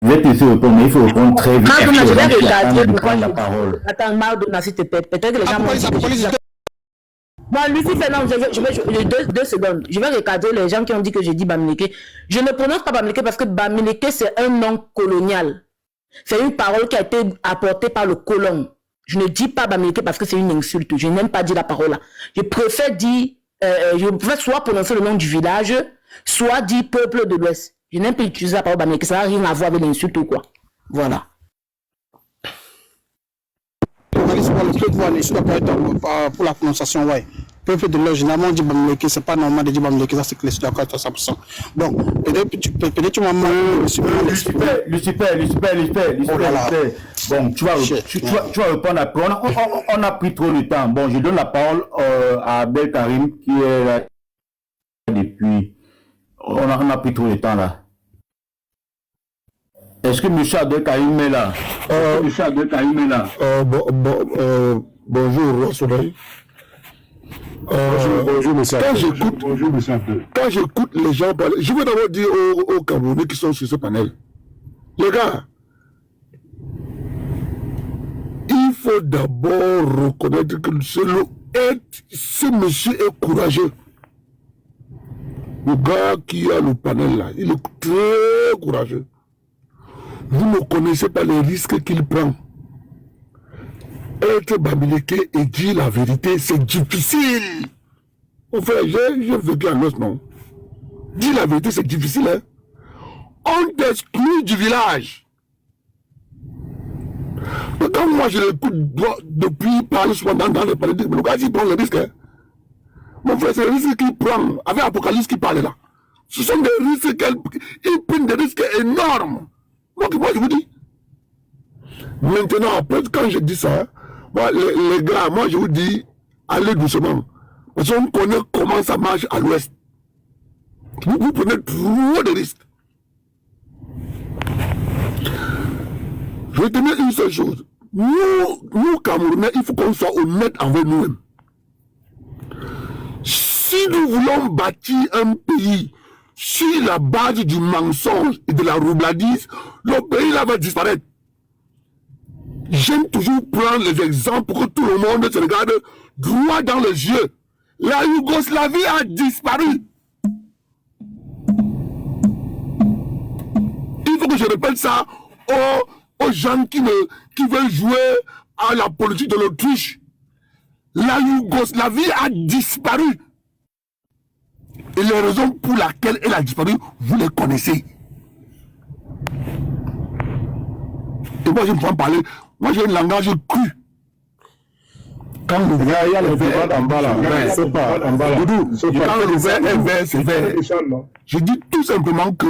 Je vais te laisser répondre, mais il faut répondre très vite. Mardona, je vais regarder pourquoi la parole. Attends, Mardona, s'il te plaît. Peut-être que les gens vont... Bon, Lucifer, non, deux secondes. Je vais regarder les gens qui ont dit que j'ai dit Bamileke. Je ne prononce pas Bamileke parce que Bamileke, c'est un nom colonial. C'est une parole qui a été apportée par le colon. Je ne dis pas Bamileke parce que c'est une insulte. Je n'aime pas dire la parole là. Je préfère dire, je préfère soit prononcer le nom du village, soit dire peuple de l'Ouest. Je n'aime pas utiliser la parole Bamileke. Ça n'a rien à voir avec l'insulte ou quoi. Voilà. Pour la prononciation, ouais. Peuple de l'Ouest, généralement, on dit Bamileke, c'est pas normal de dire Bamileke, ça c'est que je suis d'accord avec 100%. Donc, peut-être tu m'as Lucifer. Bon, tu vas répondre après. On a pris trop de temps. Bon, je donne la parole à Abdel Karim qui est là depuis. On a pris trop de temps là. Est-ce que M. Abdel Karim est là? Bonjour, Soleil. Bonjour, monsieur. Quand j'écoute les gens parler, je veux d'abord dire aux Camerounais qui sont sur ce panel, les gars, il faut d'abord reconnaître que ce monsieur est courageux. Le gars qui a le panel là, il est très courageux. Vous ne connaissez pas les risques qu'il prend. Être Bamileke et dire la vérité, c'est difficile. Enfin, j'ai vécu en os, non. Dire la vérité, c'est difficile, hein. On t'exclut du village. Mais quand moi je l'écoute depuis parler souvent dans les politiques, le gars il prend le risque, hein. Mon frère, c'est le risque qu'il prend. Avec Apocalypse qui parle là. Ce sont des risques qu'il prend, des risques énormes. Donc moi je vous dis. Maintenant, après, quand je dis ça, moi, les gars, moi je vous dis, allez doucement. Parce qu'on connaît comment ça marche à l'ouest. Vous prenez trop de risques. Je vais te dire une seule chose. Nous, Camerounais, il faut qu'on soit honnête envers nous-mêmes. Si nous voulons bâtir un pays sur la base du mensonge et de la roubladise, le pays là va disparaître. J'aime toujours prendre les exemples pour que tout le monde se regarde droit dans les yeux. La Yougoslavie a disparu. Il faut que je répète ça aux gens qui veulent jouer à la politique de l'Autriche. La Yougoslavie a disparu. Et les raisons pour lesquelles elle a disparu, vous les connaissez. Et moi, je me prends parler. Moi, j'ai un langage cru. Quand le vert, il y a le vert en bas là. C'est pas en bas là. Quand le vert est vert, c'est vert. Je dis tout simplement que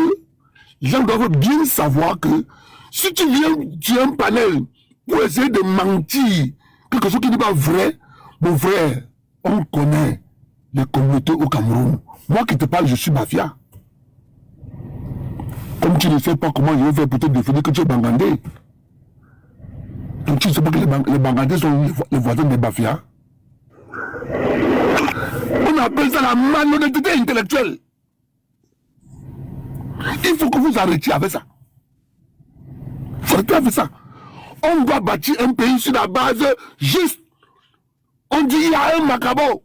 les gens doivent bien savoir que si tu viens sur un panel pour essayer de mentir quelque chose qui n'est pas vrai, mon frère, on connaît les communautés au Cameroun. Moi qui te parle, je suis mafia. Comme tu ne sais pas comment je vais faire pour te définir que tu es bangandé. Donc tu ne sais pas que les bangandés sont les voisins des mafias. On appelle ça la malhonnêteté intellectuelle. Il faut que vous arrêtiez avec ça. Il faut arrêter avec ça. On doit bâtir un pays sur la base juste. On dit il y a un macabo.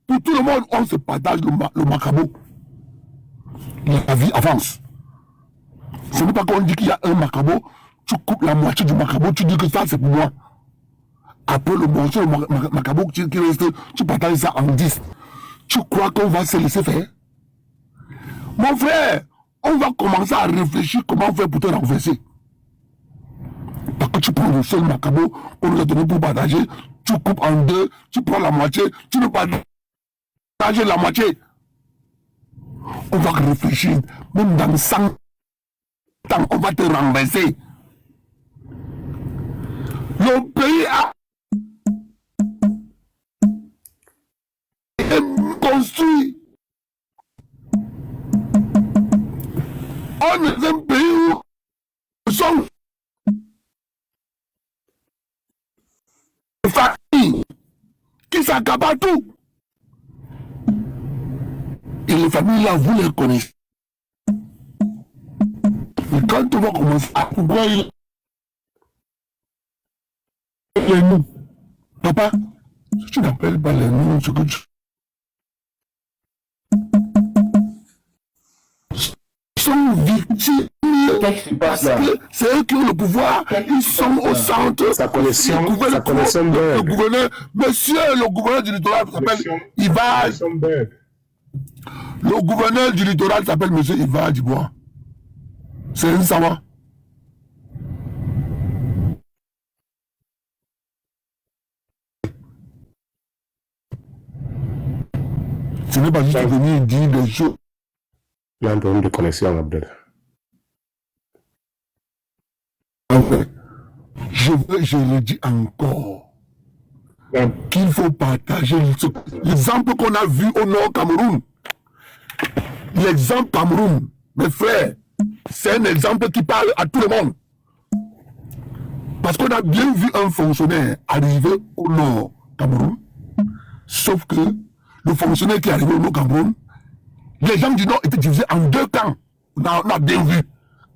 Pour tout le monde, on se partage le macabo. La vie avance. Ce n'est pas qu'on dit qu'il y a un macabo, tu coupes la moitié du macabo, tu dis que ça c'est pour moi. Après le morceau, le macabo qui reste, tu partages ça en 10. Tu crois qu'on va se laisser faire? Mon frère, on va commencer à réfléchir comment faire pour te renverser. Parce que tu prends le seul macabo qu'on nous a donné pour partager, tu coupes en deux, tu prends la moitié, tu ne partages la moitié. On va réfléchir, même dans 100 ans, on va te renverser. Le pays a construit. On est un pays où nous sommes des familles qui s'accaparent tout. Et les familles là, vous les connaissez. quand on va commencer à pourquoi il les noms. Papa, si tu n'appelles pas les noms, ce que tu sont victimes parce que c'est eux qui ont le pouvoir, ils sont au centre. Sa connexion le gouverneur, monsieur le gouverneur du littoral s'appelle Iva. Le gouverneur du littoral s'appelle monsieur Iva Dubois. C'est un savoir. Ce n'est pas juste venir dire des choses. Il y a un problème de connexion, Abdel. Je le dis encore, qu'il faut partager l'exemple qu'on a vu au Nord Cameroun. L'exemple Cameroun, mes frères, c'est un exemple qui parle à tout le monde. Parce qu'on a bien vu un fonctionnaire arriver au Nord Cameroun, sauf que le fonctionnaire qui est arrivé au Nord Cameroun, les gens du Nord étaient divisés en deux camps. On a bien vu.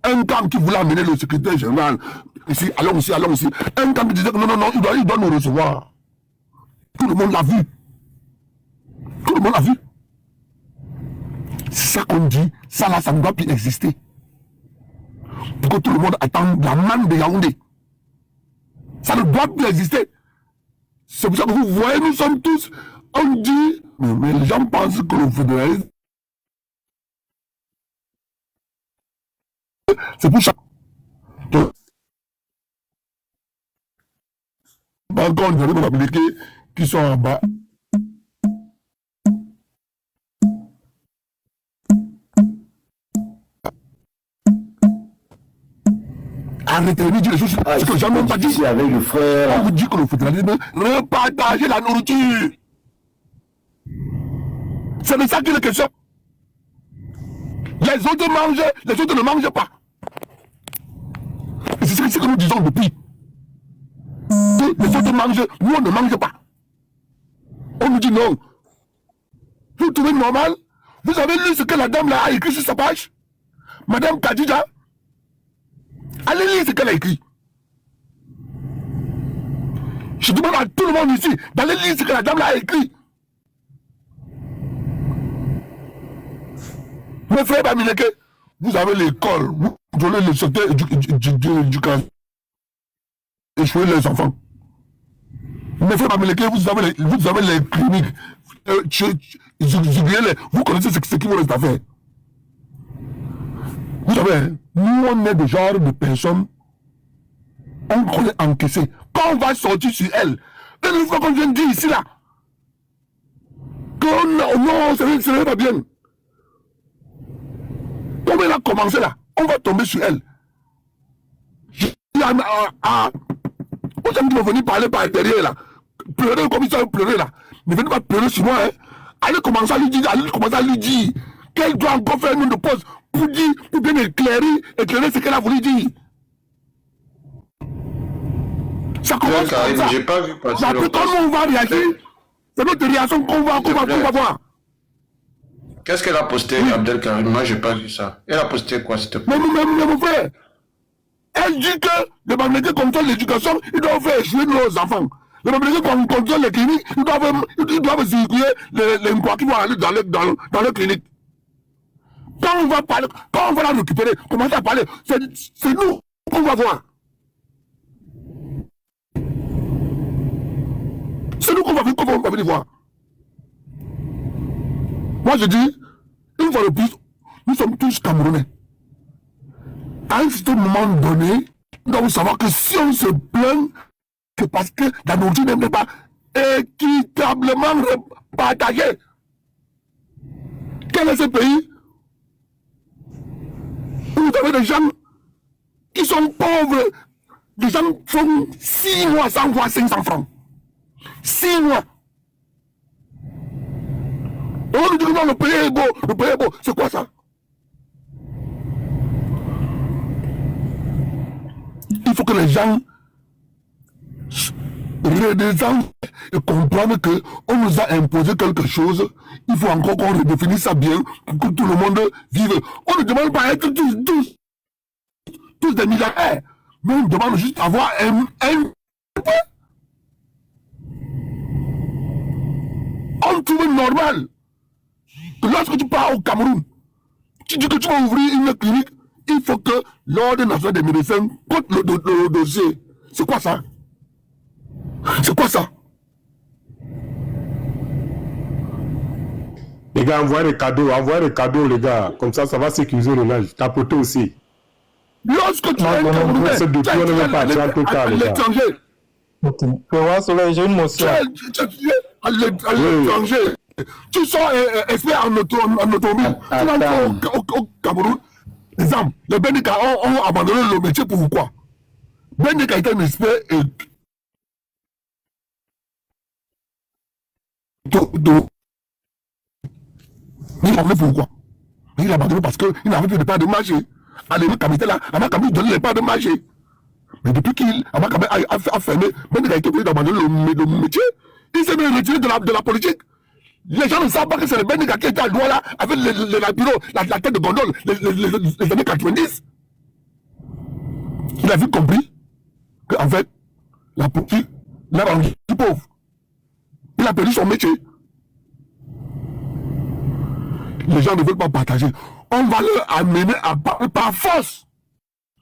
Un camp qui voulait amener le secrétaire général. Ici, allons ici, allons ici. Un camp qui disait que non, il doit nous recevoir. Tout le monde l'a vu. Tout le monde l'a vu. C'est ça qu'on dit. Ça là, ça ne doit plus exister. Pour que tout le monde attende la manne de Yaoundé. Ça ne doit plus exister. C'est pour ça que vous voyez, nous sommes tous, on dit, mais les gens pensent que le fédéralisme, c'est pour ça. Encore une fois, qui sont en bas. Arrêtez de dire les choses, ce que j'ai même pas dit. Avec le frère. On vous dit que le fédéralisme, repartager la nourriture. C'est de ça qu'il est question. Les autres mangent, les autres ne mangent pas. Et c'est ce que nous disons depuis. Les autres mangent, nous on ne mange pas. On nous dit non. Vous trouvez normal? Vous avez lu ce que la dame là a écrit sur sa page? Madame Kadija? Allez lire ce qu'elle a écrit. Je demande à tout le monde ici d'aller lire ce que la dame là a écrit. Mes frères Bamileke, vous avez l'école, vous donnez le secteur éducation, échouer les enfants. Mes frères Bamileke, vous avez les cliniques, vous connaissez ce qu'il vous reste à faire. Vous savez, nous on est le genre de personnes, on connaît encaisser. Quand on va sortir sur elle, une fois qu'on vient de dire ici là, que non, ce n'est pas bien. Comme elle a commencé là, on va tomber sur elle. Vous allez venir parler par derrière là, pleurer comme ils ont pleuré là. Ne venez pas pleurer sur moi, hein. Allez commencer à lui dire, qu'elle doit encore faire une pause pour dire, pour bien éclairer ce qu'elle a voulu dire. Ça commence comme ça. J'ai pas vu passer. Après, comment on va réagir? C'est notre réaction qu'on va voir. Qu'est-ce qu'elle a posté, Abdel Karim? Moi, j'ai pas vu ça. Elle a posté quoi, s'il te plaît? Mais mon frère, elle dit que le Bamileke contrôle l'éducation, ils doivent faire jouer nos enfants. Le Bamileke contrôle les cliniques, ils doivent circuler les emplois qui vont aller dans les cliniques. Quand on va parler, quand on va la récupérer, commencer à parler, c'est nous qu'on va voir. C'est nous qu'on va venir voir. Moi je dis, une fois de plus, nous sommes tous Camerounais. À un certain moment donné, nous devons savoir que si on se plaint, c'est parce que la nourriture n'est pas équitablement partagée. Quel est ce pays où vous avez des gens qui sont pauvres, des gens qui font 6 mois sans voir 500 francs. 6 mois. Et on nous dit que non, le pays est beau, c'est quoi ça? Il faut que les gens redescendent et comprennent qu'on nous a imposé quelque chose. Il faut encore qu'on redéfinisse ça bien pour que tout le monde vive. On ne demande pas à être tous tous des milliardaires. Mais on demande juste d'avoir un peu. On trouve normal. Lorsque tu pars au Cameroun, tu dis que tu vas ouvrir une clinique, il faut que l'Ordre national des médecins compte le dossier. C'est quoi ça? C'est quoi ça? Les gars, envoyez des cadeaux, les gars. Comme ça va sécuriser le linge. Tapoter aussi. Lorsque tu es un Camerounais, tu es à l'étranger. Ok. J'ai une motion. À l'étranger. Tu sors expert en automobile. Tu vas au Cameroun. Exemple, les Bénika ont abandonné le métier pour quoi? Bénika était un expert et il a abandonné pourquoi? Il a abandonné parce qu'il n'avait plus de part de marché. Allez, là, Amakami donnait les parts de marché. Mais depuis qu'il a fermé, Bénika était obligé d'abandonner le métier. Il s'est même retiré de la politique. Les gens ne savent pas que c'est le Bénika qui était à droit là, avec la tête de gondole, les années 90. Il a vite compris qu'en fait, la politique l'a rendu pauvre. Il a perdu son métier. Les gens ne veulent pas partager. On va leur amener à parler par force.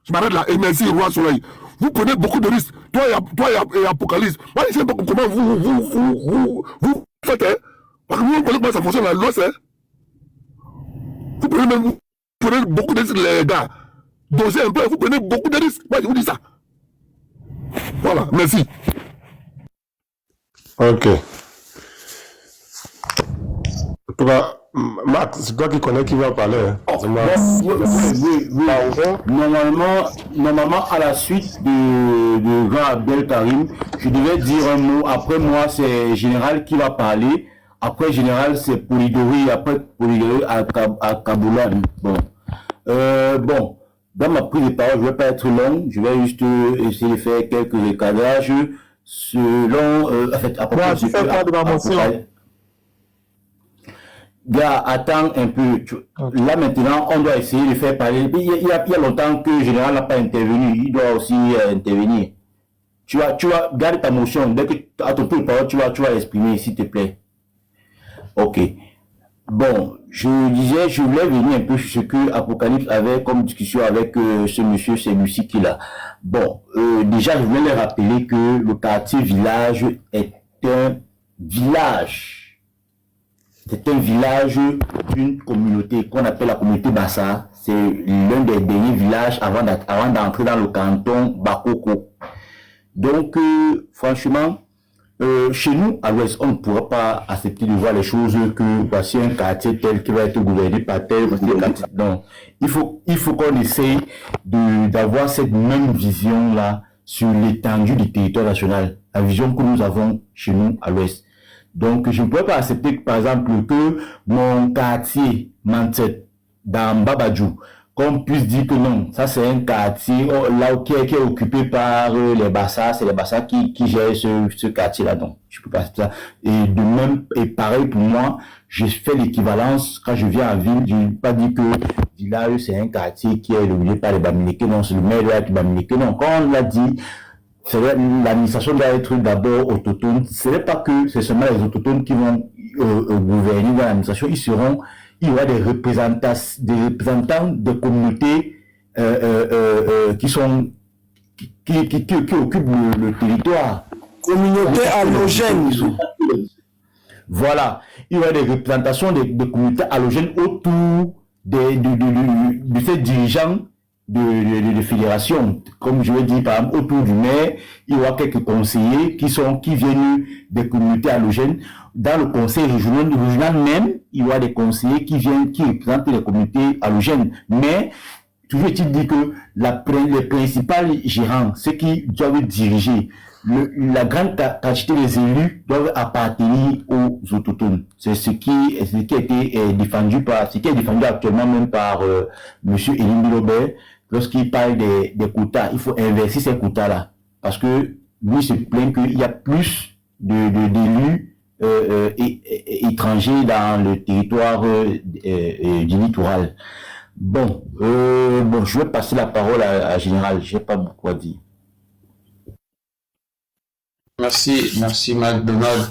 Je m'arrête là. Et merci, Roi Soleil. Vous prenez beaucoup de risques. Toi et Apocalypse. Moi, je ne sais pas comment vous faites. Hein? Parce que vous comprenez comment ça fonctionne la loi, c'est. Vous prenez beaucoup de risques, les gars. Dosez un peu, vous prenez beaucoup de risques. Moi, je vous dis ça. Voilà, merci. Ok. En tout cas, Max, c'est toi qui connais qui va parler. Hein. Oui. Normalement, à la suite de Grand Abdel Karim, je devais dire un mot. Après moi, c'est Général qui va parler. Après Général, c'est Polidori. Après Polidori à Kaboulan. Bon, dans ma prise de parole, je ne vais pas être long. Je vais juste essayer de faire quelques recadrages selon... après, tu fais quoi de ma motion? Gars, attends un peu. Okay. Là maintenant, on doit essayer de faire parler. Il y a longtemps que le général n'a pas intervenu. Il doit aussi intervenir. Tu vas garder ta motion. Dès que à ton tour de parole, tu vas l'exprimer, s'il te plaît. Ok. Bon, je disais, je voulais venir un peu sur ce que Apocalypse avait comme discussion avec ce monsieur, c'est Lucie qui est là. Bon, déjà, je voulais leur rappeler que le quartier village est un village. C'est un village d'une communauté qu'on appelle la communauté Bassa. C'est l'un des derniers villages avant d'entrer dans le canton Bakoko. Donc, franchement, chez nous, à l'ouest, on ne pourra pas accepter de voir les choses que voici un quartier tel qui va être gouverné par tel. Non, il faut qu'on essaye d'avoir cette même vision-là sur l'étendue du territoire national. La vision que nous avons chez nous à l'ouest. Donc, je ne pourrais pas accepter, par exemple, que mon quartier, Manset, dans Babadjou, qu'on puisse dire que non, ça c'est un quartier là qui est occupé par les Bassa, c'est les Bassa qui gèrent ce quartier-là. Donc, je peux pas accepter ça. Et de même, et pareil pour moi, je fais l'équivalence quand je viens en ville, je ne peux pas dire que village c'est un quartier qui est dominé par les Bamileke, non, c'est le maire de Bamileke, non. Quand on l'a dit, l'administration doit être d'abord autochtone. Ce n'est pas que c'est seulement les autochtones qui vont gouverner dans l'administration. Il y aura des représentants des communautés qui occupent le territoire. Communauté allogène. Voilà. Il y aura des représentations des communautés allogènes autour de ces dirigeants de fédération. Comme je l'ai dit, par exemple, autour du maire, il y aura quelques conseillers qui viennent des communautés allogènes. Dans le conseil régional même, il y aura des conseillers qui représentent les communautés allogènes. Mais, toujours est-il dit que les principales gérants, ceux qui doivent diriger, la grande quantité des élus doivent appartenir aux autochtones. C'est ce qui a été défendu ce qui est défendu actuellement même par monsieur Elie Robert lorsqu'il parle des quotas. Il faut inverser ces quotas-là. Parce que lui se plaint qu'il y a plus d'élus étrangers dans le territoire du littoral. Bon, je vais passer la parole à Général. Je n'ai pas beaucoup à dire. Merci McDonald.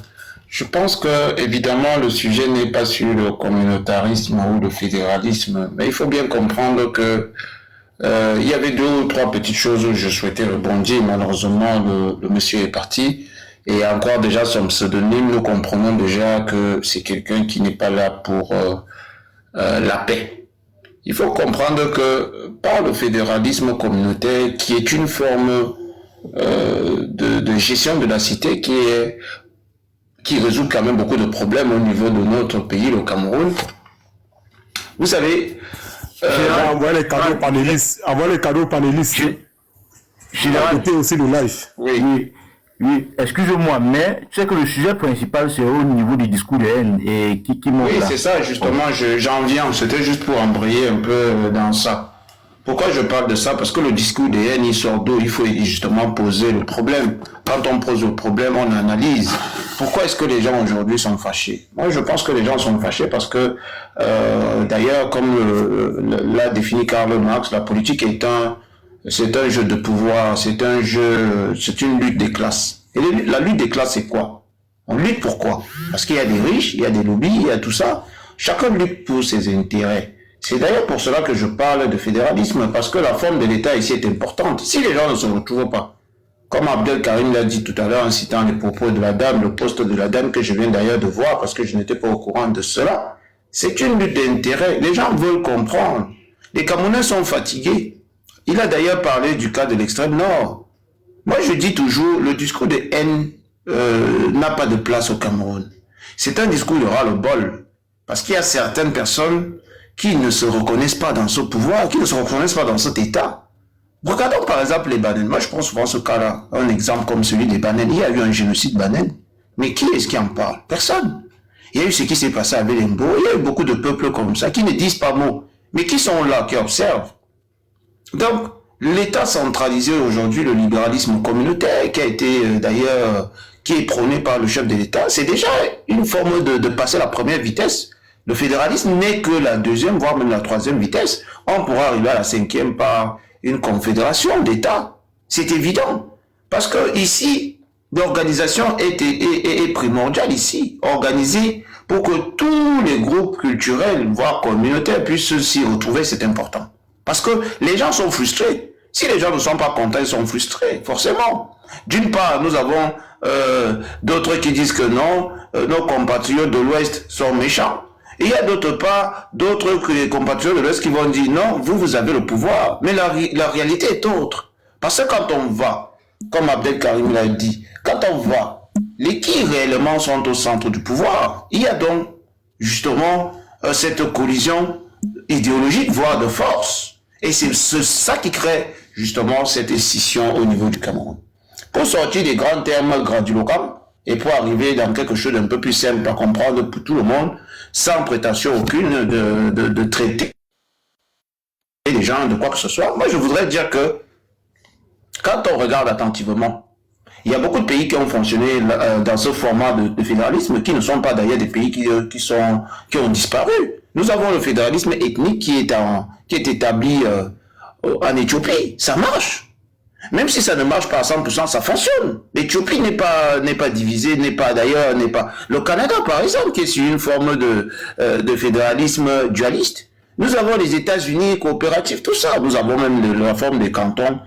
Je pense que évidemment le sujet n'est pas sur le communautarisme ou le fédéralisme, mais il faut bien comprendre que il y avait 2 ou 3 petites choses où je souhaitais rebondir. Malheureusement, le monsieur est parti. Et encore déjà son pseudonyme, nous comprenons déjà que c'est quelqu'un qui n'est pas là pour la paix. Il faut comprendre que par le fédéralisme communautaire, qui est une forme de gestion de la cité qui résout quand même beaucoup de problèmes au niveau de notre pays, le Cameroun. Vous savez... envoyer les cadeaux panélistes. Envoyer les cadeaux panélistes. Général, aussi le live. Oui, excusez-moi, mais tu sais que le sujet principal, c'est au niveau du discours de haine et qui monte Oui, là. c'est ça, justement, j'en viens. C'était juste pour embrayer un peu dans ça. Pourquoi je parle de ça? Parce que le discours de haine, il sort d'où? Il faut justement poser le problème. Quand on pose le problème, on analyse. Pourquoi est-ce que les gens aujourd'hui sont fâchés? Moi, je pense que les gens sont fâchés parce que, d'ailleurs, comme l'a défini Karl Marx, la politique c'est un jeu de pouvoir, c'est une lutte des classes. Et la lutte des classes, c'est quoi? On lutte pour quoi? Parce qu'il y a des riches, il y a des lobbies, il y a tout ça. Chacun lutte pour ses intérêts. C'est d'ailleurs pour cela que je parle de fédéralisme, parce que la forme de l'État ici est importante. Si les gens ne se retrouvent pas, comme Abdel Karim l'a dit tout à l'heure en citant les propos de la dame, le poste de la dame que je viens d'ailleurs de voir parce que je n'étais pas au courant de cela, c'est une lutte d'intérêt. Les gens veulent comprendre. Les Camerounais sont fatigués. Il a d'ailleurs parlé du cas de l'extrême nord. Moi je dis toujours, le discours de haine n'a pas de place au Cameroun. C'est un discours de ras-le-bol. Parce qu'il y a certaines personnes qui ne se reconnaissent pas dans ce pouvoir, qui ne se reconnaissent pas dans cet État. Regardons par exemple les Banènes. Moi je prends souvent ce cas-là, un exemple comme celui des Banènes. Il y a eu un génocide Banène. Mais qui est-ce qui en parle? Personne. Il y a eu ce qui s'est passé à Belembo. Il y a eu beaucoup de peuples comme ça qui ne disent pas mot, mais qui sont là, qui observent. Donc, l'État centralisé aujourd'hui, le libéralisme communautaire, qui a été d'ailleurs, qui est prôné par le chef de l'État, c'est déjà une forme de passer la première vitesse. Le fédéralisme n'est que la deuxième, voire même la troisième vitesse. On pourra arriver à la 5e par une confédération d'États. C'est évident. Parce que ici, l'organisation est primordiale ici. Organisée pour que tous les groupes culturels, voire communautaires, puissent s'y retrouver, c'est important. Parce que les gens sont frustrés. Si les gens ne sont pas contents, ils sont frustrés, forcément. D'une part, nous avons d'autres qui disent que non, nos compatriotes de l'Ouest sont méchants. Et il y a d'autre part, d'autres que les compatriotes de l'Ouest qui vont dire non, vous avez le pouvoir. Mais la réalité est autre. Parce que quand on va, comme Abdel Karim l'a dit, quand on va, les qui réellement sont au centre du pouvoir, il y a donc justement cette collision idéologique, voire de force. Et c'est ça qui crée justement cette scission au niveau du Cameroun. Pour sortir des grands termes grandiloquents et pour arriver dans quelque chose d'un peu plus simple à comprendre pour tout le monde, sans prétention aucune de traiter les gens de quoi que ce soit, moi je voudrais dire que quand on regarde attentivement, il y a beaucoup de pays qui ont fonctionné dans ce format de fédéralisme, qui ne sont pas d'ailleurs des pays qui ont disparu. Nous avons le fédéralisme ethnique qui est établi en Éthiopie. Ça marche. Même si ça ne marche pas à 100%, ça fonctionne. L'Éthiopie n'est pas divisée, n'est pas. Le Canada, par exemple, qui est sur une forme de fédéralisme dualiste. Nous avons les États-Unis coopératifs, tout ça. Nous avons même la forme des cantons,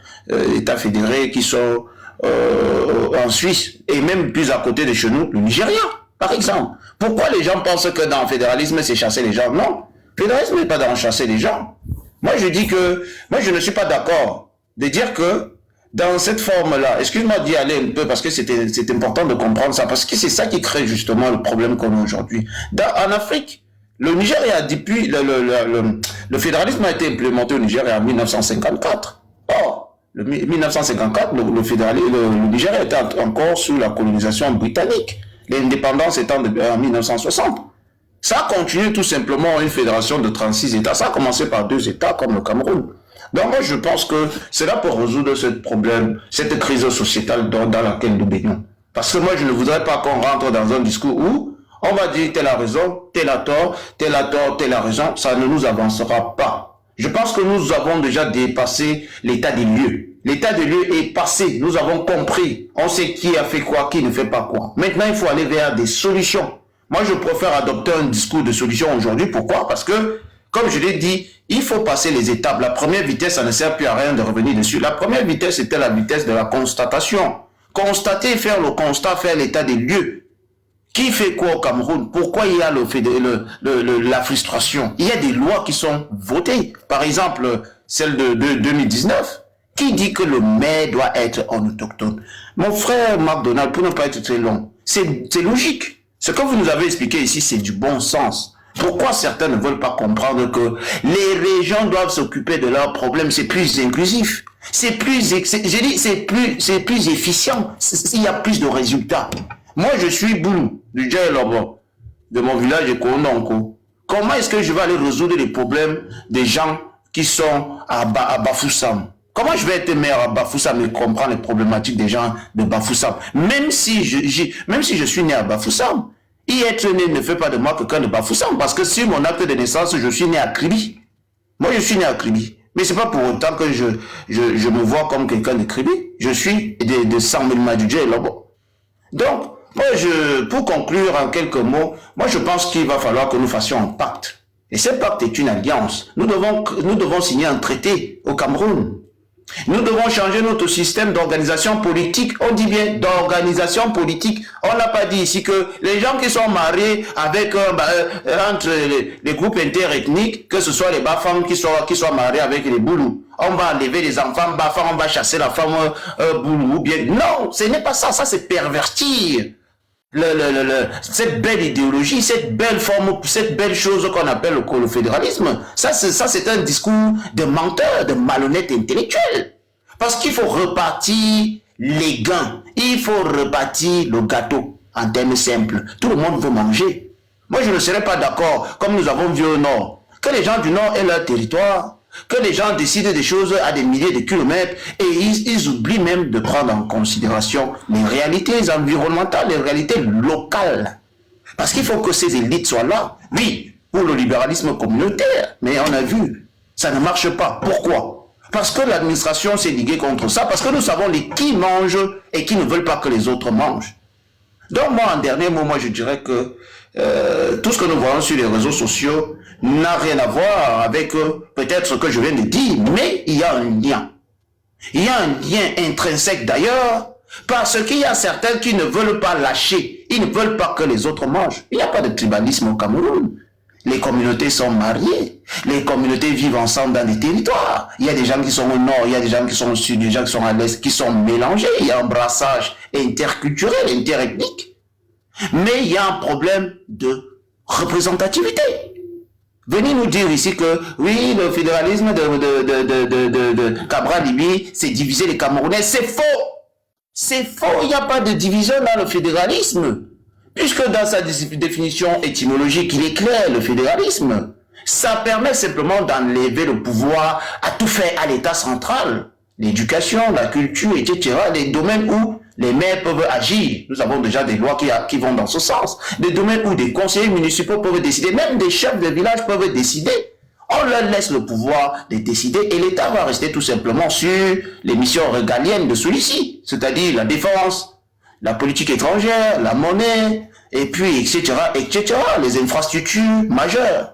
États fédérés qui sont en Suisse et même plus à côté de chez nous, le Nigeria, par exemple. Pourquoi les gens pensent que dans le fédéralisme, c'est chasser les gens? Non, le fédéralisme n'est pas dans chasser les gens. Moi, je dis que, moi, je ne suis pas d'accord de dire que dans cette forme-là, excuse-moi d'y aller un peu parce que c'est important de comprendre ça, parce que c'est ça qui crée justement le problème qu'on a aujourd'hui. En Afrique, le Nigeria, depuis le fédéralisme a été implémenté au Nigeria en 1954. Or, 1954, le Nigeria était encore sous la colonisation britannique. L'indépendance étant en 1960. Ça a continué tout simplement une fédération de 36 États. Ça a commencé par 2 États comme le Cameroun. Donc moi je pense que c'est là pour résoudre ce problème, cette crise sociétale dans laquelle nous baignons. Parce que moi je ne voudrais pas qu'on rentre dans un discours où on va dire tel a raison, tel a tort, tel a tort, tel a raison. Ça ne nous avancera pas. Je pense que nous avons déjà dépassé l'état des lieux. L'état des lieux est passé. Nous avons compris. On sait qui a fait quoi, qui ne fait pas quoi. Maintenant, il faut aller vers des solutions. Moi, je préfère adopter un discours de solution aujourd'hui. Pourquoi? Parce que, comme je l'ai dit, il faut passer les étapes. La première vitesse, ça ne sert plus à rien de revenir dessus. La première vitesse, c'était la vitesse de la constatation. Constater, faire le constat, faire l'état des lieux. Qui fait quoi au Cameroun? Pourquoi il y a la frustration? Il y a des lois qui sont votées. Par exemple, celle de 2019. Qui dit que le maire doit être en autochtone? Mon frère McDonald, pour ne pas être très long, c'est logique. Ce que vous nous avez expliqué ici, c'est du bon sens. Pourquoi certains ne veulent pas comprendre que les régions doivent s'occuper de leurs problèmes? C'est plus inclusif. C'est plus efficient. Il y a plus de résultats. Moi, je suis Boulou, du Djaïlobo, de mon village de Kondonko. Comment est-ce que je vais aller résoudre les problèmes des gens qui sont à Bafoussam? Comment je vais être maire à Bafoussam et comprendre les problématiques des gens de Bafoussam? Même si je suis né à Bafoussam, y être né ne fait pas de moi quelqu'un de Bafoussam, parce que sur mon acte de naissance, je suis né à Kribi. Moi, je suis né à Kribi. Mais c'est pas pour autant que je me vois comme quelqu'un de Kribi. Je suis de Samuel Djé Lobo. Donc, moi, pour conclure en quelques mots, moi, je pense qu'il va falloir que nous fassions un pacte. Et ce pacte est une alliance. Nous devons signer un traité au Cameroun. Nous devons changer notre système d'organisation politique. On dit bien d'organisation politique. On n'a pas dit ici que les gens qui sont mariés avec entre les groupes interethniques, que ce soit les Bafam qui soient mariés avec les Boulous, on va enlever les enfants Bafam, on va chasser la femme Boulou ou bien. Non, ce n'est pas ça. Ça, c'est pervertir cette belle idéologie, cette belle forme, cette belle chose qu'on appelle le fédéralisme. Ça, c'est un discours de menteur, de malhonnête intellectuel. Parce qu'il faut repartir les gains. Il faut repartir le gâteau en termes simples. Tout le monde veut manger. Moi, je ne serais pas d'accord, comme nous avons vu au Nord, que les gens du Nord aient leur territoire, que les gens décident des choses à des milliers de kilomètres et ils oublient même de prendre en considération les réalités environnementales, les réalités locales. Parce qu'il faut que ces élites soient là. Oui, pour le libéralisme communautaire, mais on a vu, ça ne marche pas. Pourquoi? Parce que l'administration s'est liguée contre ça, parce que nous savons les qui mangent et qui ne veulent pas que les autres mangent. Donc moi, en dernier mot, moi je dirais que tout ce que nous voyons sur les réseaux sociaux n'a rien à voir avec peut-être ce que je viens de dire, mais il y a un lien. Il y a un lien intrinsèque d'ailleurs, parce qu'il y a certains qui ne veulent pas lâcher, ils ne veulent pas que les autres mangent. Il n'y a pas de tribalisme au Cameroun. Les communautés sont mariées, les communautés vivent ensemble dans des territoires. Il y a des gens qui sont au nord, il y a des gens qui sont au sud, des gens qui sont à l'est, qui sont mélangés. Il y a un brassage interculturel, interethnique. Mais il y a un problème de représentativité. Venez nous dire ici que, oui, le fédéralisme de Cabral Libi, c'est diviser les Camerounais. C'est faux! C'est faux, il n'y a pas de division dans le fédéralisme. Puisque dans sa définition étymologique, il est clair, le fédéralisme, ça permet simplement d'enlever le pouvoir à tout faire à l'État central. L'éducation, la culture, etc., les domaines où les maires peuvent agir. Nous avons déjà des lois qui vont dans ce sens. Des domaines où des conseillers municipaux peuvent décider, même des chefs de village peuvent décider. On leur laisse le pouvoir de décider et l'État va rester tout simplement sur les missions régaliennes de celui-ci, c'est-à-dire la défense, la politique étrangère, la monnaie, et puis, etc., les infrastructures majeures.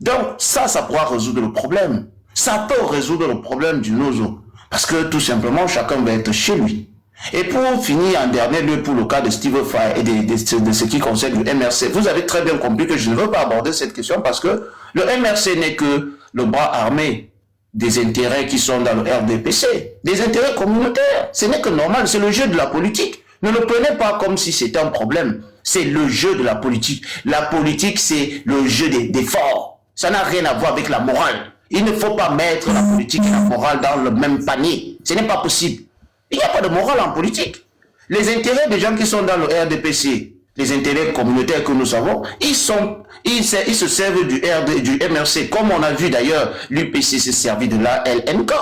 Donc, ça pourra résoudre le problème. Ça peut résoudre le problème du Nozo. Parce que, tout simplement, chacun va être chez lui. Et pour finir, en dernier lieu, pour le cas de Steve Faye et de ce qui concerne le MRC, vous avez très bien compris que je ne veux pas aborder cette question parce que le MRC n'est que le bras armé des intérêts qui sont dans le RDPC, des intérêts communautaires. Ce n'est que normal, c'est le jeu de la politique. Ne le prenez pas comme si c'était un problème. C'est le jeu de la politique. La politique, c'est le jeu des forts. Ça n'a rien à voir avec la morale. Il ne faut pas mettre la politique et la morale dans le même panier. Ce n'est pas possible. Il n'y a pas de morale en politique. Les intérêts des gens qui sont dans le RDPC, les intérêts communautaires que nous savons, ils se servent du MRC, comme on a vu d'ailleurs l'UPC se servir de l'ALNK.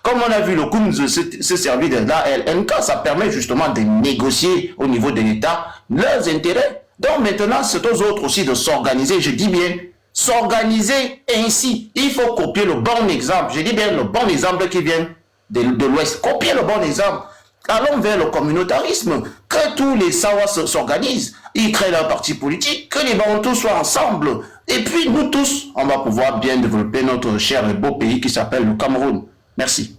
Comme on a vu le COUMS se servir de l'ALNK, ça permet justement de négocier au niveau de l'État leurs intérêts. Donc maintenant, c'est aux autres aussi de s'organiser, je dis bien, s'organiser ainsi. Il faut copier le bon exemple. Je dis bien le bon exemple qui vient de l'Ouest. Copier le bon exemple. Allons vers le communautarisme. Que tous les Sawas s'organisent. Ils créent leur parti politique. Que les Bantous soient ensemble. Et puis nous tous, on va pouvoir bien développer notre cher et beau pays qui s'appelle le Cameroun. Merci.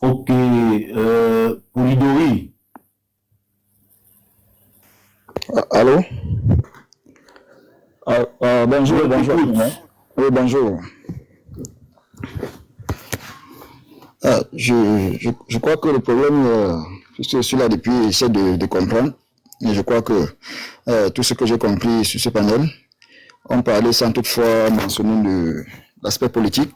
Ok. Polidori. Allô? Bonjour, bonjour. Oui, bonjour. Je crois que le problème, je suis là depuis, j'essaie de comprendre. Et je crois que tout ce que j'ai compris sur ce panel, on parlait sans toutefois mentionner l'aspect politique.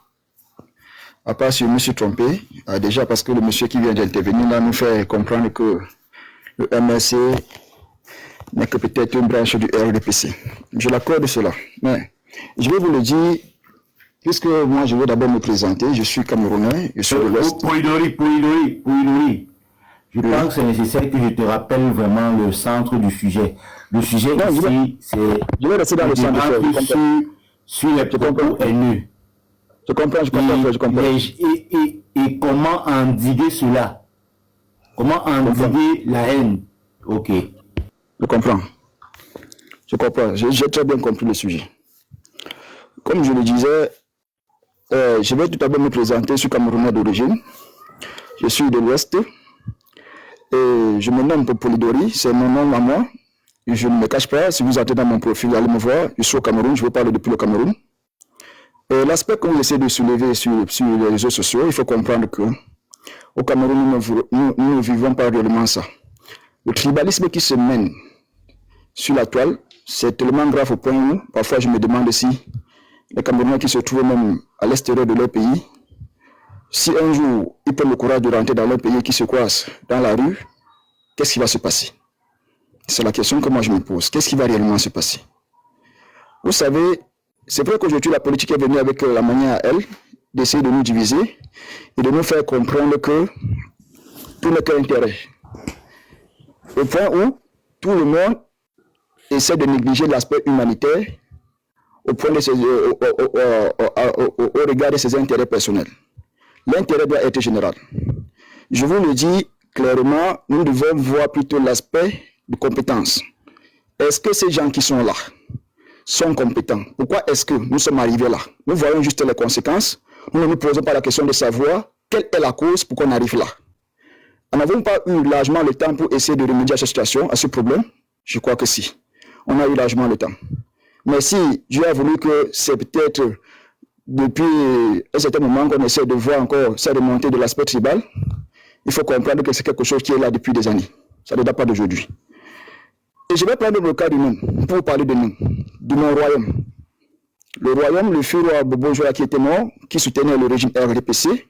À part si je me suis trompé, déjà parce que le monsieur qui vient d'intervenir là nous fait comprendre que le MRC n'est que peut-être une branche du RDPC. Je l'accorde cela. Mais je vais vous le dire, puisque moi je vais d'abord me présenter, je suis Camerounais, je suis de l'Ouest. Polidori. Je pense que c'est nécessaire que je te rappelle vraiment le centre du sujet. Le sujet ici, c'est... Je vais rester dans le centre du sujet. Sur les propos haineux. Je comprends. Et comment endiguer cela? Comment endiguer la haine? Ok. Je comprends. J'ai très bien compris le sujet. Comme je le disais, je vais tout d'abord me présenter. Je suis Camerounais d'origine. Je suis de l'Ouest. Et je me nomme Polidori. C'est mon nom à moi. Et je ne me cache pas. Si vous entrez dans mon profil, allez me voir. Je suis au Cameroun. Je vais parler depuis le Cameroun. L'aspect qu'on essaie de soulever sur les réseaux sociaux, il faut comprendre que au Cameroun, nous ne vivons pas réellement ça. Le tribalisme qui se mène sur la toile, c'est tellement grave au point où, parfois, je me demande si les Camerounais qui se trouvent même à l'extérieur de leur pays, si un jour, ils prennent le courage de rentrer dans leur pays et qui se croisent dans la rue, qu'est-ce qui va se passer? C'est la question que moi je me pose. Qu'est-ce qui va réellement se passer? Vous savez, c'est vrai qu'aujourd'hui, la politique est venue avec la manière à elle d'essayer de nous diviser et de nous faire comprendre que tout n'est qu'un intérêt. Au point où tout le monde essaie de négliger l'aspect humanitaire au regard de ses intérêts personnels. L'intérêt doit être général. Je vous le dis clairement, nous devons voir plutôt l'aspect de compétence. Est-ce que ces gens qui sont là sont compétents? Pourquoi est-ce que nous sommes arrivés là? Nous voyons juste les conséquences. Nous ne nous posons pas la question de savoir quelle est la cause pour qu'on arrive là. En n'avons pas eu largement le temps pour essayer de remédier à cette situation, à ce problème? Je crois que si. On a eu largement le temps. Mais si Dieu a voulu que c'est peut-être depuis un certain moment qu'on essaie de voir encore cette remontée de l'aspect tribal, il faut comprendre que c'est quelque chose qui est là depuis des années. Ça ne date pas d'aujourd'hui. Et je vais prendre le cas du nom, pour parler de nous, de mon royaume. Le royaume, le feu roi Bobo Joa qui était mort, qui soutenait le régime RDPC,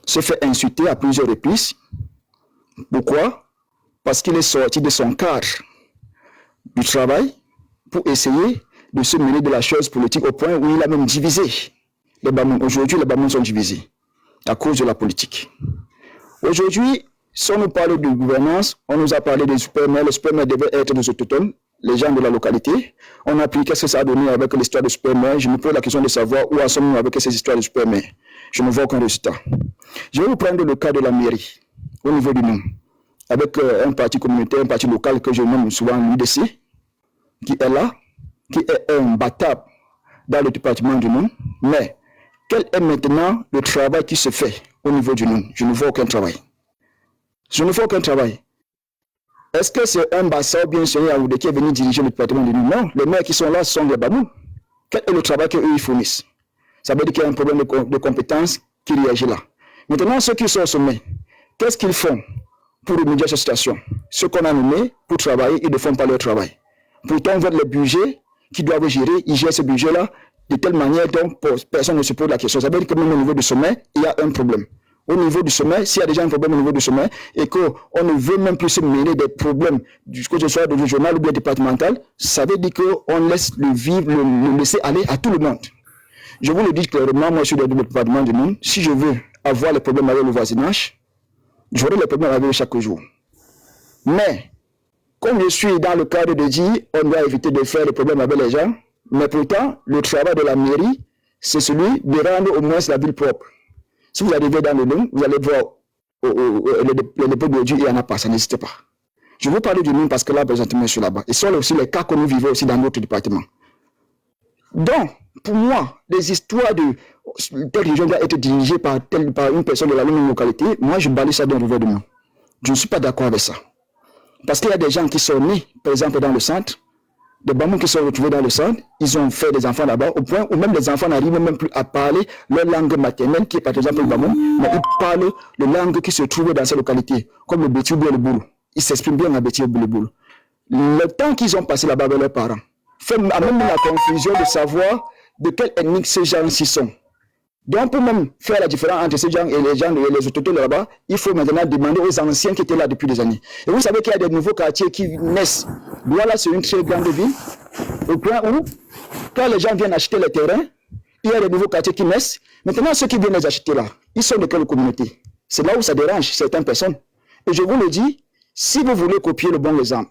se fait insulter à plusieurs reprises. Pourquoi? Parce qu'il est sorti de son cadre du travail pour essayer de se mêler de la chose politique au point où il a même divisé les Bamouns. Aujourd'hui, les Bamouns sont divisés à cause de la politique. Aujourd'hui, si on nous parle de gouvernance, on nous a parlé des super-maires. Les super-maires devaient être des autochtones, les gens de la localité. On a appris qu'est-ce que ça a donné avec l'histoire de super-maires. Je me pose la question de savoir où en sommes-nous avec ces histoires de super-maires. Je ne vois aucun résultat. Je vais vous prendre le cas de la mairie, au niveau du nom, avec un parti communautaire, un parti local que je nomme souvent l'UDC, qui est là, qui est imbattable dans le département du nom. Mais quel est maintenant le travail qui se fait au niveau du nom? Je ne vois aucun travail. Je ne vois aucun travail. Est-ce que c'est un Bassa ou bien c'est un Yaoundé qui est venu diriger le département du nom? Non, les maires qui sont là sont des Bamouns. Quel est le travail qu'eux ils fournissent? Ça veut dire qu'il y a un problème de compétence qui réagit là. Maintenant, ceux qui sont au sommet, qu'est-ce qu'ils font pour remédier à cette situation? Ceux qu'on a nommés pour travailler, ils ne font pas leur travail. Pourtant, on voit les budgets qu'ils doivent gérer, ils gèrent ce budget-là de telle manière dont personne ne se pose la question. Ça veut dire que même au niveau du sommet, il y a un problème. Au niveau du sommet, s'il y a déjà un problème au niveau du sommet et qu'on ne veut même plus se mêler des problèmes, que ce soit de régional ou bien départemental, ça veut dire qu'on laisse le vivre, le laisser aller à tout le monde. Je vous le dis clairement, moi je suis dans le département du monde. Si je veux avoir les problèmes avec le voisinage, j'aurai les problèmes avec eux chaque jour. Mais Comme je suis dans le cadre de dire, on doit éviter de faire des problèmes avec les gens, mais pourtant, le travail de la mairie, c'est celui de rendre au moins la ville propre. Si vous arrivez dans le Lung, vous allez voir le dépôt d'ordures, il n'y en a pas, ça n'existe pas. Je vous parle du Lung parce que là, présentement, je suis là-bas. Et ce sont aussi les cas que nous vivons aussi dans notre département. Donc, pour moi, les histoires de telle région doit être dirigée par une personne de la même localité, moi, je balise ça d'un revers de main. Je ne suis pas d'accord avec ça. Parce qu'il y a des gens qui sont nés, par exemple, dans le centre, des Bamouns qui sont retrouvés dans le centre, ils ont fait des enfants là-bas, au point où même les enfants n'arrivent même plus à parler leur langue maternelle, qui est par exemple le Bamoun, mais ils parlent les langues qui se trouvent dans ces localités, comme le Béti ou bien le Boulou. Ils s'expriment bien en Béti ou le Boulou. Le temps qu'ils ont passé là-bas avec leurs parents fait même la confusion de savoir de quelle ethnie ces gens-ci sont. Donc, pour même faire la différence entre ces gens et les gens et les autochtones là-bas, il faut maintenant demander aux anciens qui étaient là depuis des années. Et vous savez qu'il y a des nouveaux quartiers qui naissent. Voilà, c'est une très grande ville. Au point où, quand les gens viennent acheter les terrains, il y a des nouveaux quartiers qui naissent. Maintenant, ceux qui viennent les acheter là, ils sont de quelle communauté? C'est là où ça dérange certaines personnes. Et je vous le dis, si vous voulez copier le bon exemple,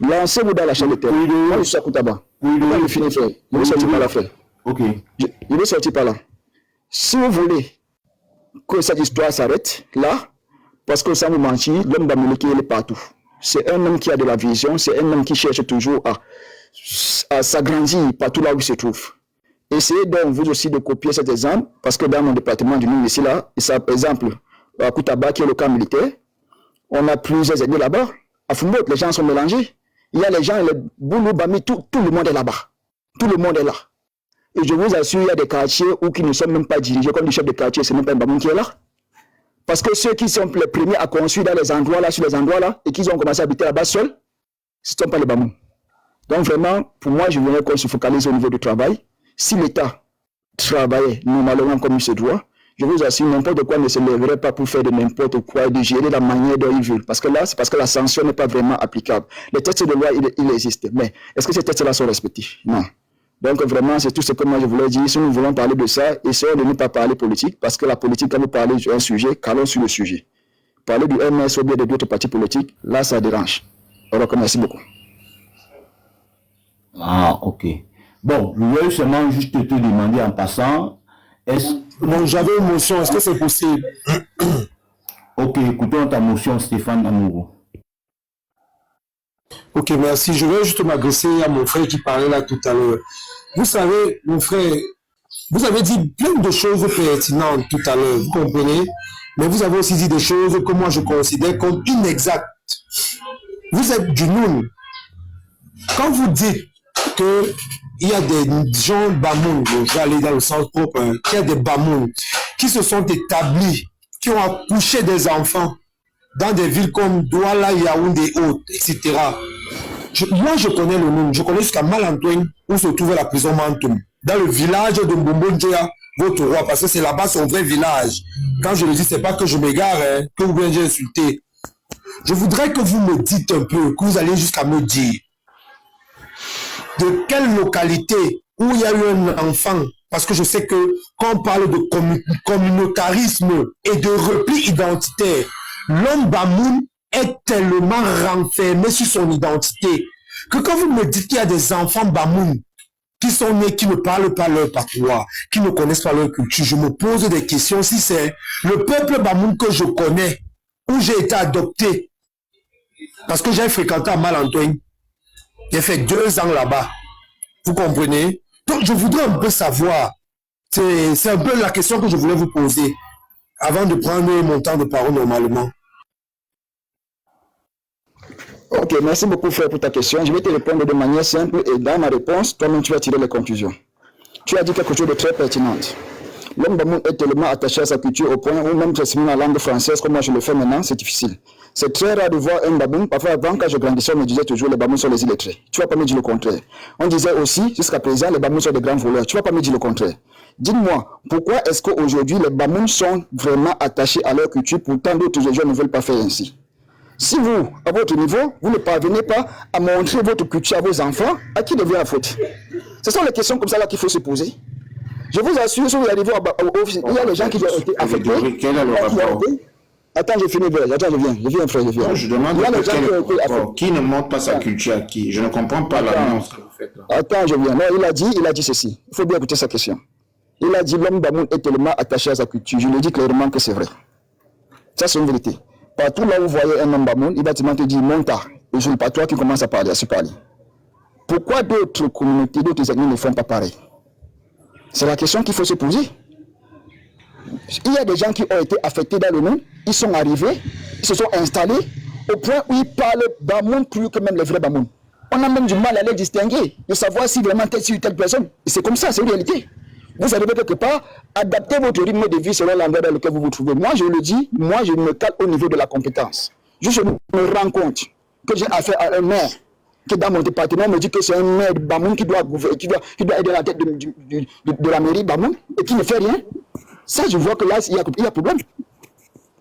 lancez-vous dans l'achat de terrain. Moi, je suis à Koutaba. Moi, je finis faire. Je vais sortir par là, frère. Ok. Je vais sortir par là. Si vous voulez que cette histoire s'arrête là, parce que sans vous mentir, l'homme d'Amérique, il est partout. C'est un homme qui a de la vision, c'est un homme qui cherche toujours à s'agrandir partout là où il se trouve. Essayez donc vous aussi de copier cet exemple, parce que dans mon département du Nord ici là, par exemple, à Koutaba, qui est le camp militaire, on a plusieurs ennemis là-bas. À Fumot, les gens sont mélangés. Il y a les gens, les Boulou, Bami, tout le monde est là-bas. Tout le monde est là. Et je vous assure, il y a des quartiers où qui ne sont même pas dirigés comme le chef de quartier, c'est même pas un Bamoun qui est là. Parce que ceux qui sont les premiers à construire dans les endroits là, sur les endroits là, et qui ont commencé à habiter là-bas seuls, ce ne sont pas les Bamoun. Donc vraiment, pour moi, je voudrais qu'on se focalise au niveau du travail. Si l'État travaillait normalement comme il se doit, je vous assure, n'importe quoi ne se lèverait pas pour faire de n'importe quoi, de gérer la manière dont ils veulent. Parce que là, c'est parce que la sanction n'est pas vraiment applicable. Les textes de loi, il existe. Mais est-ce que ces textes-là sont respectés? Non. Donc vraiment, c'est tout ce que moi je voulais dire. Si nous voulons parler de ça, essayons de ne pas parler politique, parce que la politique, quand vous parlez d'un sujet, calons sur le sujet. Parler du MS ou bien de d'autres partis politiques, là, ça dérange. Alors, merci beaucoup. Ah, ok. Bon, je voulais seulement juste te demander en passant, Bon, j'avais une motion, est-ce que c'est possible? Ok, écoutons ta motion, Stéphane Amourou. Ok, merci. Je vais juste m'adresser à mon frère qui parlait là tout à l'heure. Vous savez, mon frère, vous avez dit plein de choses pertinentes tout à l'heure, vous comprenez? Mais vous avez aussi dit des choses que moi je considère comme inexactes. Vous êtes du Noun. Quand vous dites qu'il y a des gens Bamoun, je vais aller dans le sens propre, qu'il y a des Bamoun qui se sont établis, qui ont accouché des enfants dans des villes comme Douala, Yaoundé, etc. Moi, je connais le nom. Je connais jusqu'à Malantoine, où se trouvait la prison Mantoum. Dans le village de Mbombondjea, votre roi, parce que c'est là-bas son vrai village. Quand je le dis, c'est pas que je m'égare, hein, que vous venez insulter. Je voudrais que vous me dites un peu, que vous allez jusqu'à me dire, de quelle localité où il y a eu un enfant, parce que je sais que quand on parle de communautarisme et de repli identitaire, l'homme Bamoun est tellement renfermé sur son identité que quand vous me dites qu'il y a des enfants Bamoun qui sont nés, qui ne parlent pas leur patois, qui ne connaissent pas leur culture, je me pose des questions si c'est le peuple Bamoun que je connais, où j'ai été adopté, parce que j'ai fréquenté à Malantoine, j'ai fait 2 ans là-bas, vous comprenez? Donc je voudrais un peu savoir, c'est un peu la question que je voulais vous poser, avant de prendre mon temps de parole normalement. Ok, merci beaucoup frère pour ta question. Je vais te répondre de manière simple et dans ma réponse, toi-même tu vas tirer les conclusions. Tu as dit quelque chose de très pertinent. L'homme Bamoun est tellement attaché à sa culture au point où même s'exprimer en langue française comme moi je le fais maintenant, c'est difficile. C'est très rare de voir un Bamoun. Parfois avant, quand je grandissais, on me disait toujours les Bamouns sont les illettrés. Tu vas pas me dire le contraire. On disait aussi, jusqu'à présent, les Bamouns sont des grands voleurs. Tu vas pas me dire le contraire. Dites-moi, pourquoi est-ce qu'aujourd'hui les Bamouns sont vraiment attachés à leur culture, pourtant d'autres régions ne veulent pas faire ainsi? Si vous, à votre niveau, vous ne parvenez pas à montrer votre culture à vos enfants, à qui devient la faute? Ce sont les questions comme ça là qu'il faut se poser. Je vous assure, si vous arrivez il y a des gens qui ont été affectés. Attends, je finis, attends, je viens, frère, je viens. Non, je demande qui ne montre pas sa culture à qui. Je ne comprends pas l'annonce que vous faites là. Attends, je viens. Non, il a dit ceci. Il faut bien écouter sa question. Il a dit l'homme Bamoun est tellement attaché à sa culture. Je lui dis clairement que c'est vrai. Ça, c'est une vérité. Partout là où vous voyez un homme Bamoun, il va te dire monta. Et ce n'est pas toi qui commence à parler, à se parler. Pourquoi d'autres communautés, d'autres ethnies ne font pas pareil? C'est la question qu'il faut se poser. Il y a des gens qui ont été affectés dans le monde, ils sont arrivés, ils se sont installés au point où ils parlent Bamoun plus que même les vrais Bamoun. On a même du mal à les distinguer, de savoir si vraiment telle personne. C'est comme ça, c'est une réalité. Vous savez quelque part, adaptez votre rythme de vie selon l'endroit dans lequel vous vous trouvez. Moi, je le dis, moi, je me cale au niveau de la compétence. Je me rends compte que j'ai affaire à un maire qui, dans mon département, me dit que c'est un maire de Bamoun qui doit aider la tête de la mairie Bamoun et qui ne fait rien. Ça, je vois que là, il y a problème.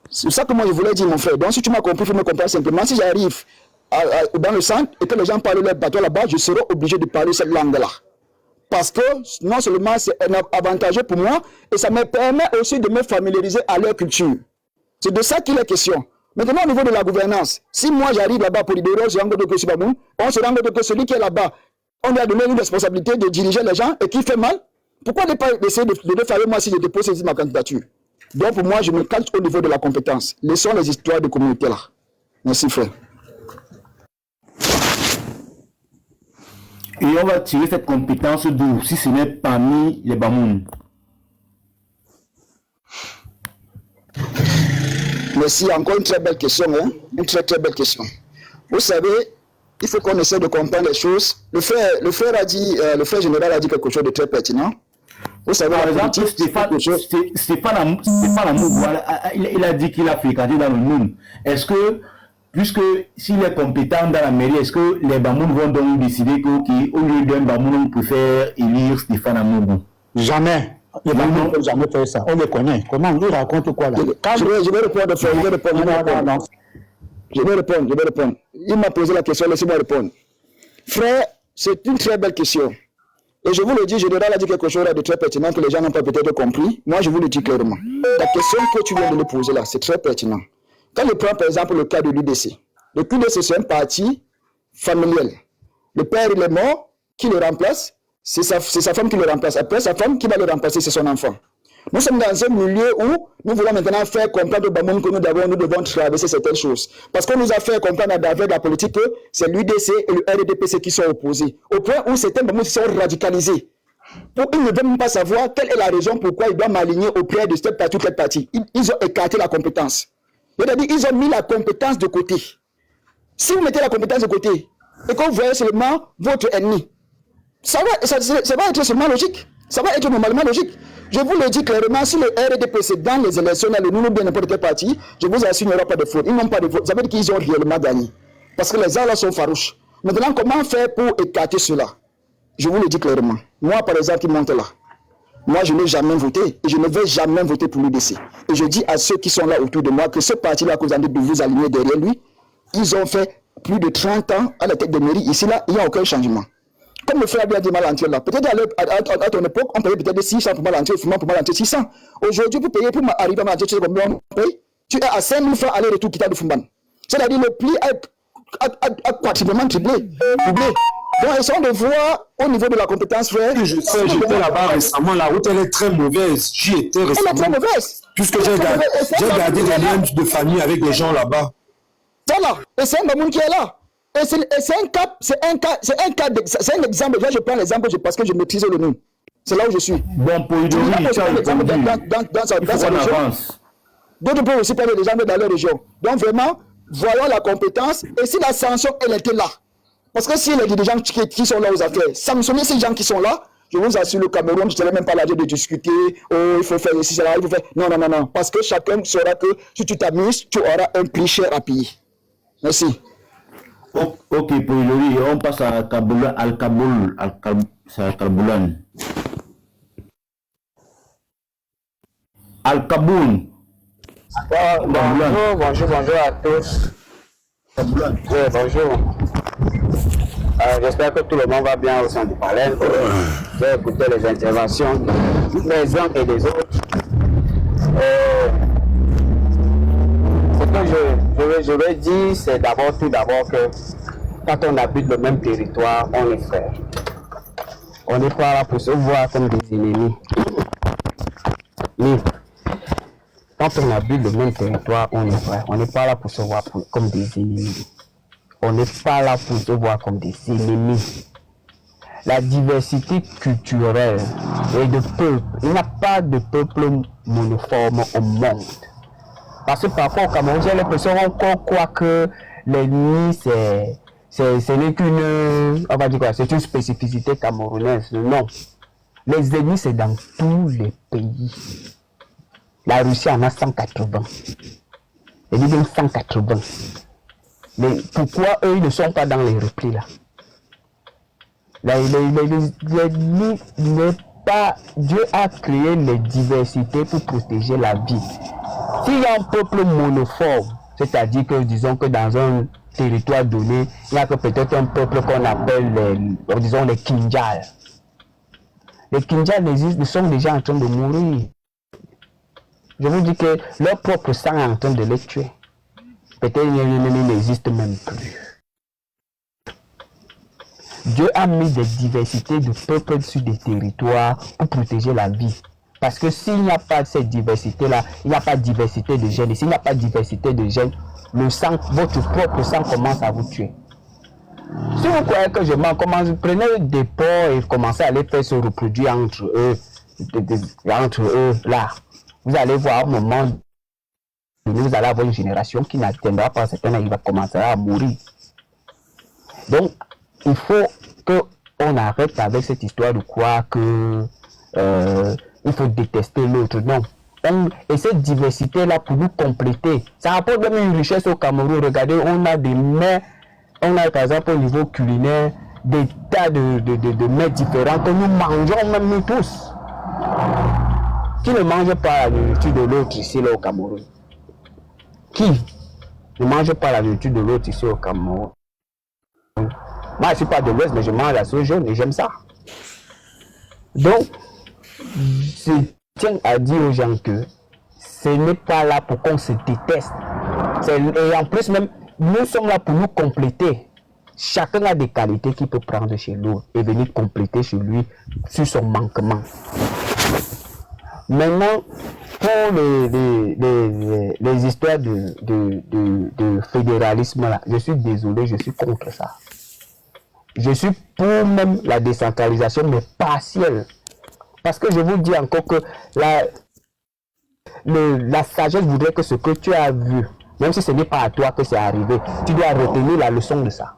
C'est ça que moi, je voulais dire, mon frère. Donc, si tu m'as compris, il faut me comprendre simplement. Si j'arrive dans le centre et que les gens parlent leur bateau là-bas, je serai obligé de parler cette langue-là. Parce que non seulement c'est avantageux pour moi, et ça me permet aussi de me familiariser à leur culture. C'est de ça qu'il est question. Maintenant, au niveau de la gouvernance, si moi j'arrive là-bas pour libérer, on se rend compte que celui qui est là-bas, on lui a donné une responsabilité de diriger les gens et qui fait mal. Pourquoi ne pas essayer de le faire moi si je dépose ma candidature? Donc pour moi, je me calme au niveau de la compétence. Laissons les histoires de communauté là. Merci frère. Et on va tirer cette compétence d'où, si ce n'est parmi les Bamoun? Merci, encore une très belle question, hein? Une très belle question. Vous savez, il faut qu'on essaie de comprendre les choses. Le frère général a dit quelque chose de très pertinent. Vous savez, par exemple, Stéphane Amougou, il a dit qu'il a fréquenté dans le monde. Est-ce que, puisque s'il est compétent dans la mairie, est-ce que les Bamoun vont donc décider qu'au lieu d'un Bamoun, on préfère élire Stéphane Amougou? Jamais. Les Bamoun ne peuvent jamais faire ça. On les connaît. Comment on raconte quoi là? Je vais répondre, frère. Je vais répondre. Il m'a posé la question, laissez-moi répondre. Frère, c'est une très belle question. Et je vous le dis, Général a dit quelque chose de très pertinent que les gens n'ont pas peut-être compris. Moi, je vous le dis clairement. La question que tu viens de me poser là, c'est très pertinent. Quand je prends par exemple le cas de l'UDC, le UDC c'est un parti familial. Le père il est mort, qui le remplace? C'est sa femme qui le remplace. Après sa femme, qui va le remplacer? C'est son enfant. Nous sommes dans un milieu où nous voulons maintenant faire comprendre au Bamoun que nous devons traverser certaines choses. Parce qu'on nous a fait comprendre avec la politique que c'est l'UDC et le RDPC qui sont opposés. Au point où certains Bamoun sont radicalisés. Ils ne veulent même pas savoir quelle est la raison pourquoi ils doivent m'aligner auprès de cette partie ou cette partie. Ils ont écarté la compétence. C'est-à-dire qu'ils ont mis la compétence de côté. Si vous mettez la compétence de côté et que vous voyez seulement votre ennemi, ça va être seulement logique. Ça va être normalement logique. Je vous le dis clairement, si le RDPC dans les élections, nous bien n'importe quel parti, je vous assure, il n'y aura pas de fraude. Ils n'ont pas de fraude. Ça veut dire qu'ils ont réellement gagné. Parce que les gens là sont farouches. Maintenant, comment faire pour écarter cela? Je vous le dis clairement. Moi, par exemple, qui monte là. Moi, je n'ai jamais voté et je ne vais jamais voter pour l'UDC. Et je dis à ceux qui sont là autour de moi que ce parti-là, que vous avez de vous aligner derrière lui, ils ont fait plus de 30 ans à la tête de mairie. Ici, là, il n'y a aucun changement. Comme le frère a dit Malantier là, peut-être à ton époque, on payait peut-être 600 pour Malantier, pour Malantier 600. Aujourd'hui, pour payer, pour arriver à Malantier, tu sais combien on paye? Tu es à 5 000 francs aller-retour qui t'a de Fumban. C'est-à-dire le prix a quadruplement triplé. Donc, essayons de voir au niveau de la compétence, frère. J'étais là-bas récemment, la route elle est très mauvaise. J'y étais récemment. Elle est très mauvaise. Puisque j'ai gardé des liens de famille avec les gens là-bas. Ça là, et c'est un Bamoun qui est là. Et c'est un exemple. Là, je prends l'exemple parce que je maîtrise le nom. C'est là où je suis. Bon, pour tu as répondu. Dans sa région. D'autres peuvent aussi parler des gens dans leur région. Donc vraiment, voyons la compétence. Et si la sanction, elle était là. Parce que s'il y a des gens qui sont là aux affaires, sanctionner ces gens qui sont là, je vous assure, le Cameroun, je ne serai même pas là de discuter. Oh, il faut faire ici, il faut faire. Non. Parce que chacun saura que si tu t'amuses, tu auras un prix cher à payer. Merci. Ok, pour Ilori, on passe à Al-Kaboulan. Al-Kaboul. Bonjour à tous. Oui, bonjour. J'espère que tout le monde va bien au sein du palais. J'ai écouté les interventions des uns et des autres. que je vais dire, c'est tout d'abord que quand on habite le même territoire, on est frères. On n'est pas là pour se voir comme des ennemis. Mais quand on habite le même territoire, on est frères. On n'est pas là pour se voir comme des ennemis. On n'est pas là pour se voir comme des ennemis. La diversité culturelle et de peuple, il n'y a pas de peuple monoforme au monde. Parce que parfois au Cameroun, j'ai l'impression qu'on croit que l'ennemi, ce n'est qu'une, on va dire quoi, c'est une spécificité camerounaise. Non. Les ennemis, c'est dans tous les pays. La Russie en a 180. Et ils disent 180. Mais pourquoi eux, ils ne sont pas dans les replis là? Dieu a créé les diversités pour protéger la vie. S'il y a un peuple monoforme, c'est-à-dire que disons que dans un territoire donné, il y a peut-être un peuple qu'on appelle disons les Kinjal. Les Kinjal ils sont déjà en train de mourir. Je vous dis que leur propre sang est en train de les tuer. Peut-être qu'ils n'existent même plus. Dieu a mis des diversités de peuples sur des territoires pour protéger la vie. Parce que s'il n'y a pas cette diversité-là, il n'y a pas de diversité de gènes. Et s'il n'y a pas de diversité de gènes, le sang, votre propre sang commence à vous tuer. Si vous croyez que je m'en commence, prenez des porcs et commencez à les faire se reproduire entre eux, là. Vous allez voir un moment, vous allez avoir une génération qui n'atteindra pas certains, il va commencer à mourir. Donc, il faut qu'on arrête avec cette histoire de croire que il faut détester l'autre. Non. Et cette diversité-là pour nous compléter, ça apporte même une richesse au Cameroun. Regardez, on a des mets, on a par exemple au niveau culinaire, des tas de mets différents que nous mangeons même nous tous. Qui ne mange pas la nourriture de l'autre ici là, au Cameroun? Qui ne mange pas la nourriture de l'autre ici au Cameroun? Moi, je ne suis pas de l'Ouest, mais je mange la sauce jaune et j'aime ça. Donc, je tiens à dire aux gens que ce n'est pas là pour qu'on se déteste. Et en plus, même, nous sommes là pour nous compléter. Chacun a des qualités qu'il peut prendre chez l'autre et venir compléter chez lui sur son manquement. Maintenant, pour les histoires de fédéralisme, là, je suis désolé, je suis contre ça. Je suis pour même la décentralisation, mais partielle. Parce que je vous dis encore que la sagesse voudrait que ce que tu as vu, même si ce n'est pas à toi que c'est arrivé, tu dois retenir la leçon de ça.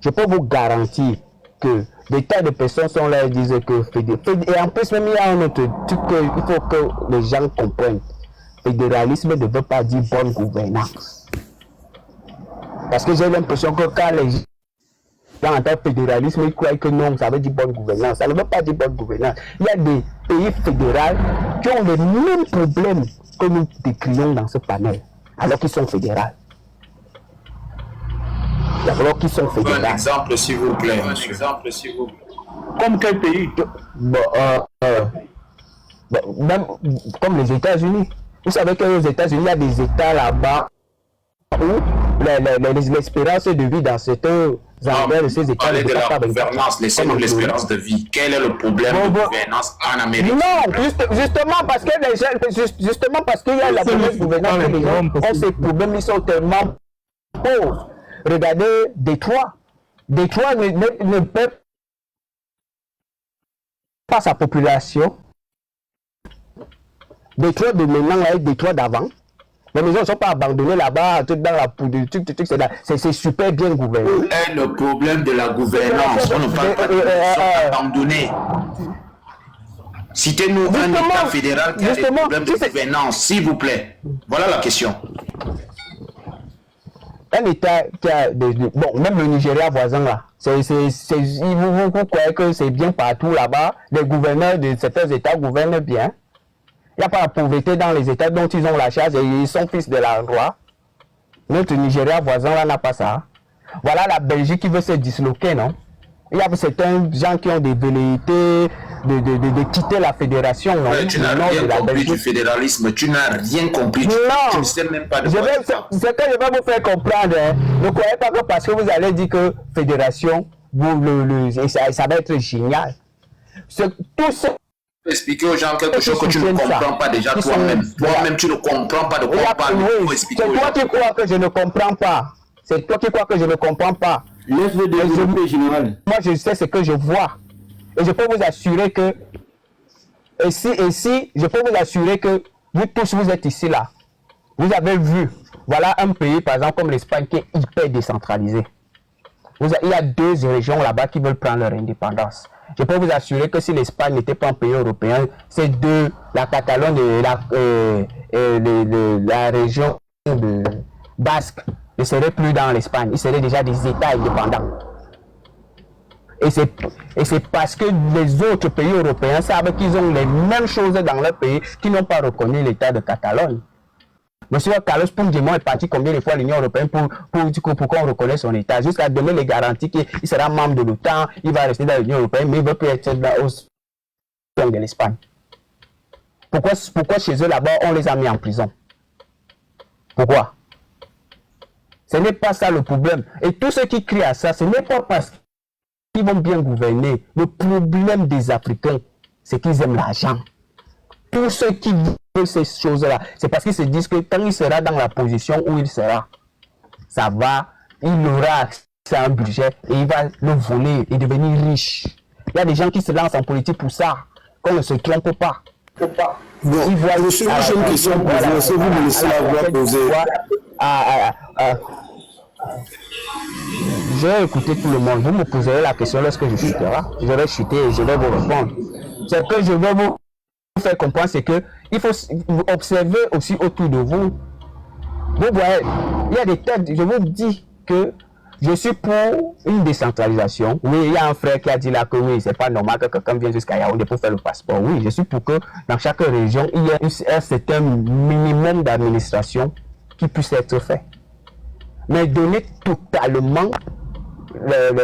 Je peux vous garantir que des tas de personnes sont là et disent que et en plus même il y a un autre truc qu'il faut que les gens comprennent. Fédéralisme ne veut pas dire bonne gouvernance. Parce que j'ai l'impression que quand les gens en tant que fédéralisme, ils croient que non, ça veut dire bonne gouvernance. Ça ne veut pas dire bonne gouvernance. Il y a des pays fédéraux qui ont les mêmes problèmes que nous décrivons dans ce panel, alors qu'ils sont fédéraux. Alors qu'ils sont fédéraux. Un exemple, s'il vous plaît. Comme quel pays? Même comme les États-Unis. Vous savez qu'aux États-Unis, il y a des États là-bas où l'espérance de vie dans certains endroits de ces États... Parlez de la gouvernance, laissez-nous l'espérance de vie. Quel est le problème de gouvernance en Amérique? Non, justement parce que les gens, justement parce qu'il y a la mauvaise gouvernance, les gens ont ces problèmes, ils sont tellement pauvres. Regardez Détroit. Détroit ne peut pas sa population. Détroit de maintenant avec Détroit d'avant. Les maisons ne sont pas abandonnées là-bas, tout dans la poudre, c'est super bien gouverné. Où est le problème de la gouvernance? On ne parle pas de sont abandonnés. Citez-nous un État fédéral qui a des problèmes de gouvernance, s'il vous plaît. Voilà la question. Un État qui a bon, même le Nigeria voisin là, vous croyez que c'est bien partout là-bas, les gouverneurs de certains États gouvernent bien. Il n'y a pas la pauvreté dans les États dont ils ont la charge et ils sont fils de la roi. Notre Nigeria voisin là n'a pas ça. Voilà la Belgique qui veut se disloquer, non? Il y a certains gens qui ont des velléités de quitter la fédération. Non, ouais, tu n'as rien compris du fédéralisme, tu n'as rien compris. Tu ne sais même pas de quoi tu parles. C'est que je vais vous faire comprendre. Hein. Ne croyez pas que parce que vous allez dire que fédération, ça va être génial. Tout ce expliquer aux gens quelque chose que tu ne comprends pas déjà toi-même. Toi-même, tu ne comprends pas de quoi on parle. C'est toi qui crois que je ne comprends pas. C'est toi qui crois que je ne comprends pas. Laisse-le développer, général. Moi, je sais ce que je vois. Et je peux vous assurer que... Et si, je peux vous assurer que vous tous, vous êtes ici, là. Vous avez vu, voilà un pays, par exemple, comme l'Espagne, qui est hyper décentralisé. Il y a 2 régions là-bas qui veulent prendre leur indépendance. Je peux vous assurer que si l'Espagne n'était pas un pays européen, ces deux, la Catalogne et la région basque, ne seraient plus dans l'Espagne. Ils seraient déjà des États indépendants. Et c'est parce que les autres pays européens savent qu'ils ont les mêmes choses dans leur pays, qu'ils n'ont pas reconnu l'État de Catalogne. Monsieur Carlos Puigdemont est parti combien de fois à l'Union européenne pour qu'on reconnaisse son État, jusqu'à donner les garanties qu'il sera membre de l'OTAN, il va rester dans l'Union européenne, mais il ne veut plus être au sein de l'Espagne. Pourquoi chez eux là-bas, on les a mis en prison? Pourquoi? Ce n'est pas ça le problème. Et tous ceux qui crient à ça, ce n'est pas parce qu'ils vont bien gouverner. Le problème des Africains, c'est qu'ils aiment l'argent. Tous ceux qui veulent ces choses-là, c'est parce qu'ils se disent que quand il sera dans la position où il sera, ça va, il aura accès à un budget et il va le voler et devenir riche. Il y a des gens qui se lancent en politique pour ça, qu'on ne se trompe pas. Bon, monsieur, j'ai une question pour vous, est-ce que vous me laissez la voix poser? Je vais écouter tout le monde. Vous me poserez la question lorsque je chuterai. Je vais chuter et je vais vous répondre. Ce que je vais vous faire comprendre, c'est que il faut observer aussi autour de vous. Vous voyez, il y a des têtes. Je vous dis que je suis pour une décentralisation. Oui, il y a un frère qui a dit là que oui, c'est pas normal que quelqu'un vienne jusqu'à Yaoundé pour faire le passeport. Oui, je suis pour que dans chaque région, il y ait un certain minimum d'administration qui puisse être fait. Mais donner totalement,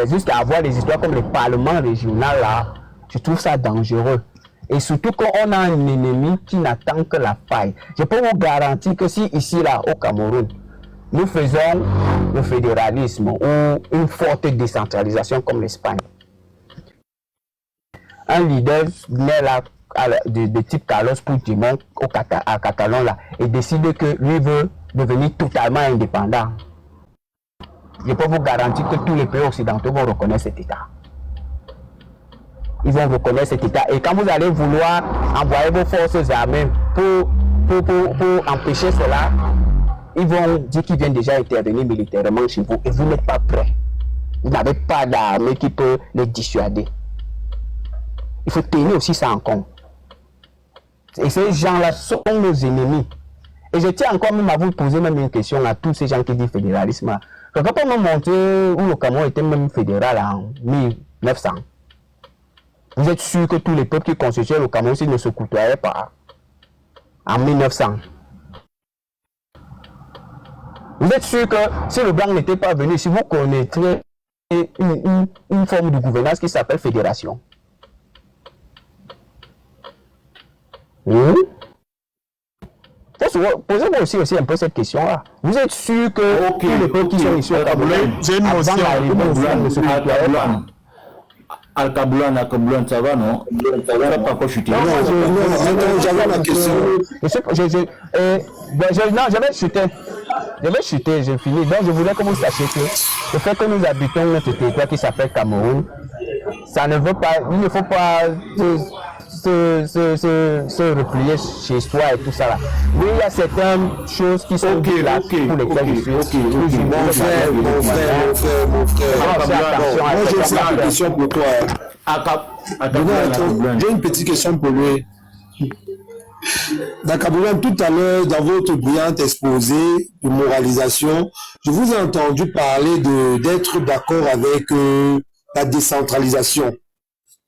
jusqu'à avoir des histoires comme le Parlement régional, là, je trouve ça dangereux. Et surtout quand on a un ennemi qui n'attend que la faille. Je peux vous garantir que si ici, là, au Cameroun, nous faisons le fédéralisme ou une forte décentralisation comme l'Espagne, un leader naît là, de type Carlos Puigdemont à Catalogne là, et décide que lui veut devenir totalement indépendant. Je peux vous garantir que tous les pays occidentaux vont reconnaître cet État. Ils vont reconnaître cet État. Et quand vous allez vouloir envoyer vos forces armées pour empêcher cela, ils vont dire qu'ils viennent déjà intervenir militairement chez vous et vous n'êtes pas prêts. Vous n'avez pas d'armée qui peut les dissuader. Il faut tenir aussi ça en compte. Et ces gens-là sont nos ennemis. Et je tiens encore même à vous poser même une question à tous ces gens qui disent fédéralisme. Quand on m'a montré où le Cameroun était même fédéral en 1900, vous êtes sûr que tous les peuples qui constituaient le Cameroun ne se côtoyaient pas en 1900? Vous êtes sûr que si le blanc n'était pas venu, si vous connaîtriez une forme de gouvernance qui s'appelle fédération? Posez-moi aussi un peu cette question-là. Vous êtes sûr que tous les peuples qui sont ici au Cameroun, j'ai une notion Al-Kaboulan, ça va, non? Ça va pas quoi chuter. J'avais la question. Non, je vais chuter, j'ai fini. Donc, je voulais que vous sachiez que le fait que nous habitons notre territoire qui s'appelle Cameroun, ça ne veut pas, il ne faut pas se replier chez soi et tout ça là. Oui, il y a certaines choses qui sont là pour lesquelles je suis. Mon frère. Moi, j'ai une question pour toi. J'ai une petite question pour lui. Dakaboulan, tout à l'heure, dans votre brillante exposé de moralisation, je vous ai entendu parler d'être d'accord avec la décentralisation.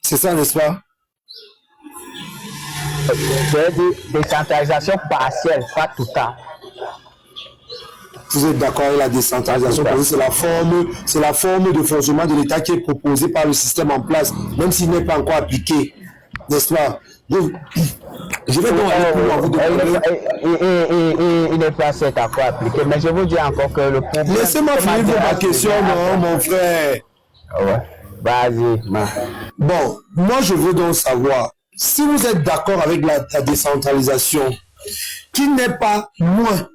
C'est ça, n'est-ce pas? Je dis décentralisation partielle, pas tout le temps. Vous êtes d'accord avec la décentralisation parce que c'est la forme de fonctionnement de l'État qui est proposée par le système en place, même s'il n'est pas encore appliqué. n'est-ce pas? Je vais donc aller plus loin. Il n'est pas cet accord appliqué, mais je vous dis encore que le problème... Laissez-moi finir ma question, non, mon frère. Ouais. Vas-y. Bon, moi je veux donc savoir, si vous êtes d'accord avec la décentralisation, qui n'est pas moins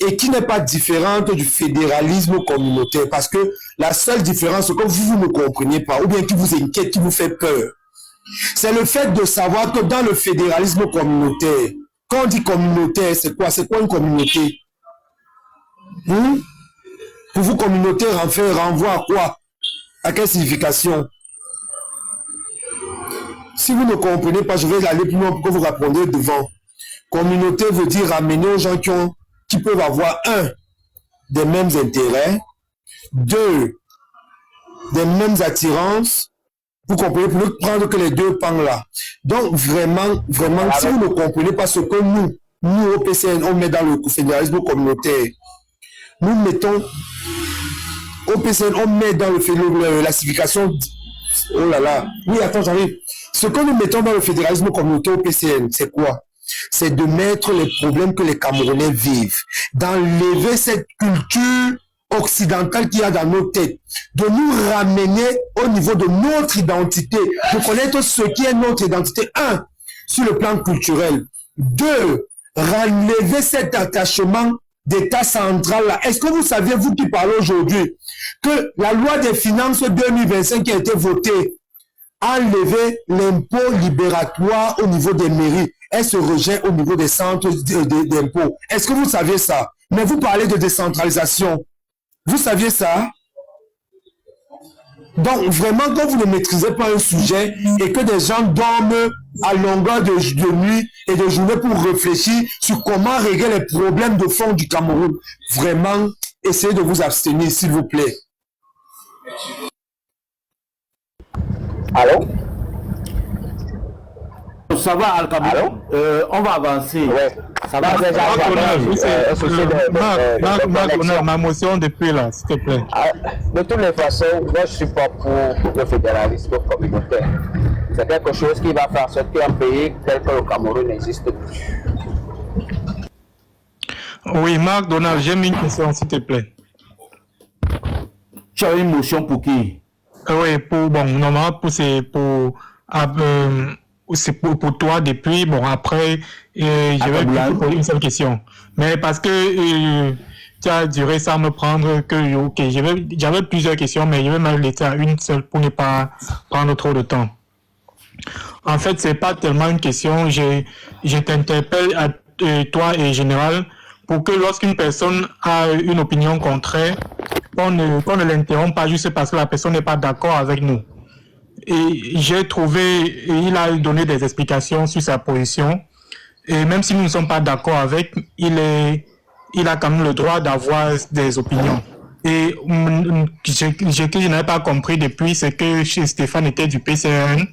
et qui n'est pas différente du fédéralisme communautaire, parce que la seule différence, c'est que vous ne compreniez pas, ou bien qui vous inquiète, qui vous fait peur, c'est le fait de savoir que dans le fédéralisme communautaire, quand on dit communautaire, c'est quoi? C'est quoi une communauté? Pour vous, communauté renvoie à quoi? À quelle signification? Si vous ne comprenez pas, je vais aller plus loin pour que vous répondiez devant. Communauté veut dire ramener aux gens qui peuvent avoir des mêmes intérêts, 2, des mêmes attirances. Vous comprenez, pour ne prendre que les deux pans là. Donc vraiment, si vous ne comprenez pas ce que nous au PCN, on met dans le fédéralisme communautaire, nous mettons au PCN, on met dans la signification. Oh là là. Oui, attends, j'arrive. Ce que nous mettons dans le fédéralisme communautaire au PCN, c'est quoi? C'est de mettre les problèmes que les Camerounais vivent, d'enlever cette culture occidentale qu'il y a dans nos têtes, de nous ramener au niveau de notre identité, de connaître ce qui est notre identité, 1, sur le plan culturel, 2, relever cet attachement d'État central là. Est-ce que vous saviez, vous qui parlez aujourd'hui, que la loi des finances 2025 qui a été votée a enlevé l'impôt libératoire au niveau des mairies? Elle se rejette au niveau des centres d'impôt. Est-ce que vous saviez ça? Mais vous parlez de décentralisation. Vous saviez ça? Donc, vraiment, quand vous ne maîtrisez pas un sujet et que des gens dorment à longueur de nuit et de journée pour réfléchir sur comment régler les problèmes de fond du Cameroun, vraiment, essayez de vous abstenir, s'il vous plaît. Allô? Ça va, Al-Kabou. On va avancer. Ouais. Ça va déjà. Marc, ma motion depuis là, s'il te plaît. De toutes les façons, moi je suis pas pour le fédéralisme communautaire. C'est quelque chose qui va faire sortir un pays tel que le Cameroun n'existe plus. Oui, Marc Donald, j'ai mis une question, s'il te plaît. Tu as une motion pour qui? Oui, normalement, c'est pour toi depuis, après, je vais poser une seule question. Mais parce que tu as duré sans me prendre j'avais plusieurs questions, mais je vais me laisser à une seule pour ne pas prendre trop de temps. En fait, c'est pas tellement une question, je t'interpelle à toi et Général pour que lorsqu'une personne a une opinion contraire, qu'on ne l'interrompe pas juste parce que la personne n'est pas d'accord avec nous. Et j'ai trouvé, il a donné des explications sur sa position. Et même si nous ne sommes pas d'accord avec, il a quand même le droit d'avoir des opinions. Et ce que je n'avais pas compris depuis, c'est que Stéphane était du PCN,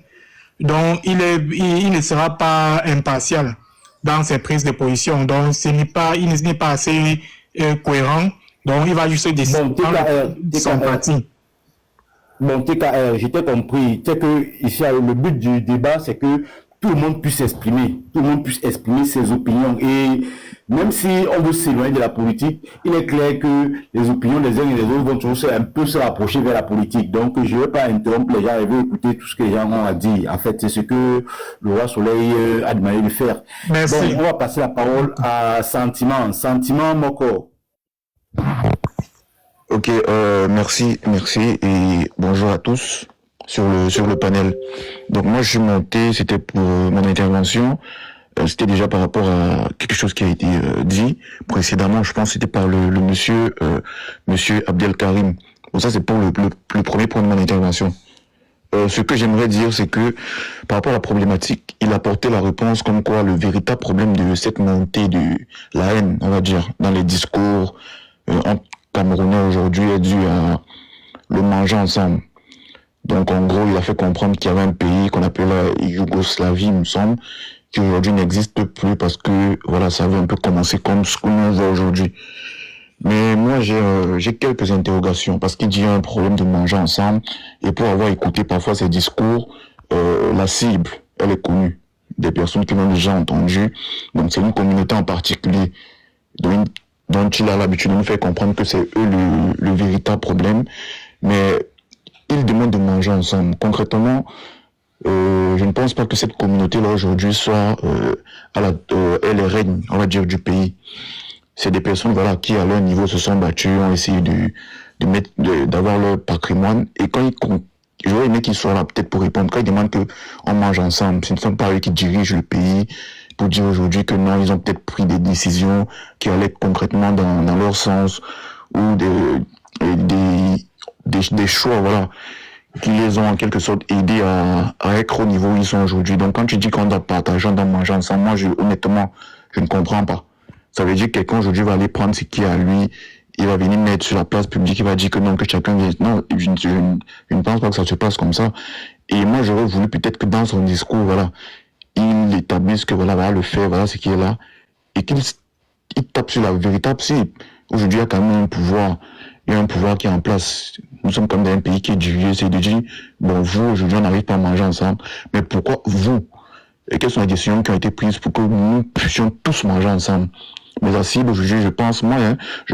donc il ne sera pas impartial dans ses prises de position. Donc il n'est pas assez cohérent. Donc il va juste décider son parti. Bon, TKR, j'ai compris. C'est que ici, le but du débat, c'est que tout le monde puisse s'exprimer. Tout le monde puisse exprimer ses opinions. Et même si on veut s'éloigner de la politique, il est clair que les opinions des uns et des autres vont toujours un peu se rapprocher vers la politique. Donc, je ne vais pas interrompre les gens et vais écouter tout ce que les gens ont à dire. En fait, c'est ce que le roi Soleil a demandé de faire. Merci. Bon, on va passer la parole à Sentiment. Sentiment Moko. Ok, merci et bonjour à tous sur le panel. Donc moi je suis monté, c'était pour mon intervention, c'était déjà par rapport à quelque chose qui a été dit précédemment, je pense que c'était par le monsieur Abdelkarim. Bon ça c'est pour le premier point de mon intervention. Ce que j'aimerais dire c'est que par rapport à la problématique, il apportait la réponse comme quoi le véritable problème de cette montée de la haine, on va dire, dans les discours entre Camerounais aujourd'hui est dû à le manger ensemble. Donc en gros, il a fait comprendre qu'il y avait un pays qu'on appelait la Yougoslavie, il me semble, qui aujourd'hui n'existe plus parce que voilà, ça avait un peu commencé comme ce qu'on voit aujourd'hui. Mais moi, j'ai quelques interrogations parce qu'il dit qu'il y a un problème de manger ensemble et pour avoir écouté parfois ces discours, la cible elle est connue, des personnes qui l'ont déjà entendue. Donc c'est une communauté en particulier dont il a l'habitude de nous faire comprendre que c'est eux le véritable problème. Mais ils demandent de manger ensemble. Concrètement, je ne pense pas que cette communauté-là aujourd'hui soit elle est reine, on va dire, du pays. C'est des personnes voilà, qui, à leur niveau, se sont battues, ont essayé d'avoir leur patrimoine. Et quand j'aurais aimé qu'ils soient là peut-être pour répondre. Quand ils demandent qu'on mange ensemble, ce ne sont pas eux qui dirigent le pays pour dire aujourd'hui que non, ils ont peut-être pris des décisions qui allaient concrètement dans leur sens ou des choix, voilà, qui les ont en quelque sorte aidés à être au niveau où ils sont aujourd'hui. Donc quand tu dis qu'on doit partager, on doit manger ensemble, moi honnêtement, je ne comprends pas. Ça veut dire que quelqu'un aujourd'hui va aller prendre ce qui est à lui, il va venir mettre sur la place publique, il va dire que non, que chacun vient. Non, je ne pense pas que ça se passe comme ça. Et moi, j'aurais voulu peut-être que dans son discours, voilà, il établisse que voilà, le fait, voilà ce qui est là, et qu'il tape sur la véritable cible. Aujourd'hui, il y a quand même un pouvoir. Il y a un pouvoir qui est en place. Nous sommes comme dans un pays qui est divisé, c'est de dire, bon, vous, aujourd'hui, on n'arrive pas à manger ensemble, mais pourquoi vous? Et quelles sont les décisions qui ont été prises pour que nous puissions tous manger ensemble? Mais la cible, aujourd'hui, je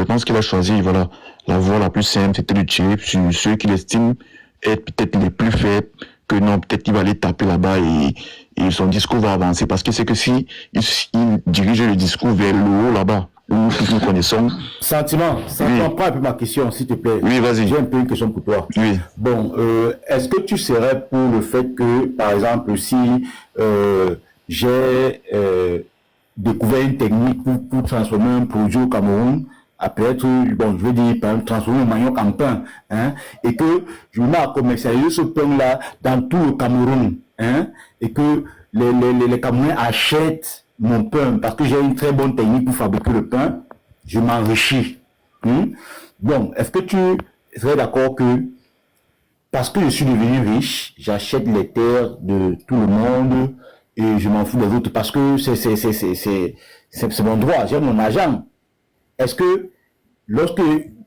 pense qu'il a choisi, voilà, la voie la plus simple, c'était de tirer sur ceux qu'il estime être peut-être les plus faibles, que non, peut-être qu'il va aller taper là-bas et son discours va avancer. Parce que c'est que si il dirige le discours vers le haut là-bas, où nous connaissons. Sentiment, oui. Prends un peu ma question, s'il te plaît. Oui, vas-y. J'ai un peu une question pour toi. Oui. Bon, est-ce que tu serais pour le fait que, par exemple, si j'ai découvert une technique pour transformer un produit au Cameroun, à peut-être, bon, je veux dire, par exemple, transformer un manioc en pain, hein, et que je me mets à commercialiser ce pain-là dans tout le Cameroun, hein, et que les Camerounais achètent mon pain parce que j'ai une très bonne technique pour fabriquer le pain, je m'enrichis. Bon, est-ce que tu serais d'accord que parce que je suis devenu riche, j'achète les terres de tout le monde et je m'en fous des autres parce que c'est mon droit, j'ai mon argent. Est-ce que lorsque,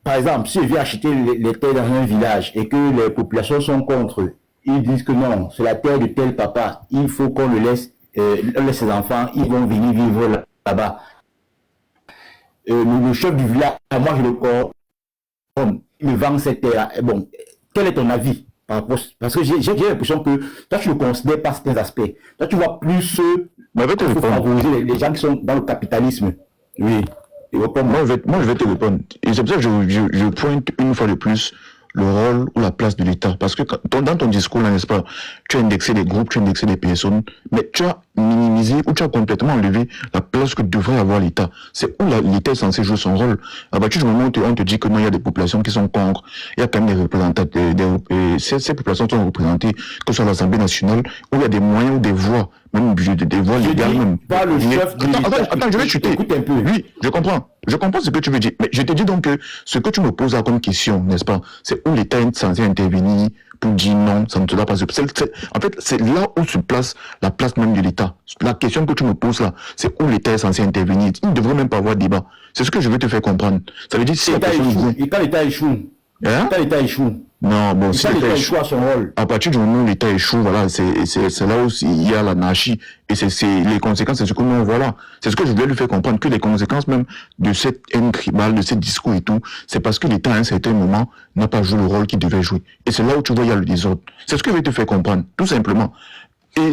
par exemple, si je viens acheter les terres dans un village et que les populations sont contre, ils disent que non, c'est la terre de tel papa, il faut qu'on le laisse, ses enfants, ils vont venir vivre là-bas. Le chef du village, moi je le crois, il me vend cette terre. Bon, quel est ton avis? Parce que j'ai l'impression que toi tu ne considères pas certains aspects. Toi tu vois plus favoriser les gens qui sont dans le capitalisme. Oui. Moi je vais te répondre. Et c'est pour ça que je pointe une fois de plus le rôle ou la place de l'État. Parce que dans ton discours, là, n'est-ce pas, tu as indexé des groupes, tu as indexé des personnes, mais tu as minimisé ou tu as complètement enlevé la place que devrait avoir l'État. C'est où l'État est censé jouer son rôle. À partir du moment où on te dit que non, il y a des populations qui sont contre, il y a quand même des représentants, ces populations sont représentées, que ce soit à l'Assemblée nationale, où il y a des moyens ou des voies, même des voies légales même. Pas le chef de Attends, je vais chuter. Écoute un peu. Oui, je comprends ce que tu veux dire. Mais je te dis donc que ce que tu me poses là comme question, n'est-ce pas, c'est où l'État est censé intervenir pour dire non, ça ne se doit pas. En fait, c'est là où se place la place même de l'État. La question que tu me poses là, c'est où l'État est censé intervenir. Il ne devrait même pas avoir débat. C'est ce que je veux te faire comprendre. Ça veut dire si la personne dit... Et quand l'État échoue, l'État échoue. Non, bon, si l'État échoue à son rôle. À partir du moment où l'État échoue, voilà, c'est là où il y a l'anarchie. Et les conséquences, c'est ce que nous, voilà. C'est ce que je voulais lui faire comprendre, que les conséquences même de cette haine tribale, de ce discours et tout, c'est parce que l'État, à un certain moment, n'a pas joué le rôle qu'il devait jouer. Et c'est là où tu vois, il y a le désordre. C'est ce que je vais te faire comprendre, tout simplement. Et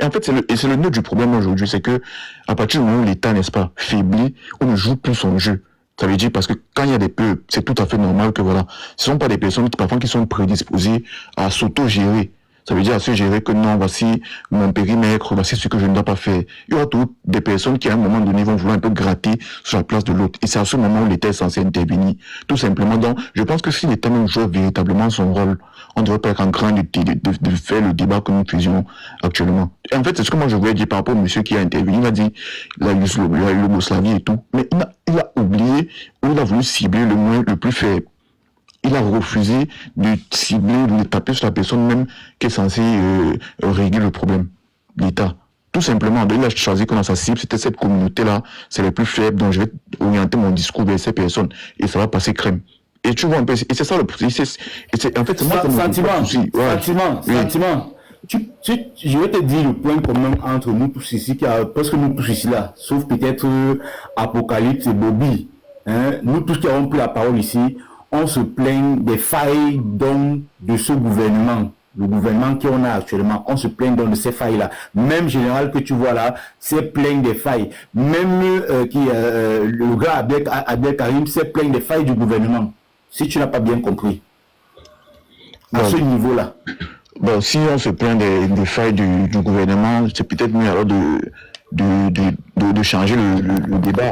en fait, c'est le nœud du problème aujourd'hui, c'est que, à partir du moment où l'État, n'est-ce pas, faiblit, on ne joue plus son jeu. Ça veut dire parce que quand il y a des peuples, c'est tout à fait normal que voilà, ce ne sont pas des personnes qui parfois qui sont prédisposées à s'auto-gérer. Ça veut dire à se gérer que non, voici mon périmètre, voici ce que je ne dois pas faire. Il y aura toutes des personnes qui à un moment donné vont vouloir un peu gratter sur la place de l'autre. Et c'est à ce moment où l'État est censé intervenir. Tout simplement. Donc, je pense que si l'État même jouait véritablement son rôle, on ne devrait pas être en train de faire le débat que nous faisons actuellement. Et en fait, c'est ce que moi je voulais dire par rapport au monsieur qui a intervenu. Il a dit la Yougoslavie et tout. Mais il a oublié ou il a voulu cibler le plus faible. Il a refusé de cibler, de taper sur la personne même qui est censée régler le problème, l'État. Tout simplement, il a choisi que dans sa cible, c'était cette communauté-là, c'est les plus faibles, donc je vais orienter mon discours vers ces personnes, et ça va passer crème. Et tu vois un peu, et c'est ça le... en fait, c'est moi qui sentiment. je vais te dire le point commun entre nous tous ici, parce que nous tous ici là, sauf peut-être Apocalypse et Bobby, hein, nous tous qui avons pris la parole ici, on se plaint des failles de ce gouvernement. Le gouvernement qu'on a actuellement, on se plaint de ces failles-là. Même général que tu vois là, c'est plein des failles. Même le gars Abdel Karim, c'est plein des failles du gouvernement. Si tu n'as pas bien compris. À ce niveau-là. Bon, si on se plaint des failles du gouvernement, c'est peut-être mieux alors de changer le débat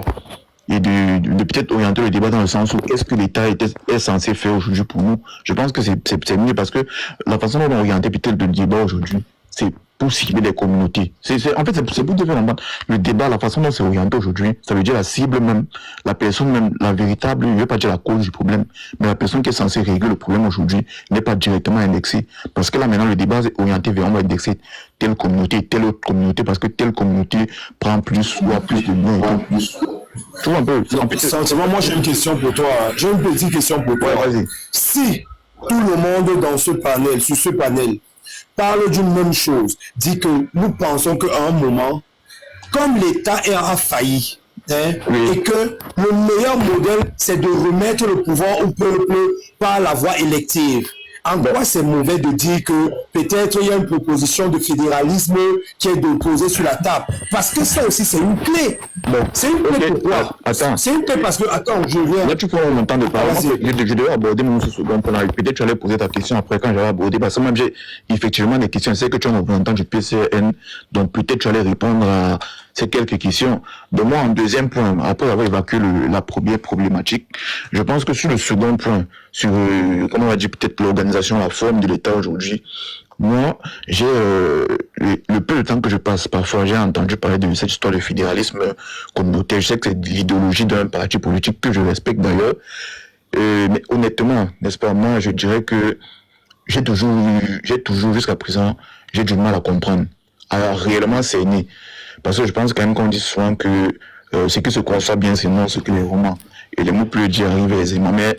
et de peut-être orienter le débat dans le sens où qu'est-ce que l'État est censé faire aujourd'hui pour nous. Je pense que c'est mieux parce que la façon dont on oriente peut-être le débat aujourd'hui, c'est pour cibler les communautés. En fait, c'est pour te faire comprendre. Le débat, la façon dont c'est orienté aujourd'hui, ça veut dire la cible même, la personne même, la véritable, je ne veux pas dire la cause du problème, mais la personne qui est censée régler le problème aujourd'hui n'est pas directement indexée. Parce que là, maintenant, le débat est orienté vers on va indexer telle autre communauté, parce que telle communauté prend plus ou a plus de biens et plus. Tu vois un peu. Sentiment, moi j'ai une question pour toi. J'ai une petite question pour toi. Ouais, vas-y. Si tout le monde dans ce panel, sur ce panel, parle d'une même chose, dit que nous pensons qu'à un moment, comme l'État a failli, et que le meilleur modèle, c'est de remettre le pouvoir au peuple par la voie élective. En quoi c'est mauvais de dire que peut-être il y a une proposition de fédéralisme qui est déposée sur la table? Parce que ça aussi, c'est une clé. C'est une clé pourquoi? C'est une clé parce que, attends, je viens. Là, tu prends mon temps de parler. Je devais aborder mon second point. Peut-être tu allais poser ta question après quand j'allais aborder. Parce que même j'ai effectivement des questions. Je sais que tu as un représentant du PCN. Donc peut-être tu allais répondre à ces quelques questions. Donc moi, en deuxième point, après avoir évacué la première problématique, je pense que sur le second point, sur, comment on va dire, peut-être l'organisation, la forme de l'État aujourd'hui, moi, j'ai le peu de temps que je passe, parfois j'ai entendu parler de cette histoire de fédéralisme communautaire. Je sais que c'est l'idéologie d'un parti politique que je respecte d'ailleurs. Mais honnêtement, n'est-ce pas, moi, je dirais que j'ai toujours jusqu'à présent, j'ai du mal à comprendre. Alors, réellement, c'est né. Parce que je pense quand même qu'on dit souvent que ce qui se conçoit bien, c'est non ce que les romans. Et les mots plus dits arrivent aisément. Mais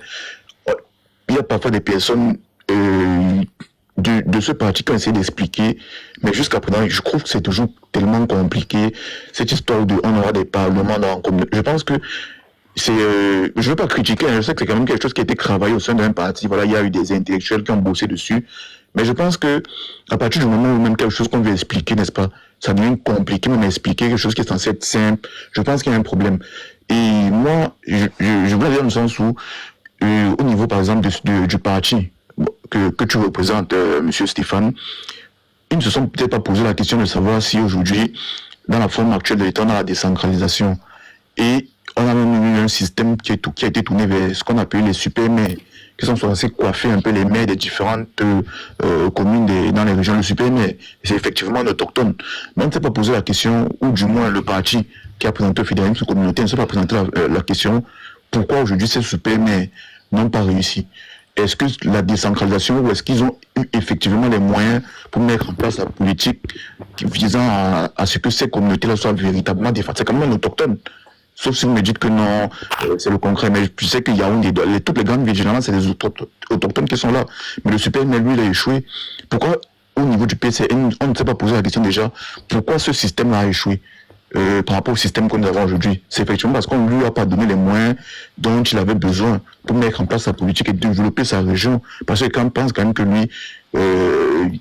il y a parfois des personnes de ce parti qui ont essayé d'expliquer, mais jusqu'à présent, je trouve que c'est toujours tellement compliqué. Cette histoire de on aura des parlements dans la communauté. Je pense que c'est, je veux pas critiquer, hein, je sais que c'est quand même quelque chose qui a été travaillé au sein d'un parti. Voilà, il y a eu des intellectuels qui ont bossé dessus. Mais je pense que, à partir du moment où même quelque chose qu'on veut expliquer, n'est-ce pas, ça devient compliqué, même expliquer quelque chose qui est censé être simple. Je pense qu'il y a un problème. Et moi, je voulais dire dans le sens où, au niveau, par exemple, du parti que tu représentes, monsieur Stéphane, ils ne se sont peut-être pas posé la question de savoir si aujourd'hui, dans la forme actuelle de l'État, on a la décentralisation. Et on a même eu un système qui a été tourné vers ce qu'on appelle les super-maires, qui sont censés coiffer un peu les maires des différentes communes dans les régions. Le super-maire, c'est effectivement un autochtone. Mais on ne s'est pas posé la question, ou du moins le parti qui a présenté le fédéralisme communautaire ne s'est pas présenté la question, pourquoi aujourd'hui ces super-maires n'ont pas réussi? Est-ce que la décentralisation, ou est-ce qu'ils ont eu effectivement les moyens pour mettre en place la politique visant à ce que ces communautés-là soient véritablement défendues? C'est quand même un autochtone. Sauf si vous me dites que non, c'est le concret. Mais je sais qu'il y a toutes les grandes villes, généralement, c'est des autochtones qui sont là. Mais le super-maire, lui, il a échoué. Pourquoi, au niveau du PCN, on ne s'est pas posé la question déjà, pourquoi ce système-là a échoué par rapport au système que nous avons aujourd'hui? C'est effectivement parce qu'on ne lui a pas donné les moyens dont il avait besoin pour mettre en place sa politique et développer sa région. Parce que quand on pense quand même que lui,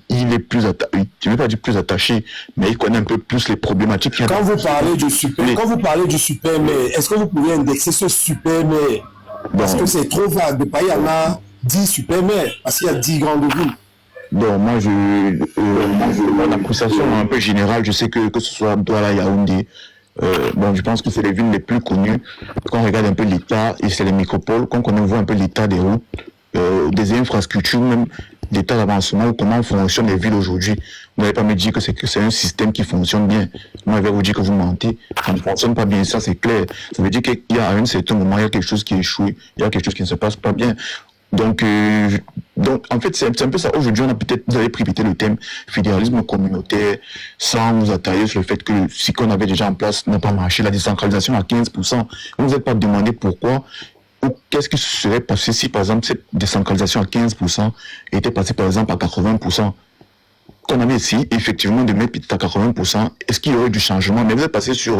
il est plus attaché, je ne vais pas dire plus attaché, mais il connaît un peu plus les problématiques. Quand vous parlez du super-maire, est-ce que vous pouvez indexer ce super-maire? Parce que c'est trop vague. De il y en a 10 super-maires, parce qu'il y a 10 grandes villes. Bon, moi, mon appréciation un peu générale, je sais que ce soit Douala, Yaoundé, bon, je pense que c'est les villes les plus connues. Quand on regarde un peu l'état, et c'est les métropoles, quand on voit un peu l'état des routes, des infrastructures, même l'état d'avancement, comment fonctionnent les villes aujourd'hui. Vous n'allez pas me dire que c'est un système qui fonctionne bien. Moi, je vais vous dire que vous mentez. Ça ne fonctionne pas bien, ça c'est clair. Ça veut dire qu'il y a à un certain moment, il y a quelque chose qui échoue, il y a quelque chose qui ne se passe pas bien. Donc en fait, c'est un peu ça. Aujourd'hui, vous avez pris peut-être le thème fédéralisme communautaire sans vous attarder sur le fait que ce qu'on avait déjà en place n'a pas marché, la décentralisation à 15%. Vous ne vous êtes pas demandé pourquoi ou qu'est-ce qui se serait passé si, par exemple, cette décentralisation à 15% était passée, par exemple, à 80%. qu'on avait essayé effectivement de mettre peut-être à 80%, est-ce qu'il y aurait du changement? Mais vous êtes passé sur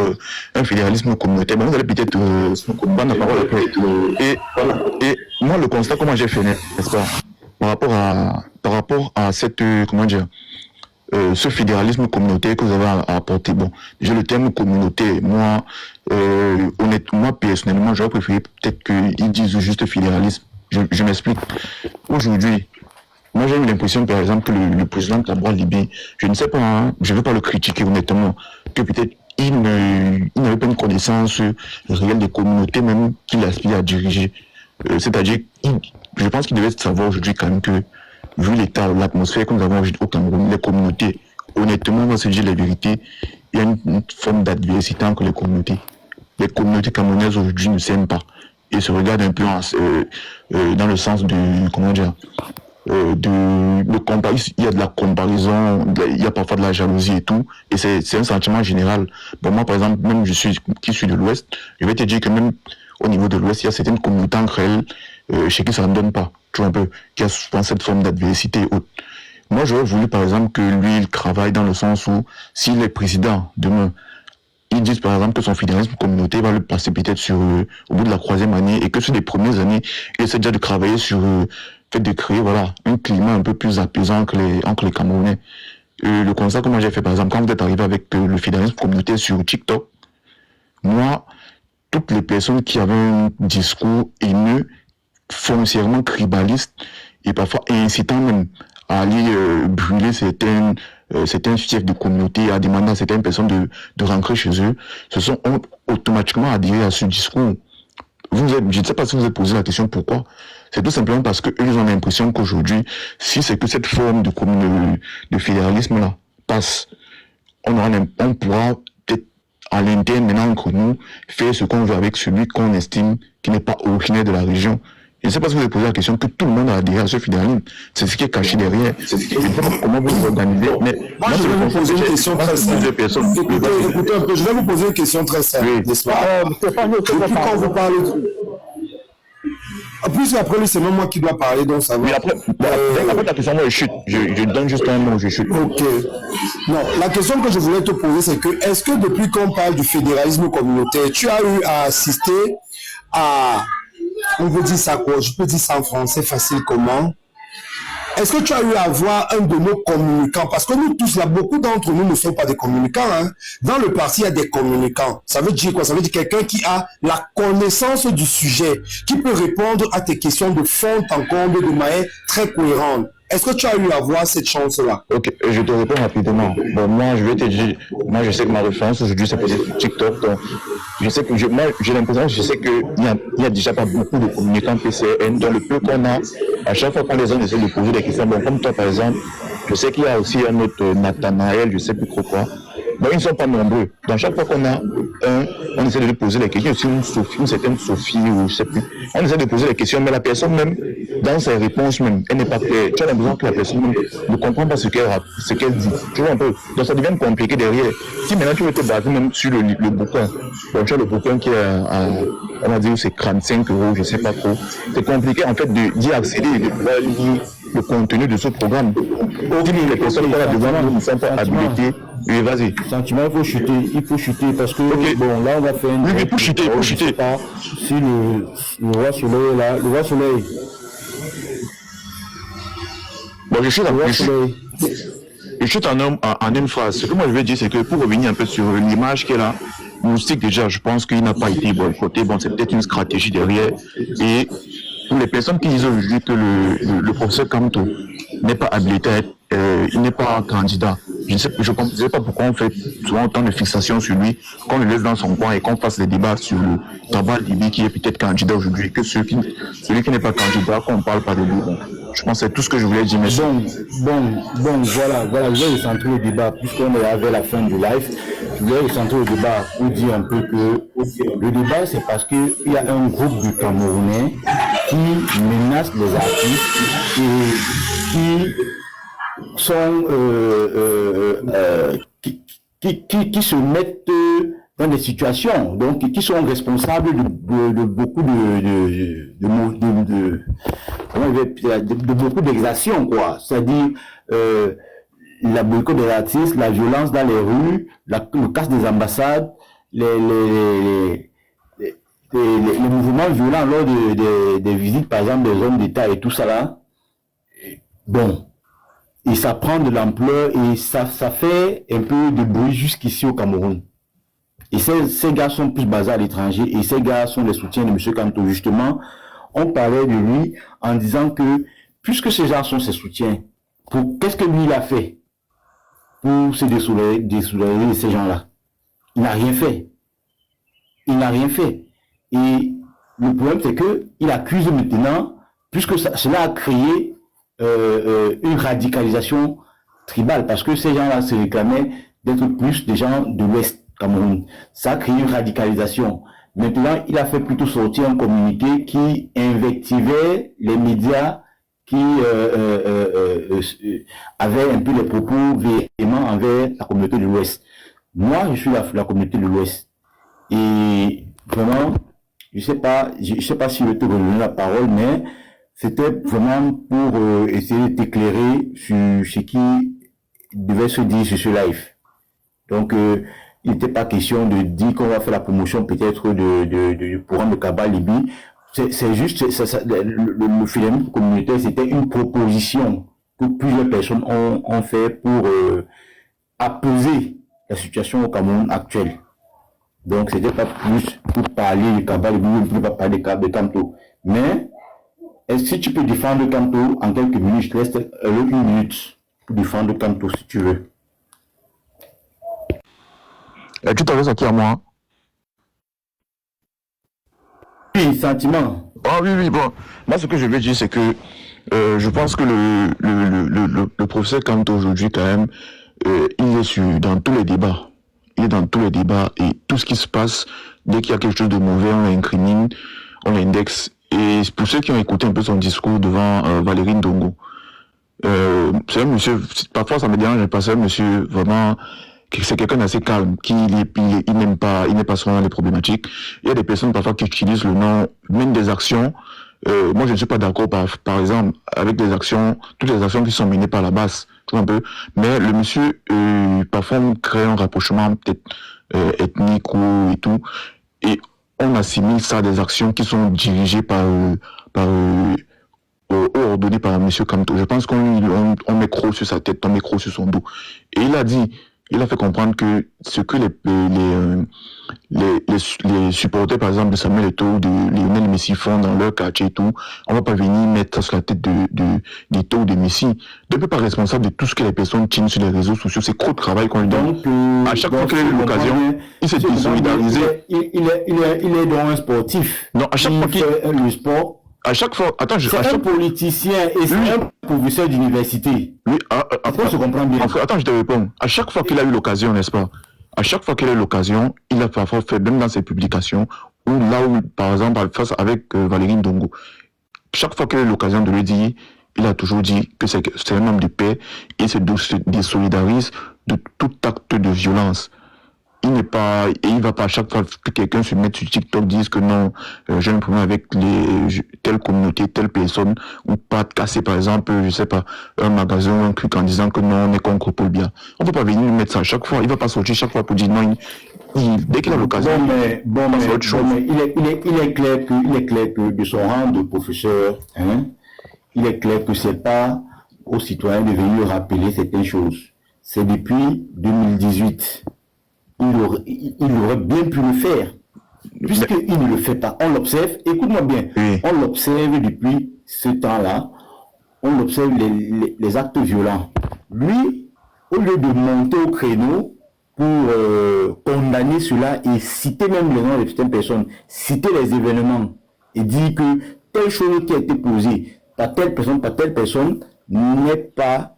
un fédéralisme communautaire, mais vous allez peut-être prendre la parole après. Et moi, le constat, comment j'ai fait, n'est-ce pas, par rapport à cette, comment dire, ce fédéralisme communautaire que vous avez apporté. Bon, déjà le terme communauté, moi, honnêtement, personnellement, j'aurais préféré peut-être qu'ils disent juste fédéralisme. Je m'explique. Aujourd'hui, moi j'ai eu l'impression, par exemple, que le président Taboual Libé, je ne sais pas, hein, je ne veux pas le critiquer honnêtement, que peut-être il n'avait pas une connaissance réelle des communautés même qu'il aspire à diriger. C'est-à-dire, je pense qu'il devait savoir aujourd'hui quand même que, vu l'état, l'atmosphère que nous avons au Cameroun, les communautés, honnêtement, on va se dire la vérité, il y a une forme d'adversité entre les communautés. Les communautés camerounaises aujourd'hui ne s'aiment pas et se regardent un peu dans le sens de, comment dire, il y a de la comparaison, il y a parfois de la jalousie et tout, et c'est un sentiment général. Bon, moi, par exemple, même qui suis de l'Ouest, je vais te dire que même au niveau de l'Ouest, il y a certaines communautés entre elles, chez qui ça ne donne pas, tu vois un peu, qui a souvent cette forme d'adversité et autres. Moi, j'aurais voulu, par exemple, que lui, il travaille dans le sens où, s'il est président demain, ils disent par exemple que son fédéralisme communautaire va le passer peut-être au bout de la 3e année et que sur les premières années, il essaie déjà de travailler sur fait de créer voilà, un climat un peu plus apaisant entre les Camerounais. Le constat que moi j'ai fait par exemple, quand vous êtes arrivé avec le fédéralisme communautaire sur TikTok, moi, toutes les personnes qui avaient un discours haineux, foncièrement tribaliste et parfois incitant même à aller brûler certains fiefs de communauté, à demander à certaines personnes de rentrer chez eux, se sont automatiquement adhérés à ce discours. Je ne sais pas si vous avez posé la question pourquoi. C'est tout simplement parce qu'eux, ils ont l'impression qu'aujourd'hui, si c'est que cette forme de fédéralisme-là passe, on pourra peut-être à l'interne, maintenant entre nous, faire ce qu'on veut avec celui qu'on estime qui n'est pas originaire de la région. Je ne sais pas si vous avez posé la question que tout le monde a adhéré à ce fédéralisme. C'est ce qui est caché derrière. C'est ce qui est comment vous vous organisez. Mais moi, je vais vous poser une question très simple. Écoutez un peu, je vais vous poser une question très simple. N'est-ce pas? Depuis quand vous parlez en plus, après lui, c'est même moi qui dois parler, donc ça va. Mais après ta question, moi, je chute. Je donne juste un mot, je chute. Ok. Non, la question que je voulais te poser, c'est que, est-ce que depuis qu'on parle du fédéralisme communautaire, tu as eu à assister à... On peut dire ça quoi? Je peux dire ça en français facile comment? Est-ce que tu as eu à voir un de nos communicants? Parce que nous tous là, beaucoup d'entre nous ne sont pas des communicants. Hein. Dans le parti, il y a des communicants. Ça veut dire quoi? Ça veut dire quelqu'un qui a la connaissance du sujet, qui peut répondre à tes questions de fond en comble de manière très cohérente. Est-ce que tu as eu à voir cette chance-là? Ok, je te réponds rapidement. Bon, moi, je vais te dire, moi, je sais que ma référence aujourd'hui, c'est peut-être TikTok. Donc, je sais que moi, j'ai l'impression, je sais qu'il y a déjà pas beaucoup de communicants PCN. Dans le peu qu'on a, à chaque fois qu'on les a, on essaie de poser des questions. Bon, comme toi, par exemple, je sais qu'il y a aussi un autre Nathanaël, je sais plus trop quoi. Bon, ils ne sont pas nombreux. Donc, chaque fois qu'on a on essaie de lui poser les questions. Aussi une certaine Sophie, ou je sais plus. On essaie de poser les questions, mais la personne même, dans ses réponses même, elle n'est pas claire. Tu as l'impression que la personne même ne comprend pas ce qu'elle dit. Tu vois un peu. Donc, ça devient compliqué derrière. Si maintenant tu veux te baser même sur le bouquin, donc tu as le bouquin qui est on va dire, c'est 35 €, je ne sais pas trop. C'est compliqué, en fait, d'y accéder et de pouvoir lire le contenu de ce programme. Les personnes qui ont devant nous ne sont pas habilitées. Oui, vas-y. Sentiment, il faut chuter parce que, bon, là, on va faire une... Oui, il faut chuter, il faut chuter. Si le roi soleil est là, le roi soleil... Bon, je chute en une phrase. Ce que moi je veux dire, c'est que pour revenir un peu sur l'image qu'elle a, Moustique, déjà, je pense qu'il n'a pas été boycotté. Bon, c'est peut-être une stratégie derrière. Et pour les personnes qui disent aujourd'hui que le professeur Kamto n'est pas habilité à être, il n'est pas candidat. Je ne sais pas pourquoi on fait souvent autant de fixation sur lui, qu'on le laisse dans son coin et qu'on fasse des débats sur le Taboual Libé qui est peut-être candidat aujourd'hui, que celui qui n'est pas candidat, qu'on ne parle pas de lui. Bon, je pense que c'est tout ce que je voulais dire. Mais bon, voilà, je vais recentrer le débat, puisqu'on est avec la fin du live. Je voulais recentrer le débat pour dire un peu que le débat, c'est parce qu'il y a un groupe de Camerounais qui menace les artistes et qui sont qui se mettent dans des situations, donc qui sont responsables de beaucoup de beaucoup d'exactions, quoi. C'est-à-dire la boycott des artistes, la violence dans les rues, le casse des ambassades, les mouvements violents lors des visites, par exemple, des hommes d'État et tout ça là. Bon, et ça prend de l'ampleur et ça fait un peu de bruit jusqu'ici au Cameroun. Et ces gars sont plus basés à l'étranger et ces gars sont les soutiens de M. Kanto. Justement, on parlait de lui en disant que, puisque ces gens sont ses soutiens, qu'est-ce que lui il a fait pour se désolidariser de ces gens-là? Il n'a rien fait. Il n'a rien fait. Et le problème, c'est qu'il accuse maintenant, puisque cela a créé une radicalisation tribale, parce que ces gens-là se réclamaient d'être plus des gens de l'Ouest Cameroun. Ça a créé une radicalisation. Maintenant, il a fait plutôt sortir un communiqué qui invectivait les médias qui avaient un peu des propos véhéments envers la communauté de l'Ouest. Moi, je suis la communauté de l'Ouest. Et vraiment, je sais pas si je vais te redonner la parole, mais c'était vraiment pour essayer de t'éclairer sur ce qui devait se dire sur ce live. Donc, il n'était pas question de dire qu'on va faire la promotion peut-être du programme de Kaba Libye. C'est juste, le phénomène communautaire, c'était une proposition que plusieurs personnes ont fait pour apaiser la situation au Cameroun actuel. Donc, c'était pas plus pour parler de Kaba Libye, pour pas parler de Kanto. Mais, est-ce que tu peux défendre Kanto en quelques minutes? Je te laisse une minute pour défendre Kanto si tu veux. Tu t'adresses à qui, à moi? Oui, sentiment. Ah oui, bon. Moi, ce que je veux dire, c'est que je pense que le professeur Kanto, aujourd'hui, quand même, il est dans tous les débats. Il est dans tous les débats et tout ce qui se passe, dès qu'il y a quelque chose de mauvais, on l'incrimine, on l'indexe. Et pour ceux qui ont écouté un peu son discours devant Valérie Ndongo, c'est un monsieur, parfois ça me dérange, parce que c'est un monsieur vraiment... c'est quelqu'un d'assez calme, il n'est pas souvent dans les problématiques. Il y a des personnes parfois qui utilisent le nom, mènent des actions. Moi, je ne suis pas d'accord, par exemple, avec toutes les actions qui sont menées par la base, tout un peu. Mais le monsieur, parfois, on crée un rapprochement peut-être ethnique et tout. Et on assimile ça à des actions qui sont dirigées ordonnées par M. Kanto. Je pense qu'on met gros sur sa tête, on met gros sur son dos. Et il a fait comprendre que ce que les supporters, par exemple, de Samuel Eto'o, de Lionel Messi font dans leur quartier et tout, on va pas venir mettre ça sur la tête d'Eto'o, de Messi. De peu pas responsable de tout ce que les personnes tiennent sur les réseaux sociaux. C'est trop de travail qu'on lui donne. À chaque fois qu'il a eu l'occasion, il s'est désolidarisé. Il est donc un sportif. Non, à chaque fois qu'il fait le sport. À chaque fois, c'est un politicien et c'est un professeur d'université. Oui, on se comprend bien. Attends, je te réponds. À chaque fois qu'il a eu l'occasion, n'est-ce pas? À chaque fois qu'il a eu l'occasion, il a parfois fait, même dans ses publications, ou là où, par exemple, face avec Valérie Ndongo, chaque fois qu'il a eu l'occasion de le dire, il a toujours dit que c'est un homme de paix et se désolidarise de tout acte de violence. Il va pas à chaque fois que quelqu'un se mette sur TikTok dise que non, j'ai un problème avec telle communauté, telle personne, ou pas casser par exemple, je sais pas, un magasin ou un truc en disant que non, on est contre Paul Biya. On peut pas venir mettre ça à chaque fois. Il va pas sortir chaque fois pour dire non. Dès qu'il a l'occasion, il est clair que de son rang de professeur, il est clair que c'est pas aux citoyens de venir rappeler certaines choses. C'est depuis 2018. Il aurait bien pu le faire, puisqu'il ne le fait pas. On l'observe, écoute-moi bien, on l'observe depuis ce temps-là, on observe les actes violents. Lui, au lieu de monter au créneau pour condamner cela et citer même les noms de certaines personnes, citer les événements et dire que telle chose qui a été posée par telle personne n'est pas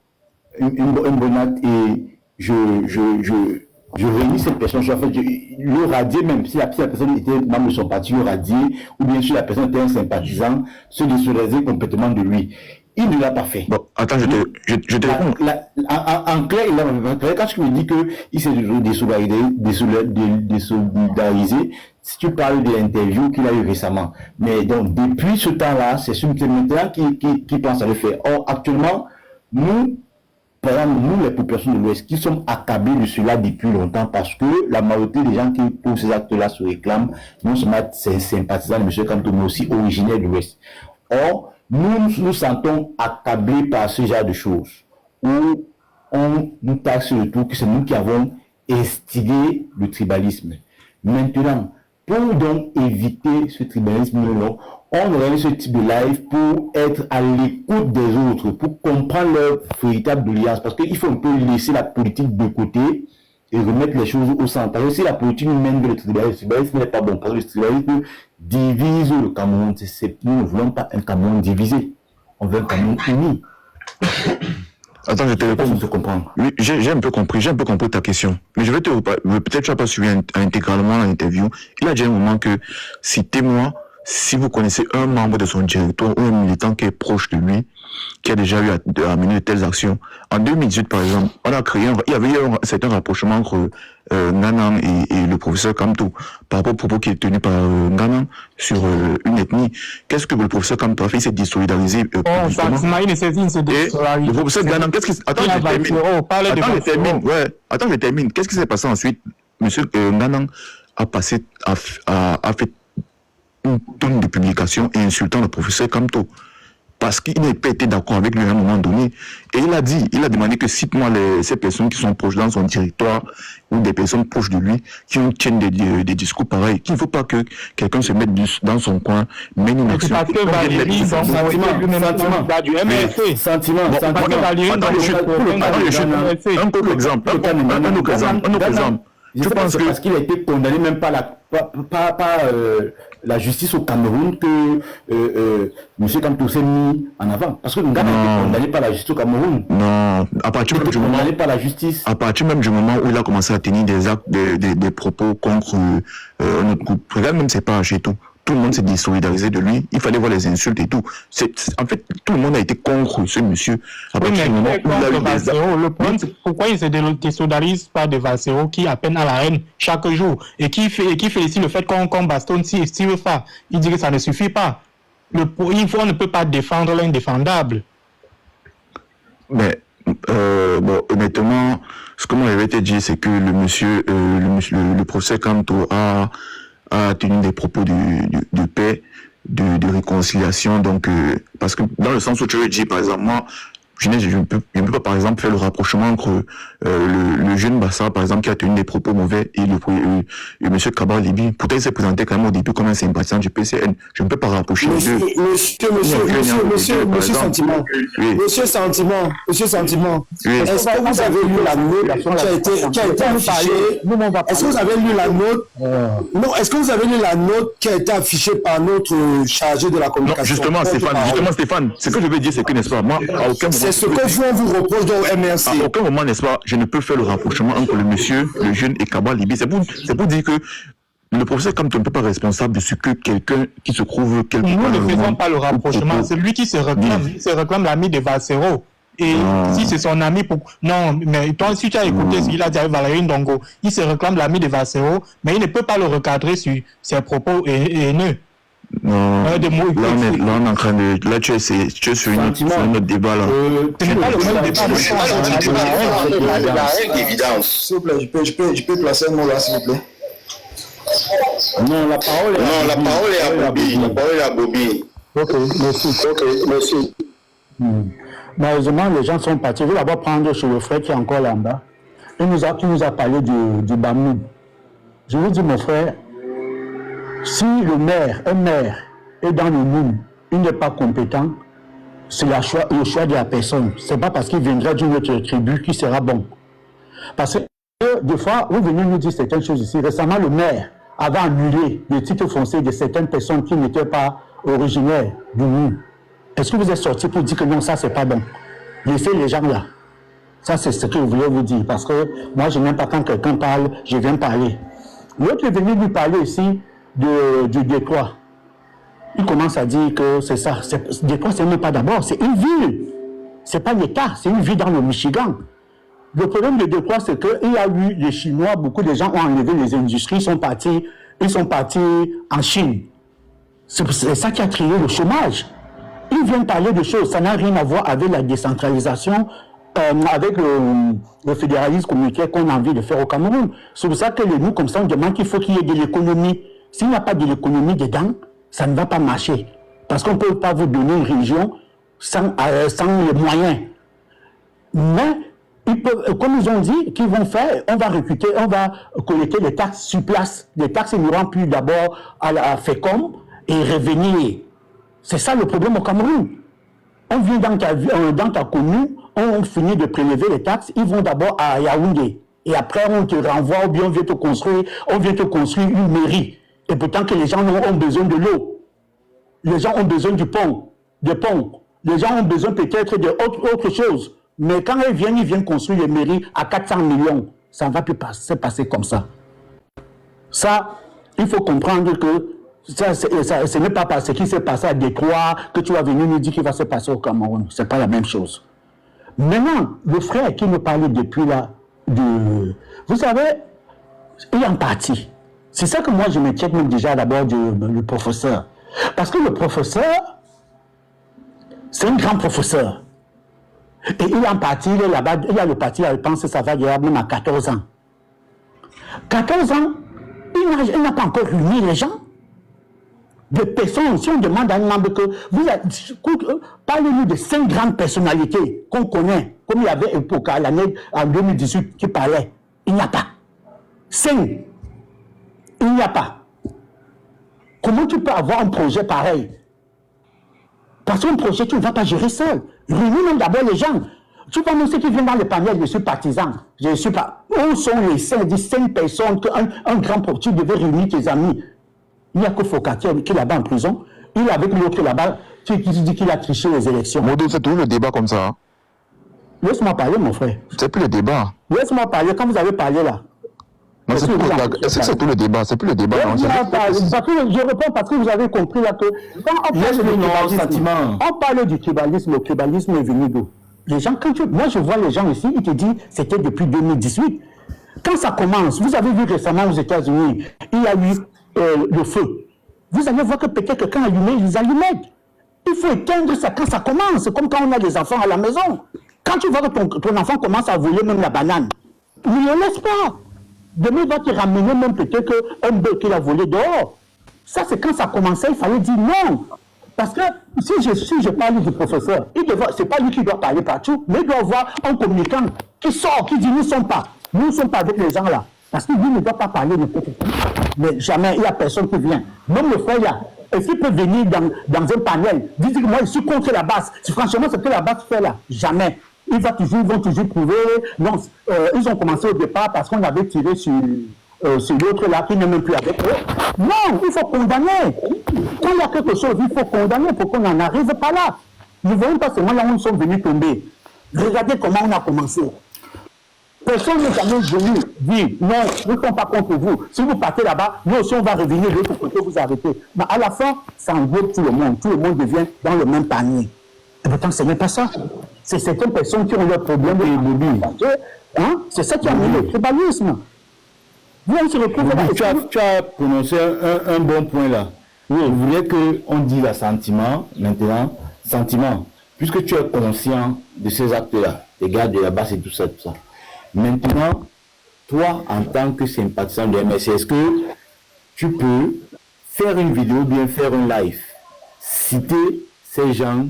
une bonne acte et je réunis cette personne, en fait, le radier même, si la personne était membre de son parti, le radier, ou bien si la personne était un sympathisant, se désolidariser complètement de lui. Il ne l'a pas fait. Bon, attends, je te réponds. En clair, quand tu me dis qu'il s'est désolidarisé, si tu parles de l'interview qu'il a eu récemment. Mais donc, depuis ce temps-là, c'est maintenant qu'il pense à le faire. Or, actuellement, nous, par exemple, nous, les populations de l'Ouest, qui sommes accablés de cela depuis longtemps parce que la majorité des gens qui pour ces actes-là se réclament, non seulement sympathisants de M. Kamto, mais aussi originaires de l'Ouest. Or, nous sentons accablés par ce genre de choses où on nous taxe le tout, que c'est nous qui avons instigé le tribalisme. Maintenant, pour donc éviter ce tribalisme-là, on organise ce type de live pour être à l'écoute des autres, pour comprendre leur véritable doléance, parce qu'il faut un peu laisser la politique de côté et remettre les choses au centre. Si la politique mène vers le tribalisme n'est pas bon, parce que le tribalisme divise le Cameroun. Nous ne voulons pas un Cameroun divisé, on veut un Cameroun uni. Attends, je te réponds. Oui, j'ai un peu compris ta question. Mais je vais te peut-être tu n'as pas suivi intégralement l'interview. Il a dit à un moment que, citez-moi, si vous connaissez un membre de son directoire ou un militant qui est proche de lui, qui a déjà eu à mener de telles actions. En 2018, par exemple, on a créé il y avait eu un certain rapprochement entre Nganang et le professeur Kamto par rapport au propos qui est tenu par Nganang sur une ethnie. Qu'est-ce que le professeur Kamto a fait? Il s'est désolidarisé. Le professeur Nganang, qu'est-ce qui... Attends, je termine. Qu'est-ce qui s'est passé ensuite? Monsieur Nganang a fait une tonne de publications et insultant le professeur Kamto parce qu'il n'a pas été d'accord avec lui à un moment donné. Et il a demandé que cite-moi ces personnes qui sont proches dans son territoire ou des personnes proches de lui qui tiennent des discours pareils. Qu'il ne faut pas que quelqu'un se mette dans son coin, mène une action. Parce que Valérie, dans son du MRC. Sentiment. Un autre exemple. Je pense que parce qu'il a été condamné même par la justice au Cameroun que M. Kamto s'est mis en avant. Parce que Nganang a été condamné par la justice au Cameroun. Non, à partir même du moment par la justice. À partir même du moment où il a commencé à tenir des actes, des propos contre notre groupe. Regarde même ses pages et tout. Tout le monde s'est désolidarisé de lui. Il fallait voir les insultes et tout. En fait, tout le monde a été contre ce monsieur. À partir du moment où il a eu le problème, c'est pourquoi il se désolidarise pas de Valsero qui appelle à la haine chaque jour et qui félicite le fait qu'on bastonne si Steve Fa. Il dit que ça ne suffit pas. On ne peut pas défendre l'indéfendable. Mais, bon, honnêtement, ce que moi j'avais été dit, c'est que le professeur Kamto a tenu des propos de paix, de réconciliation, donc parce que dans le sens où tu veux dire, par exemple, moi, je ne peux pas, par exemple, faire le rapprochement entre le jeune Bassa, par exemple, qui a tenu des propos mauvais, et M. Kabar Libi. Pourtant, il s'est présenté quand même au début comme un sympathisant du PCN. Je ne peux pas rapprocher les deux. Monsieur Sentiment. Monsieur Sentiment. Est-ce que vous avez lu la note qui a été affichée? Est-ce que vous avez lu la note? Non, est-ce que vous avez lu la note qui a été affichée par notre chargé de la communication? Non, justement, Stéphane, ce que je veux dire, c'est que, n'est-ce pas, moi, à aucun moment. C'est ce que vous reproche dans le MRC. À aucun moment, n'est-ce pas, je ne peux faire le rapprochement entre le monsieur, le jeune et Kabar Libi. C'est pour dire que le professeur Kamto ne peut pas être responsable de ce que quelqu'un qui se trouve quelque part. Nous ne faisons pas le rapprochement. C'est lui qui se réclame. Il se réclame l'ami de Valsero. Et si c'est son ami, non, mais toi, si tu as écouté ce qu'il a dit avec Valérie Ndongo, il se réclame l'ami de Valsero, mais il ne peut pas le recadrer sur ses propos haineux. Non, là on est en train de... Là tu es sur notre débat là. Ce n'est pas le même débat. C'est la règle d'évidence. S'il vous plaît, je peux placer un mot là, s'il vous plaît. Non, la parole est à Bobby. Ok, merci. Malheureusement, les gens sont partis. Je vais d'abord prendre sur le frère qui est encore là en bas. Il nous a parlé du Bamou. Je vous dis, mon frère, si un maire est dans le monde, il n'est pas compétent, c'est le choix de la personne. Ce n'est pas parce qu'il viendra d'une autre tribu qu'il sera bon. Parce que des fois, vous venez nous dire certaines choses ici. Récemment, le maire avait annulé le titre foncier de certaines personnes qui n'étaient pas originaires du monde. Est-ce que vous êtes sorti pour dire que non, ça, c'est pas bon? Laissez les gens là. Ça, c'est ce que je voulais vous dire. Parce que moi, je n'aime pas quand quelqu'un parle, je viens parler. L'autre est venu lui parler ici du Détroit. Il commence à dire que c'est ça. Détroit, ce n'est pas d'abord, c'est une ville. Ce n'est pas l'État, c'est une ville dans le Michigan. Le problème de Détroit, c'est qu'il y a eu des Chinois, beaucoup de gens ont enlevé les industries, ils sont partis en Chine. C'est ça qui a créé le chômage. Ils viennent parler de choses, ça n'a rien à voir avec la décentralisation avec le fédéralisme communautaire qu'on a envie de faire au Cameroun. C'est pour ça que nous, comme ça, on demande qu'il faut qu'il y ait de l'économie. S'il n'y a pas de l'économie dedans, ça ne va pas marcher. Parce qu'on ne peut pas vous donner une région sans les moyens. Mais, ils peuvent, comme ils ont dit, qu'ils vont faire, on va recruter, on va collecter les taxes sur place. Les taxes n'iront plus d'abord à la FECOM et revenir. C'est ça le problème au Cameroun. On vient dans ta commune, on finit de prélever les taxes, ils vont d'abord à Yaoundé. Et après, on te renvoie ou bien on vient te construire une mairie. Et pourtant que les gens ont besoin de l'eau. Les gens ont besoin du pont, des ponts. Les gens ont besoin peut-être d'autre chose. Mais quand ils viennent construire les mairies à 400 millions. Ça ne va plus se passer comme ça. Ça, il faut comprendre que ce n'est pas parce qu'il s'est passé à Détroit que tu vas venir nous dire qu'il va se passer au Cameroun. Ce n'est pas la même chose. Maintenant, le frère qui nous parlait depuis là, vous savez, il est en partie. C'est ça que moi je m'inquiète même déjà d'abord du professeur. Parce que le professeur, c'est un grand professeur. Et il est en partie, il est là-bas, il a le parti, je pense que ça va durer même à 14 ans. 14 ans, il n'a pas encore réuni les gens. Des personnes, si on demande à un membre que parlez-nous de 5 grandes personnalités qu'on connaît, comme il y avait à l'année en 2018 qui parlait. Il n'y a pas. 5. Il n'y a pas. Comment tu peux avoir un projet pareil? Parce qu'un projet, tu ne vas pas gérer seul. Réunis même d'abord les gens. Tu vois, même ceux qui viennent dans le panel, je suis partisan. Je ne suis pas. Où sont les 5 personnes qu'un grand projet, tu devais réunir tes amis? Il n'y a que Focatier qui est là-bas en prison. Il est avec l'autre là-bas qui dit qu'il a triché les élections. Modo, c'est toujours le débat comme ça. Hein? Laisse-moi parler, mon frère. C'est plus le débat. Laisse-moi parler quand vous avez parlé là. Non, c'est tout le débat. C'est plus le débat. Je réponds parce que vous avez compris là que quand on parle du tribalisme, le tribalisme est venu d'où? Les gens, moi je vois les gens ici, ils te disent c'était depuis 2018. Quand ça commence, vous avez vu récemment aux États-Unis, il y a eu le feu. Vous allez voir que peut-être que quand ils allumaient. Il faut éteindre ça quand ça commence. C'est comme quand on a des enfants à la maison. Quand tu vois que ton enfant commence à voler même la banane, ne le laisse pas. Demain, il va te ramener même peut-être un bœuf qu'il a volé dehors. Ça, c'est quand ça commençait, il fallait dire non. Parce que si je parle du professeur, ce n'est pas lui qui doit parler partout, mais il doit avoir un communicant qui sort, qui dit nous ne sommes pas avec les gens là. Parce que lui ne doit pas parler de n'importe quoi. Mais jamais, il n'y a personne qui vient. Même le frère là, est-ce qu'il peut venir dans un panel, dire que moi je suis contre la base? Franchement, ce que la base fait là, jamais. Ils vont toujours prouver. Non, ils ont commencé au départ parce qu'on avait tiré sur l'autre là qui n'est même plus avec eux. Non, il faut condamner. Quand il y a quelque chose, il faut condamner pour qu'on n'en arrive pas là. Nous ne voyons pas seulement là où nous sommes venus tomber. Regardez comment on a commencé. Personne n'est jamais venu dire non, nous ne sommes pas contre vous. Si vous partez là-bas, nous aussi on va revenir de l'autre côté, vous arrêtez. Mais à la fin, ça englobe tout le monde. Tout le monde devient dans le même panier. Et pourtant, ce n'est pas ça. C'est certaines personnes qui ont leurs problèmes de mobile. Hein? C'est ça qui a amené le tribalisme. Tu as prononcé un bon point là. Oui, je voulais qu'on dise la sentiment, maintenant, sentiment. Puisque tu es conscient de ces actes-là, les gars de la base et tout ça. Maintenant, toi, en tant que sympathisant de MSC, est-ce que tu peux faire une vidéo, bien faire un live, citer ces gens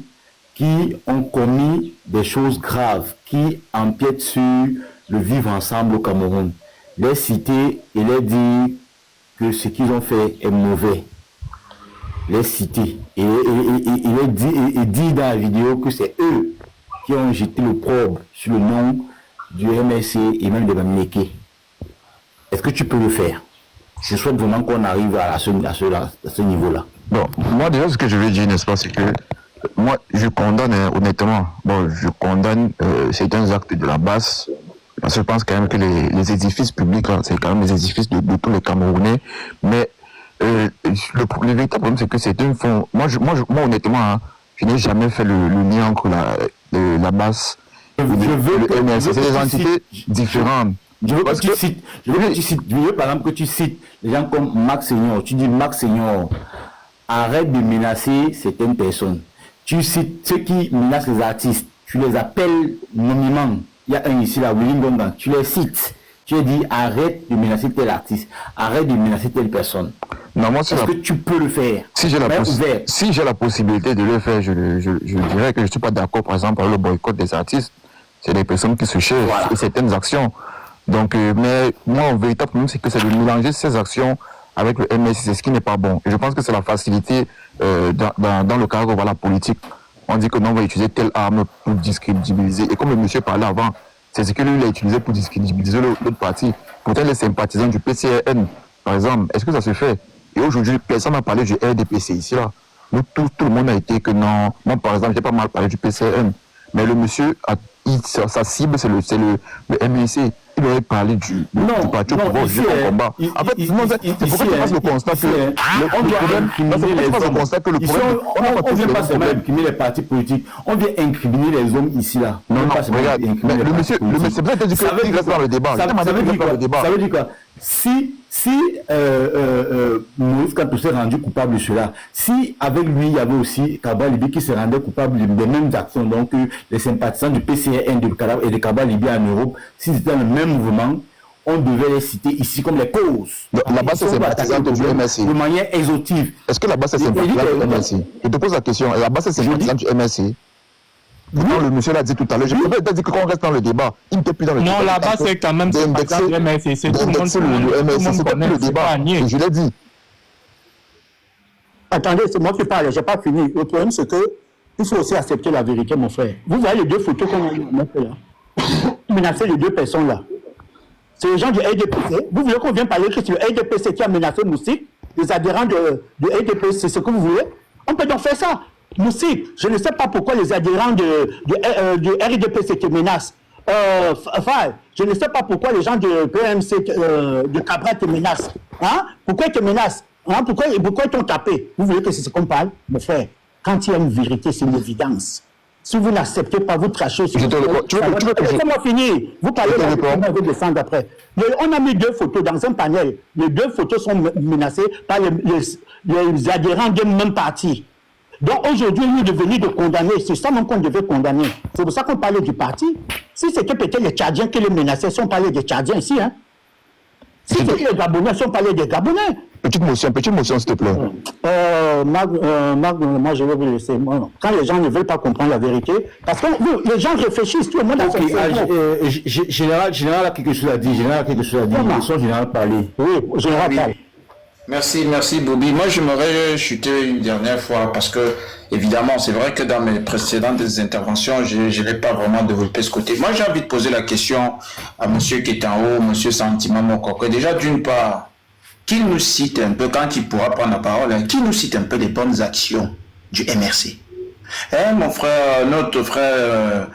qui ont commis des choses graves, qui empiètent sur le vivre ensemble au Cameroun, les citer et les dire que ce qu'ils ont fait est mauvais, les citer et dire dans la vidéo que c'est eux qui ont jeté l'opprobre sur le nom du MSC et même de Bamileke. Est-ce que tu peux le faire? Je souhaite vraiment qu'on arrive à ce niveau-là. Bon, moi déjà ce que je veux dire, n'est-ce pas, c'est que moi je condamne honnêtement, certains actes de la base, parce que je pense quand même que les édifices publics, c'est quand même les édifices de tous les Camerounais, mais le véritable problème c'est que c'est un fond. Moi honnêtement, je n'ai jamais fait le lien entre la base. C'est des entités différentes. Je veux que tu cites, par exemple, que tu cites des gens comme Max Seigneur. Tu dis Max Seigneur, arrête de menacer certaines personnes. Tu cites ceux qui menacent les artistes. tu les appelles nommément. Il y a un ici, là, William Gondan, tu les cites. Tu as dit arrête de menacer tel artiste, arrête de menacer telle personne. Non, moi, est-ce que tu peux le faire? Si j'ai la possibilité de le faire, je dirais que je ne suis pas d'accord, par exemple, avec le boycott des artistes. C'est des personnes qui se cherchent et certaines actions. Donc, mais moi, le véritable problème, c'est que c'est de mélanger ces actions avec le MSC, c'est ce qui n'est pas bon. Et je pense que c'est la facilité dans le cadre politique. On dit que non, on va utiliser telle arme pour discrédibiliser. Et comme le monsieur parlait avant, c'est ce que lui il a utilisé pour discrédibiliser l'autre parti. Pourtant, les sympathisants du PCRN, par exemple, est-ce que ça se fait? Et aujourd'hui, personne n'a parlé du RDPC ici, là. Nous, tout le monde a été que non. Moi, par exemple, j'ai pas mal parlé du PCRN. Mais le monsieur, sa cible, c'est le MSC. Il aurait parlé du parti au pouvoir, du combat. En fait, c'est pourquoi tu fasses le constat que le problème. On vient pas seulement incriminer les partis politiques, on vient incriminer les hommes ici là. Non, regarde, le monsieur, c'est peut-être qu'il reste dans le débat. Ça veut dire quoi? Si Maurice Kamto s'est rendu coupable de cela, si avec lui il y avait aussi Kaba Libi qui se rendait coupable des mêmes actions, donc les sympathisants du PCRN et de Kaba Libi en Europe, s'ils étaient dans le même mouvement, on devait les citer ici comme les causes. Là-bas, c'est sympathisant du MSC. De manière exhaustive. Est-ce que là-bas, c'est sympathisant du MSC? Je te pose la question. Là-bas, c'est sympathisant du MSC. Non, le monsieur l'a dit tout à l'heure. Je peux pas dire que quand on reste dans le débat, il ne peut plus dans le débat. Non, là-bas, c'est quand même sympathisant du MSC. C'est tout le monde connaît le débat. Je l'ai dit. Attendez, c'est moi qui parle, je n'ai pas fini. Le problème, c'est que il faut aussi accepter la vérité, mon frère. Vous voyez les deux photos qu'on a montrées là. Menacer les deux personnes là. C'est les gens du LDPC. Vous voulez qu'on vienne parler que c'est le LDPC qui a menacé Moussik, les adhérents du LDPC, c'est ce que vous voulez? On peut donc faire ça. Moussik, je ne sais pas pourquoi les adhérents du RDPC te menacent. Je ne sais pas pourquoi les gens du PMC de Cabra te menacent. Hein? Pourquoi ils te menacent? Hein? Pourquoi ils t'ont tapé? Vous voulez que c'est ce qu'on parle? Mon frère, quand il y a une vérité, c'est une évidence. Si vous n'acceptez pas, vous trachez. Laissez-moi finir. Vous parlez de la vous descendre après. On a mis deux photos dans un panel. Les deux photos sont menacées par les adhérents d'un même parti. Donc aujourd'hui, nous devons venir de condamner. C'est ça même qu'on devait condamner. C'est pour ça qu'on parlait du parti. Si c'était peut-être les Tchadiens qui les menaçaient, si on parlait des Tchadiens ici, hein. Si c'était les Gabonais, si on parlait des Gabonais. Petite motion, s'il te plaît. Moi, je vais vous laisser. Quand les gens ne veulent pas comprendre la vérité, parce que les gens réfléchissent, tout le monde a son Général a quelque chose à dire. Laissons Général parler. Oui, Général parle. Merci Bobby. Moi, j'aimerais chuter une dernière fois parce que, évidemment, c'est vrai que dans mes précédentes interventions, je n'ai pas vraiment développé ce côté. Moi, j'ai envie de poser la question à monsieur qui est en haut, monsieur Santima Mokoko. Déjà, d'une part, qu'il nous cite un peu, quand il pourra prendre la parole, qu'il nous cite un peu les bonnes actions du MRC. Mon frère, notre frère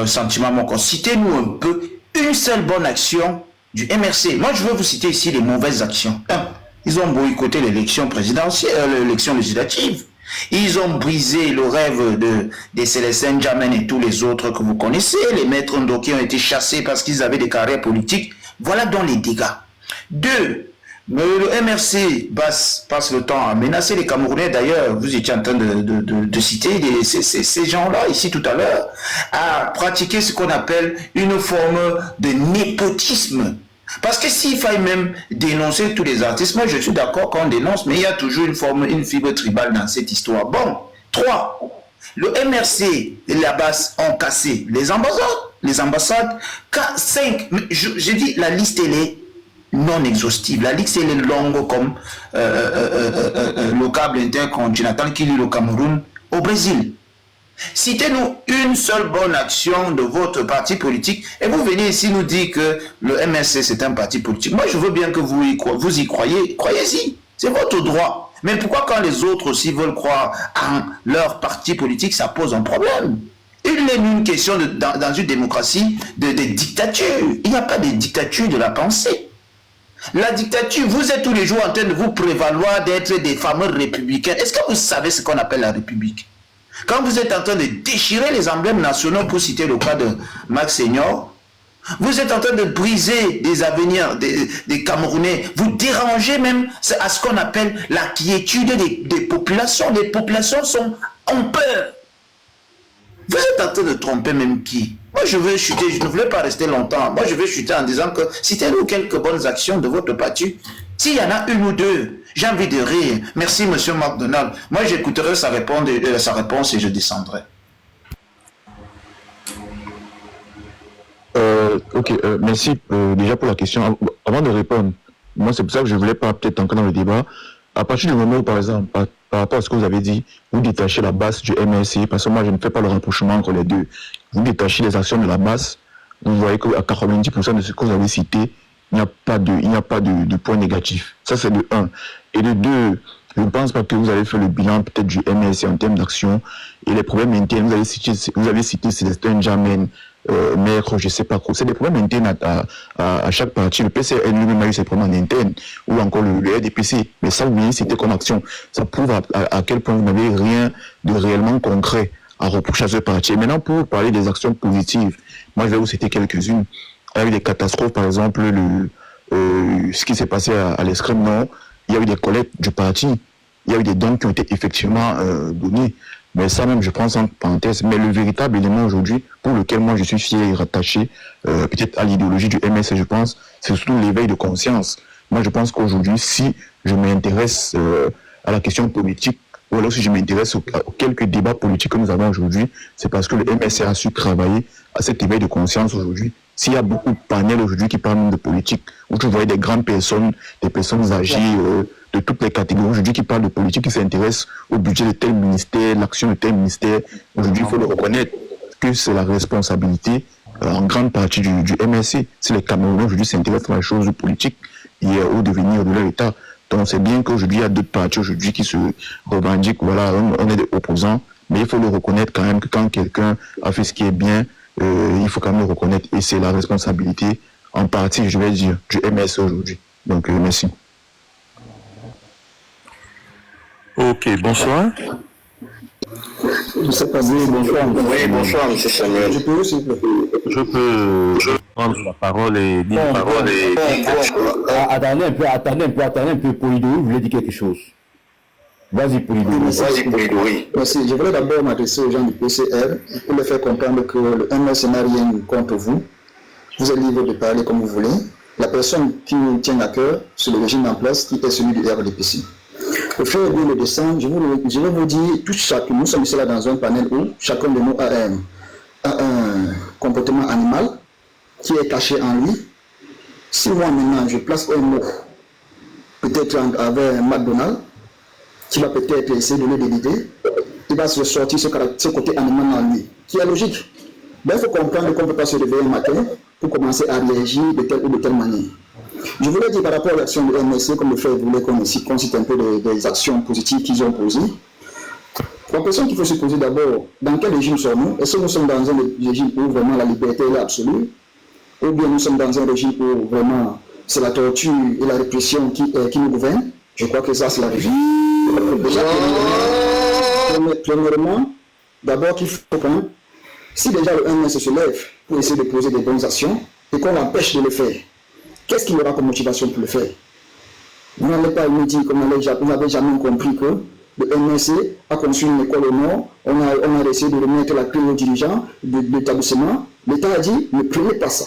Santima Mokoko, citez-nous un peu une seule bonne action du MRC. Moi, je veux vous citer ici les mauvaises actions. Ils ont boycotté l'élection présidentielle, l'élection législative. Ils ont brisé le rêve des Célestins Jamen et tous les autres que vous connaissez, les maîtres Ndo qui ont été chassés parce qu'ils avaient des carrières politiques. Voilà donc les dégâts. 2. Le MRC passe le temps à menacer les Camerounais. D'ailleurs, vous étiez en train de citer ces gens-là, ici tout à l'heure, à pratiquer ce qu'on appelle une forme de népotisme. Parce que s'il faille même dénoncer tous les artistes, moi je suis d'accord qu'on dénonce, mais il y a toujours une fibre tribale dans cette histoire. Bon, 3. Le MRC et la base ont cassé les ambassades. 5. J'ai dit la liste elle est non exhaustive. La liste elle est longue comme le câble intercontinental qui lie le Cameroun au Brésil. Citez-nous une seule bonne action de votre parti politique et vous venez ici nous dire que le MSC c'est un parti politique. Moi je veux bien que vous y croyez, croyez-y, c'est votre droit. Mais pourquoi quand les autres aussi veulent croire en leur parti politique, ça pose un problème? Il n'est une question dans une démocratie de dictature. Il n'y a pas de dictature de la pensée. La dictature, vous êtes tous les jours en train de vous prévaloir d'être des fameux républicains. Est-ce que vous savez ce qu'on appelle la République? Quand vous êtes en train de déchirer les emblèmes nationaux, pour citer le cas de Max Senior, vous êtes en train de briser des avenirs des Camerounais. Vous dérangez même à ce qu'on appelle la quiétude des populations. Les populations ont peur. Vous êtes en train de tromper même qui? Moi, je veux chuter, je ne voulais pas rester longtemps. Moi, je vais chuter en disant que citez-nous quelques bonnes actions de votre parti. S'il y en a une ou deux, j'ai envie de rire. Merci, monsieur McDonald. Moi, j'écouterai sa réponse et je descendrai. Ok, merci déjà pour la question. Avant de répondre, moi, c'est pour ça que je ne voulais pas peut-être entrer dans le débat. À partir du moment où, par exemple, par rapport à ce que vous avez dit, vous détachez la base du MSC, parce que moi, je ne fais pas le rapprochement entre les deux. Vous détachez les actions de la base, vous voyez qu'à 90% de ce que vous avez cité, il n'y a pas de point négatif. Ça, c'est de 1. Et de 2, je ne pense pas que vous avez fait le bilan peut-être du MSC en termes d'action. Et les problèmes internes, vous avez cité Célestin Jamen, maître, je ne sais pas quoi. C'est des problèmes internes à chaque parti. Le PCR lui-même a eu ses problèmes en interne, ou encore le RDPC. Mais ça, vous voyez, c'était comme action. Ça prouve à quel point vous n'avez rien de réellement concret à reprocher à ce parti. Et maintenant, pour parler des actions positives, moi, je vais vous citer quelques-unes. Il y a eu des catastrophes, par exemple, ce qui s'est passé à l'Escrime Nord. Il y a eu des collectes du parti. Il y a eu des dons qui ont été effectivement donnés. Mais ça même, je prends ça en parenthèse. Mais le véritable élément aujourd'hui, pour lequel moi je suis fier et rattaché, peut-être à l'idéologie du MS, je pense, c'est surtout l'éveil de conscience. Moi, je pense qu'aujourd'hui, si je m'intéresse à la question politique, ou alors si je m'intéresse aux quelques débats politiques que nous avons aujourd'hui, c'est parce que le MSC a su travailler à cet éveil de conscience aujourd'hui. S'il y a beaucoup de panels aujourd'hui qui parlent de politique, où tu vois des grandes personnes, des personnes âgées de toutes les catégories aujourd'hui qui parlent de politique, qui s'intéressent au budget de tel ministère, l'action de tel ministère, aujourd'hui il faut le reconnaître que c'est la responsabilité en grande partie du MSC. Si les Camerounais aujourd'hui s'intéressent à la chose politique et au devenir de leur État. Donc c'est bien qu'aujourd'hui il y a d'autres partis aujourd'hui qui se revendiquent, voilà, on est des opposants, mais il faut le reconnaître quand même que quand quelqu'un a fait ce qui est bien, il faut quand même le reconnaître et c'est la responsabilité en partie, je vais dire, du MS aujourd'hui. Donc merci. Ok, bonsoir. Je sais pas, bonsoir. Oui, bonsoir, M. Samuel. Je peux prendre la parole et dire la parole et... Attendez un peu, Polidori, vous voulez dire quelque chose. Vas-y, Polidori. Merci. Je voulais d'abord m'adresser aux gens du PCR pour leur faire comprendre que le MS n'a rien contre vous. Vous êtes libre de parler comme vous voulez. La personne qui nous tient à cœur, c'est le régime en place qui est celui du RDPC. Au fur et à mesure le descendre, je vais vous dire, nous sommes ici là dans un panel où chacun de nous a un comportement animal qui est caché en lui. Si moi maintenant je place un mot, peut-être avec un McDonald, qui va peut-être essayer de le déliter, il va se sortir ce côté animal en lui, qui est logique. Mais il faut comprendre qu'on ne peut pas se réveiller un matin pour commencer à réagir de telle ou de telle manière. Je voulais dire par rapport à l'action de MSC, comme le fait voulait qu'on cite un peu des actions positives qu'ils ont posées. La question qu'il faut se poser d'abord, dans quel régime sommes-nous? Est-ce que nous sommes dans un régime où vraiment la liberté est absolue? Ou bien nous sommes dans un régime où vraiment c'est la torture et la répression qui nous gouvernent? Je crois que ça c'est la régime. Déjà, premièrement, d'abord qu'il faut comprendre, si déjà le MS se lève pour essayer de poser des bonnes actions et qu'on l'empêche de le faire, qu'est-ce qu'il aura comme motivation pour le faire? Vous n'allez pas nous dire que vous n'avez jamais compris que le MSC a conçu une école au Nord, on a essayé de remettre la clé aux dirigeants de l'établissement. L'État a dit, ne prenez pas ça.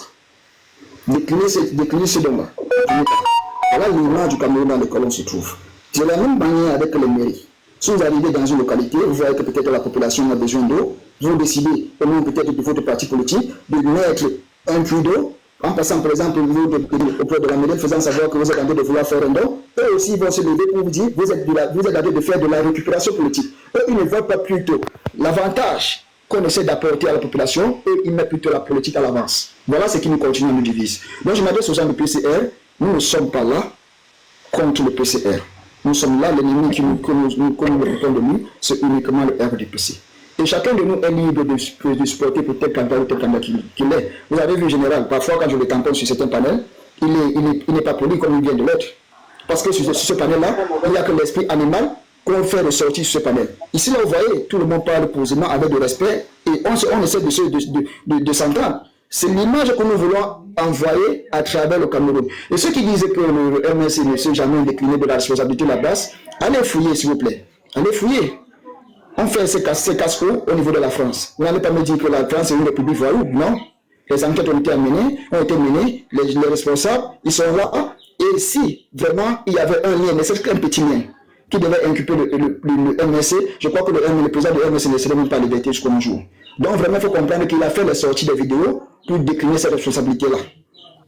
Déclinez ce don-là. Voilà l'image du Cameroun dans lequel on se trouve. C'est la même manière avec les mairies. Si vous arrivez dans une localité, vous voyez que peut-être la population a besoin d'eau, vous décidez, au nom peut-être de votre parti politique, de mettre un puits d'eau, en passant par exemple auprès de la mairie, faisant savoir que vous êtes en train de vouloir faire un don, eux aussi vont se lever pour vous dire vous êtes en train de faire de la récupération politique. Eux, ils ne voient pas plutôt l'avantage qu'on essaie d'apporter à la population, eux, ils mettent plutôt la politique à l'avance. Voilà ce qui nous continue à nous diviser. Donc je m'adresse aux gens du PCR, nous ne sommes pas là contre le PCR. Nous sommes là, l'ennemi que nous représentons de nous, c'est uniquement le RDPC. Et chacun de nous est libre de supporter pour tel candidat ou tel candidat qu'il est. Vous avez vu, en général, parfois quand je le tamponne sur certains panels, il n'est pas poli comme il vient de l'autre. Parce que sur ce panel-là, il n'y a que l'esprit animal qu'on fait ressortir sur ce panel. Ici, là, vous voyez, tout le monde parle posément avec de respect et on essaie de s'entendre. C'est l'image que nous voulons envoyer à travers le Cameroun. Et ceux qui disaient que le MSC ne s'est jamais décliné de la responsabilité de la base, allez fouiller, s'il vous plaît. Allez fouiller. on fait ces casse-crocs au niveau de la France. Vous n'allez pas me dire que la France est une république voyou, non. Les enquêtes ont été menées, les responsables, ils sont là. Et si vraiment il y avait un lien, mais c'est qu'un petit lien, qui devait inculper le MSC, je crois que le président de MSC ne serait même pas liberté jusqu'au jour. Donc vraiment, il faut comprendre qu'il a fait les sorties de vidéos pour décliner cette responsabilité-là.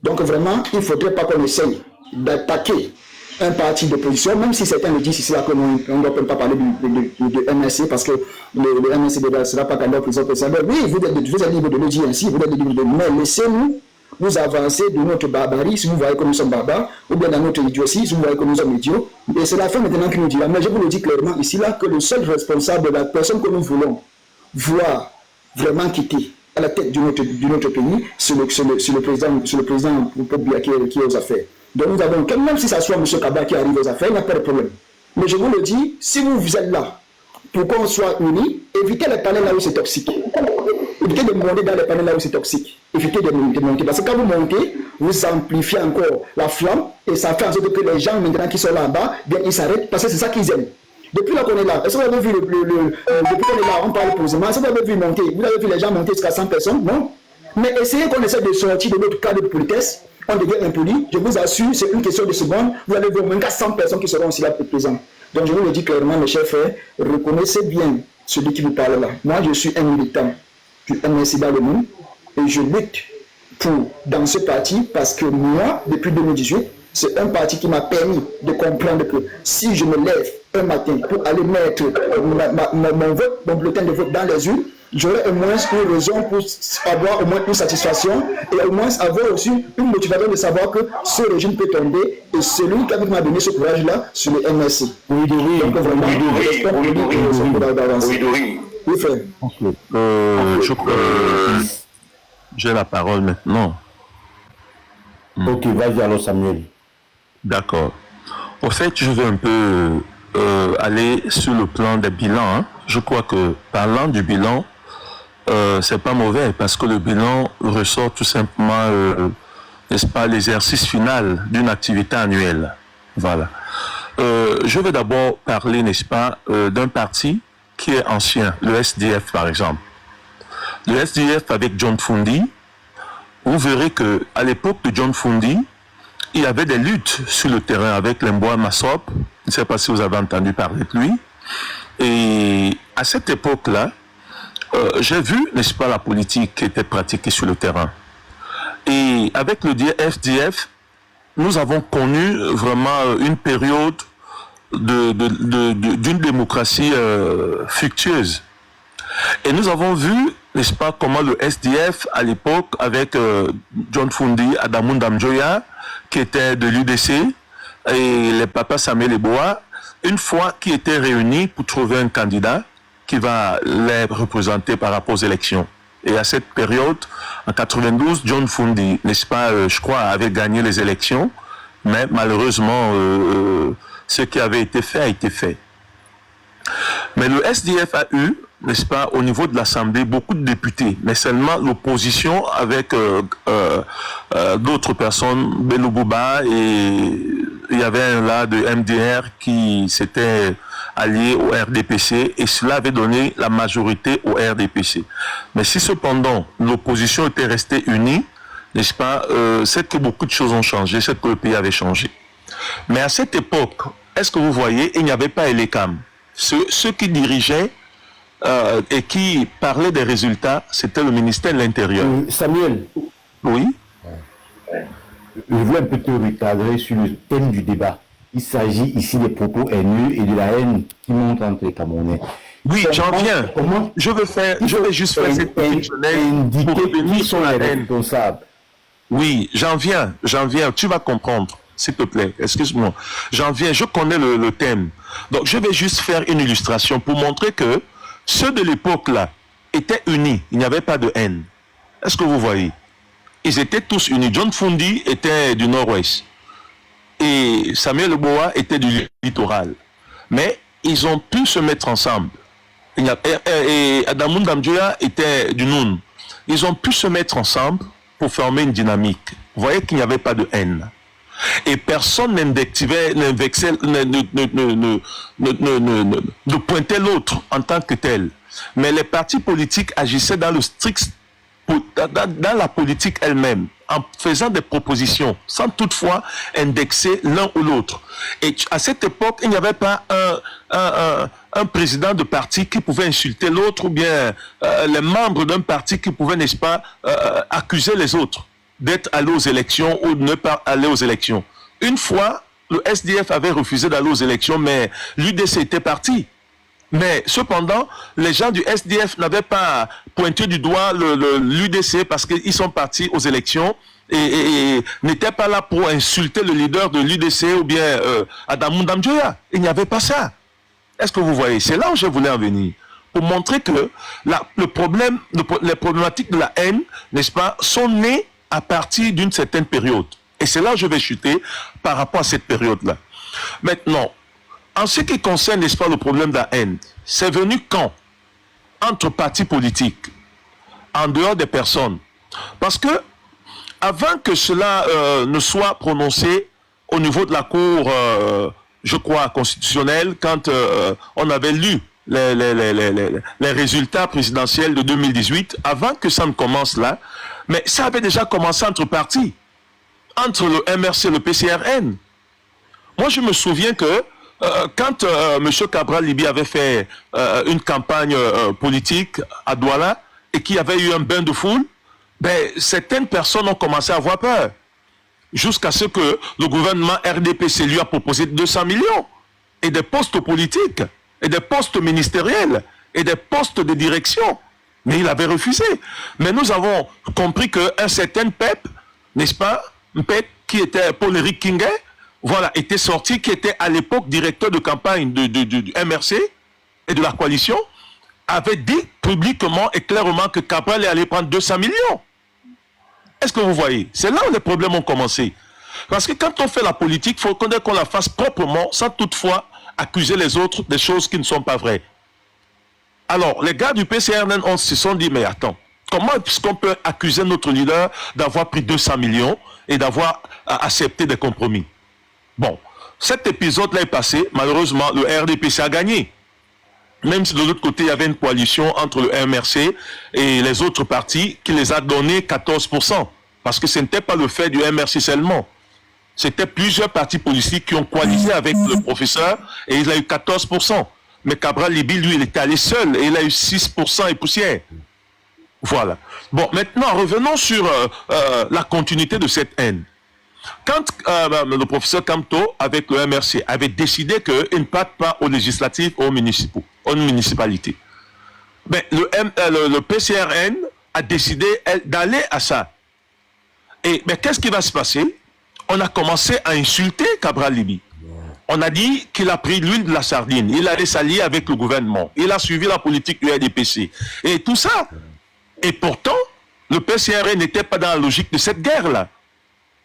Donc vraiment, il ne faudrait pas qu'on essaye d'attaquer un parti d'opposition, même si certains le disent ici là qu'on ne doit pas parler de MSC parce que le MSC ne sera pas candidat au président. Oui, vous êtes libre de le dire ainsi, vous êtes libre de le dire, mais laissez-nous nous avancer de notre barbarie, si vous voyez que nous sommes barbares, ou bien dans notre idiotie, si vous voyez que nous sommes idiots. Et c'est la fin maintenant qui nous dira. Mais je vous le dis clairement ici là que le seul responsable, la personne que nous voulons voir vraiment quitter à la tête de notre pays, c'est le président Biya qui est aux affaires. Donc nous avons, même si ça soit M. Kaba qui arrive aux affaires, il n'y a pas de problème. Mais je vous le dis, si vous êtes là pour qu'on soit unis, évitez les panels là où c'est toxique. Évitez de monter dans les panels là où c'est toxique. Évitez de monter. Parce que quand vous montez, vous amplifiez encore la flamme et ça fait en sorte que les gens maintenant qui sont là-bas, bien ils s'arrêtent parce que c'est ça qu'ils aiment. Depuis là qu'on est là, est-ce que vous avez vu depuis qu'on est là, on parle posément, est-ce que vous avez vu monter? Vous avez vu les gens monter jusqu'à 100 personnes? Non. Mais essayez qu'on essaie de sortir de notre cadre de politesse. On devient impoli, je vous assure, c'est une question de secondes. Vous allez voir au moins 100 personnes qui seront aussi là présentes. Donc je vous le dis clairement, mes chers frères, reconnaissez bien celui qui vous parle là. Moi, je suis un militant du MSC dans le monde et je lutte dans ce parti parce que moi, depuis 2018, c'est un parti qui m'a permis de comprendre que si je me lève un matin pour aller mettre mon bulletin de vote dans les urnes, j'aurais au moins une raison pour avoir au moins une satisfaction et au moins avoir aussi une motivation de savoir que ce régime peut tomber et celui qui m'a donné ce courage-là, c'est le MSC. Oui, frère. J'ai la parole maintenant. Ok, vas-y alors Samuel. D'accord. Au fait, je vais un peu aller sur le plan des bilans. Hein. Je crois que parlant du bilan, c'est pas mauvais parce que le bilan ressort tout simplement, n'est-ce pas, l'exercice final d'une activité annuelle. Voilà. Je vais d'abord parler, n'est-ce pas, d'un parti qui est ancien, le SDF par exemple. Le SDF avec John Fundi, vous verrez que à l'époque de John Fundi, il y avait des luttes sur le terrain avec Lemboa Massop. Je ne sais pas si vous avez entendu parler de lui. Et à cette époque-là, j'ai vu, n'est-ce pas, la politique qui était pratiquée sur le terrain. Et avec le FDF, nous avons connu vraiment une période d'une démocratie fructueuse. Et nous avons vu, n'est-ce pas, comment le SDF, à l'époque, avec John Fundi, Adamu Damjoya, qui était de l'UDC, et les papas Samuel Eboa, une fois qu'ils étaient réunis pour trouver un candidat qui va les représenter par rapport aux élections. Et à cette période, en 92, John Fundi, n'est-ce pas, je crois, avait gagné les élections, mais malheureusement, ce qui avait été fait a été fait. Mais le SDF a eu, n'est-ce pas, au niveau de l'Assemblée, beaucoup de députés, mais seulement l'opposition avec d'autres personnes, Bello Bouba, et il y avait un là de MDR qui s'était allié au RDPC, et cela avait donné la majorité au RDPC. Mais si cependant l'opposition était restée unie, n'est-ce pas, c'est que beaucoup de choses ont changé, c'est que le pays avait changé. Mais à cette époque, est-ce que vous voyez, il n'y avait pas Elecam. Ceux qui dirigeaient et qui parlaient des résultats, c'était le ministère de l'Intérieur. Samuel. Oui. Je veux un peu te recadrer sur le thème du débat. Il s'agit ici des propos haineux et de la haine qui monte entre les Camerounais. Oui, j'en viens. Je vais juste faire cette petite fenêtre pour bénir sur la haine. Responsables. Oui, j'en viens. Tu vas comprendre, s'il te plaît. Excuse-moi. J'en viens. Je connais le thème. Donc, je vais juste faire une illustration pour montrer que ceux de l'époque-là étaient unis. Il n'y avait pas de haine. Est-ce que vous voyez? Ils étaient tous unis. John Fundi était du nord-ouest. Et Samuel Eboa était du littoral. Mais ils ont pu se mettre ensemble. Et Adamu Damjoya était du Noun. Ils ont pu se mettre ensemble pour former une dynamique. Vous voyez qu'il n'y avait pas de haine. Et personne ne pointait l'autre en tant que tel. Mais les partis politiques agissaient dans le strict, dans la politique elle-même, en faisant des propositions, sans toutefois indexer l'un ou l'autre. Et à cette époque, il n'y avait pas un président de parti qui pouvait insulter l'autre, ou bien les membres d'un parti qui pouvaient, n'est-ce pas, accuser les autres d'être allés aux élections ou de ne pas aller aux élections. Une fois, le SDF avait refusé d'aller aux élections, mais l'UDC était parti. Mais cependant, les gens du SDF n'avaient pas pointé du doigt l'UDC parce qu'ils sont partis aux élections et n'étaient pas là pour insulter le leader de l'UDC ou bien Adamou Ndamjoya. Il n'y avait pas ça. Est-ce que vous voyez? C'est là où je voulais en venir. Pour montrer que les problématiques de la haine, n'est-ce pas, sont nées à partir d'une certaine période. Et c'est là où je vais chuter par rapport à cette période-là. Maintenant, en ce qui concerne, n'est-ce pas, le problème de la haine, c'est venu quand? Entre partis politiques, en dehors des personnes. Parce que, avant que cela ne soit prononcé au niveau de la Cour, je crois, constitutionnelle, quand on avait lu les résultats présidentiels de 2018, avant que ça ne commence là, mais ça avait déjà commencé entre partis, entre le MRC et le PCRN. Moi, je me souviens que quand M. Cabral Libi avait fait une campagne politique à Douala et qu'il y avait eu un bain de foule, ben, certaines personnes ont commencé à avoir peur. Jusqu'à ce que le gouvernement RDPC lui a proposé 200 millions et des postes politiques, et des postes ministériels, et des postes de direction. Mais il avait refusé. Mais nous avons compris qu'un certain PEP, n'est-ce pas, un PEP qui était Paul-Éric Kinguet, voilà, était sorti, qui était à l'époque directeur de campagne du MRC et de la coalition, avait dit publiquement et clairement que Cabral allait prendre 200 millions. Est-ce que vous voyez? C'est là où les problèmes ont commencé. Parce que quand on fait la politique, il faut qu'on la fasse proprement, sans toutefois accuser les autres des choses qui ne sont pas vraies. Alors, les gars du PCRN se sont dit, mais attends, comment est-ce qu'on peut accuser notre leader d'avoir pris 200 millions et d'avoir accepté des compromis? Bon, cet épisode-là est passé. Malheureusement, le RDPC a gagné. Même si de l'autre côté, il y avait une coalition entre le MRC et les autres partis qui les a donné 14%. Parce que ce n'était pas le fait du MRC seulement. C'était plusieurs partis politiques qui ont coalisé avec le professeur et il a eu 14%. Mais Cabral Libi, lui, il était allé seul et il a eu 6% et poussière. Voilà. Bon, maintenant, revenons sur la continuité de cette haine. Quand le professeur Camto, avec le MRC, avait décidé qu'il ne parte pas aux législatives, aux municipalités, ben, le PCRN a décidé d'aller à ça. Et ben, qu'est-ce qui va se passer? On a commencé à insulter Cabral Libi. On a dit qu'il a pris l'huile de la sardine. Il allait s'allier avec le gouvernement. Il a suivi la politique du RDPC. Et tout ça. Et pourtant, le PCRN n'était pas dans la logique de cette guerre-là.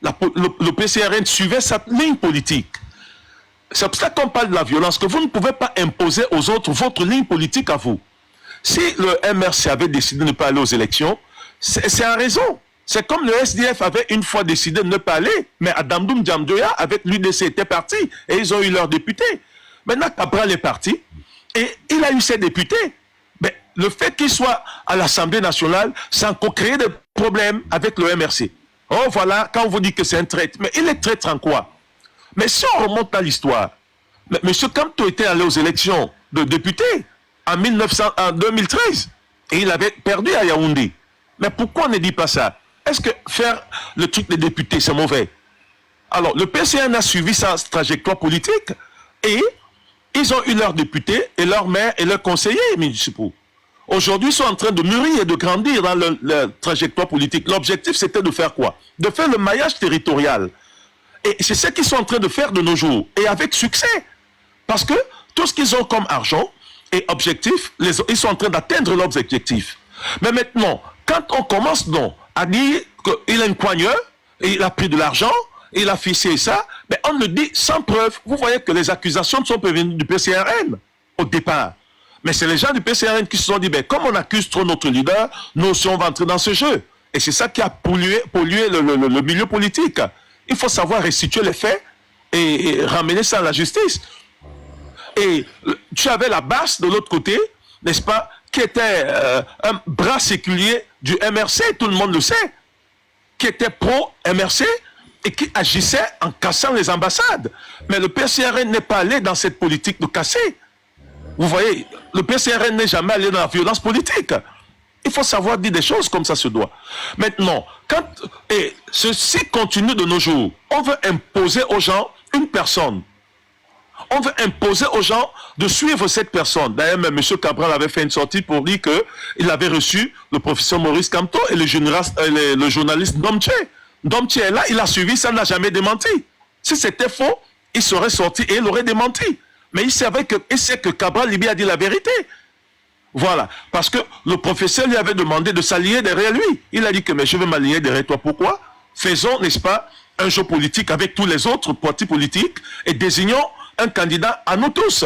Le PCRN suivait sa ligne politique. C'est pour ça qu'on parle de la violence, que vous ne pouvez pas imposer aux autres votre ligne politique à vous. Si le MRC avait décidé de ne pas aller aux élections, c'est à raison. C'est comme le SDF avait une fois décidé de ne pas aller, mais Adamou Ndamjoya, avec l'UDC, était parti et ils ont eu leurs députés. Maintenant, Cabral est parti et il a eu ses députés. Mais le fait qu'il soit à l'Assemblée nationale, ça a encore créé des problèmes avec le MRC. Oh voilà, quand on vous dit que c'est un traître, mais il est traître en quoi? Mais si on remonte à l'histoire, M. Camto était allé aux élections de député en 2013 et il avait perdu à Yaoundé. Mais pourquoi on ne dit pas ça? Est-ce que faire le truc des députés, c'est mauvais? Alors, le PCN a suivi sa trajectoire politique et ils ont eu leurs députés et leurs maires et leurs conseillers municipaux. Aujourd'hui, ils sont en train de mûrir et de grandir dans leur trajectoire politique. L'objectif, c'était de faire quoi? De faire le maillage territorial. Et c'est ce qu'ils sont en train de faire de nos jours. Et avec succès. Parce que tout ce qu'ils ont comme argent et objectif, ils sont en train d'atteindre leurs objectifs. Mais maintenant, quand on commence donc à dire qu'il a une poigneur, et il a pris de l'argent, il a fixé ça, mais on le dit sans preuve. Vous voyez que les accusations ne sont pas venues du PCRN au départ. Mais c'est les gens du PCRN qui se sont dit, ben, comme on accuse trop notre leader, nous aussi on va entrer dans ce jeu. Et c'est ça qui a pollué le milieu politique. Il faut savoir restituer les faits et ramener ça à la justice. Et tu avais la base de l'autre côté, n'est-ce pas, qui était un bras séculier du MRC, tout le monde le sait, qui était pro-MRC et qui agissait en cassant les ambassades. Mais le PCRN n'est pas allé dans cette politique de casser. Vous voyez, le PCRN n'est jamais allé dans la violence politique. Il faut savoir dire des choses comme ça se doit. Maintenant, et ceci continue de nos jours, on veut imposer aux gens une personne. On veut imposer aux gens de suivre cette personne. D'ailleurs, même M. Cabral avait fait une sortie pour dire qu'il avait reçu le professeur Maurice Kamto et le journaliste Domche. Domche est là, il a suivi, ça n'a jamais démenti. Si c'était faux, il serait sorti et il aurait démenti. Mais il sait que Cabral lui a dit la vérité. Voilà, parce que le professeur lui avait demandé de s'allier derrière lui. Il a dit que mais je vais m'aligner derrière toi. Pourquoi? Faisons, n'est-ce pas, un jeu politique avec tous les autres partis politiques et désignons un candidat à nous tous.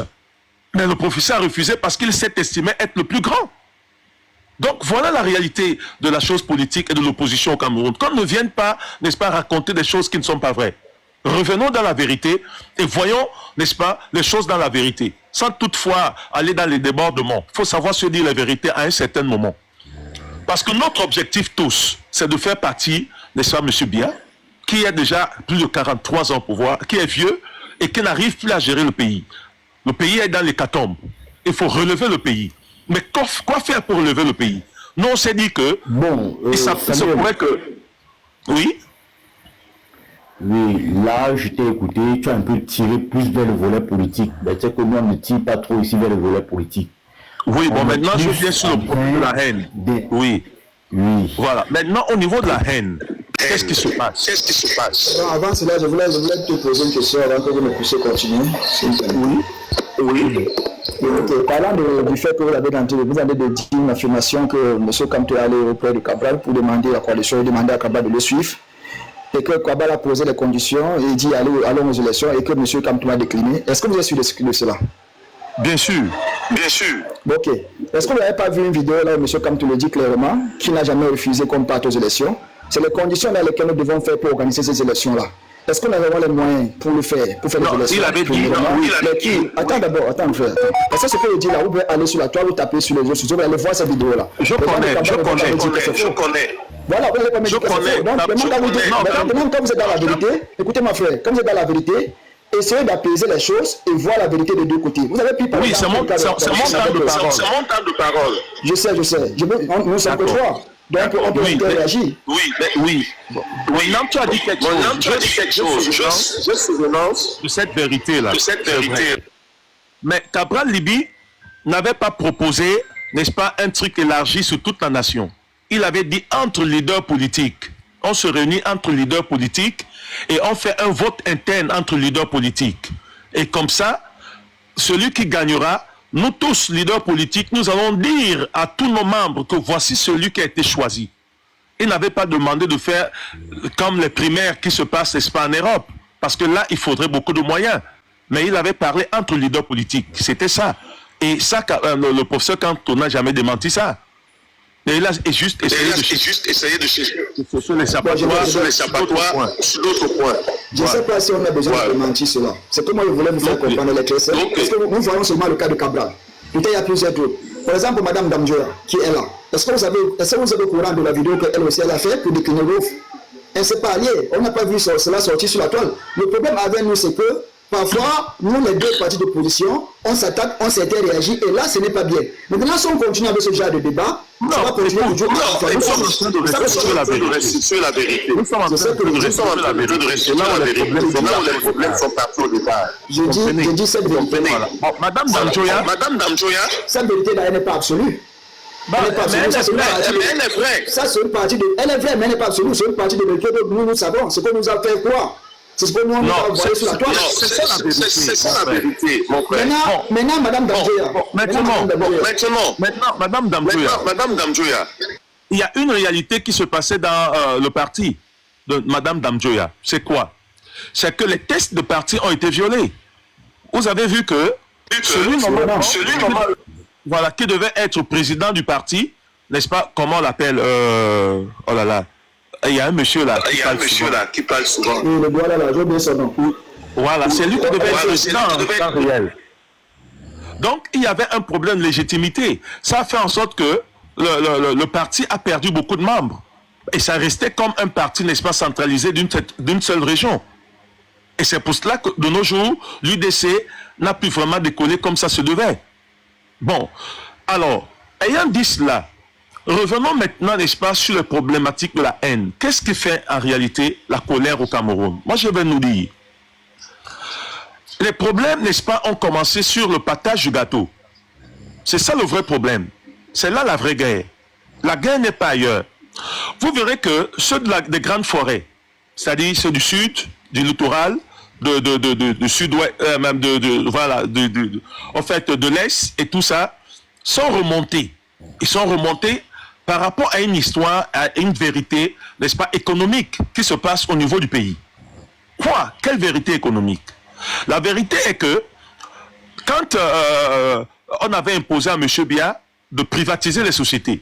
Mais le professeur a refusé parce qu'il s'est estimé être le plus grand. Donc voilà la réalité de la chose politique et de l'opposition au Cameroun. Qu'on ne vienne pas, n'est-ce pas, raconter des choses qui ne sont pas vraies. Revenons dans la vérité et voyons, n'est-ce pas, les choses dans la vérité. Sans toutefois aller dans les débordements. Il faut savoir se dire la vérité à un certain moment. Parce que notre objectif tous, c'est de faire partie, n'est-ce pas, M. Bia, qui a déjà plus de 43 ans au pouvoir, qui est vieux et qui n'arrive plus à gérer le pays. Le pays est dans l'hécatombe. Il faut relever le pays. Mais quoi faire pour relever le pays? Nous, on s'est dit que... Bon, ça pourrait que... Oui. Oui, là, je t'ai écouté, tu as un peu tiré plus vers le volet politique. Mais tu sais que nous, on ne tire pas trop ici vers le volet politique. Oui, bon, maintenant, je viens sur le point de la haine. Oui. Oui. Voilà. Maintenant, au niveau de la haine, qu'est-ce qui se passe? Non, avant cela, je voulais te poser une question avant que vous ne puissiez continuer. Oui. Okay. Parlant du fait que vous avez dit une affirmation que M. Kamto est allé auprès de Cabral pour demander à la coalition, demander à Cabral de le suivre. Et que Cabral a posé les conditions et dit allons aux élections et que M. Kamto a décliné. Est-ce que vous êtes sûr de cela? Bien sûr. Ok. Est-ce que vous n'avez pas vu une vidéo là où M. Kamto le dit clairement qu'il n'a jamais refusé qu'on parte aux élections? C'est les conditions dans lesquelles nous devons faire pour organiser ces élections-là. Est-ce qu'on a vraiment les moyens pour le faire, pour faire les élections? Il avait dit. Attends d'abord, frère. Parce que ce que je dis là, vous pouvez aller sur la toile ou taper sur les réseaux sociaux, vous allez voir cette vidéo-là. Je connais. Voilà, vous allez pas me dire que c'est faux. Donc, maintenant, quand vous êtes dans la vérité, écoutez ma frère, quand vous êtes dans la vérité, essayez d'apaiser les choses et voir la vérité des deux côtés. Vous avez pu parler. Oui, c'est mon temps de parole. Je sais. Nous sommes que trois. Donc, on peut réagir. Oui. Maintenant, tu as dit quelque chose. Je souvenance de cette vérité-là. Mais Cabral Libi n'avait pas proposé, n'est-ce pas, un truc élargi sur toute la nation. Il avait dit entre leaders politiques. On se réunit entre leaders politiques et on fait un vote interne entre leaders politiques. Et comme ça, celui qui gagnera, nous tous, leaders politiques, nous allons dire à tous nos membres que voici celui qui a été choisi. Il n'avait pas demandé de faire comme les primaires qui se passent, n'est-ce pas, en Europe. Parce que là, il faudrait beaucoup de moyens. Mais il avait parlé entre leaders politiques. C'était ça. Et ça, le professeur Kamto n'a jamais démenti ça. Et il a juste essayé de chercher sur les échappatoires, sur d'autres points. Je ne sais pas si on a besoin de démentir cela. C'est comme je voulais vous faire comprendre les clés. Parce que nous voyons seulement le cas de Cabral. Peut-être il y a plusieurs d'autres. Par exemple, Mme Damjoya, qui est là. Est-ce que vous êtes au courant de la vidéo qu'elle aussi a fait pour décliner l'offre? Elle ne s'est pas alliée. On n'a pas vu cela sortir sur la toile. Le problème avec nous, c'est que parfois, nous, les deux partis d'opposition, on s'attaque, on s'était réagi, et là, ce n'est pas bien. Maintenant, si on continue avec ce genre de débat, ça va continuer de jouer. Nous sommes en train de restituer la vérité. Nous sommes en train de restituer la vérité. C'est là où les problèmes sont partis au départ. Je dis cette vérité. Madame Damjoya, cette vérité-là, elle n'est pas absolue. Elle est vraie. Ça, c'est une partie de. Elle est vraie, mais elle n'est pas absolue. C'est une partie de vérité que nous savons. C'est que nous a fait quoi? C'est ce que nous avons envoyé sur la toile. C'est ça la vérité, mon frère. Maintenant, Madame Damjoya. Maintenant, Madame Damjoya. Il y a une réalité qui se passait dans le parti de Madame Damjoya. C'est quoi? C'est que les tests de parti ont été violés. Vous avez vu que celui voilà, qui devait être président du parti, n'est-ce pas? Comment on l'appelle? il y a un monsieur là qui parle souvent. Oui, le doigt là, j'ai oublié son nom. Voilà, c'est lui qui devait être président en temps réel. Donc, il y avait un problème de légitimité. Ça a fait en sorte que le parti a perdu beaucoup de membres. Et ça restait comme un parti, n'est-ce pas, centralisé d'une seule région. Et c'est pour cela que, de nos jours, l'UDC n'a plus vraiment décollé comme ça se devait. Bon, alors, ayant dit cela, revenons maintenant, n'est-ce pas, sur les problématiques de la haine. Qu'est-ce qui fait en réalité la colère au Cameroun? Moi, je vais nous dire. Les problèmes, n'est-ce pas, ont commencé sur le partage du gâteau. C'est ça le vrai problème. C'est là la vraie guerre. La guerre n'est pas ailleurs. Vous verrez que ceux des grandes forêts, c'est-à-dire ceux du sud, du littoral, de sud-ouest, même en fait, de l'est et tout ça, sont remontés. Ils sont remontés par rapport à une histoire, à une vérité, n'est-ce pas, économique qui se passe au niveau du pays. Quoi? Quelle vérité économique? La vérité est que quand on avait imposé à M. Biya de privatiser les sociétés,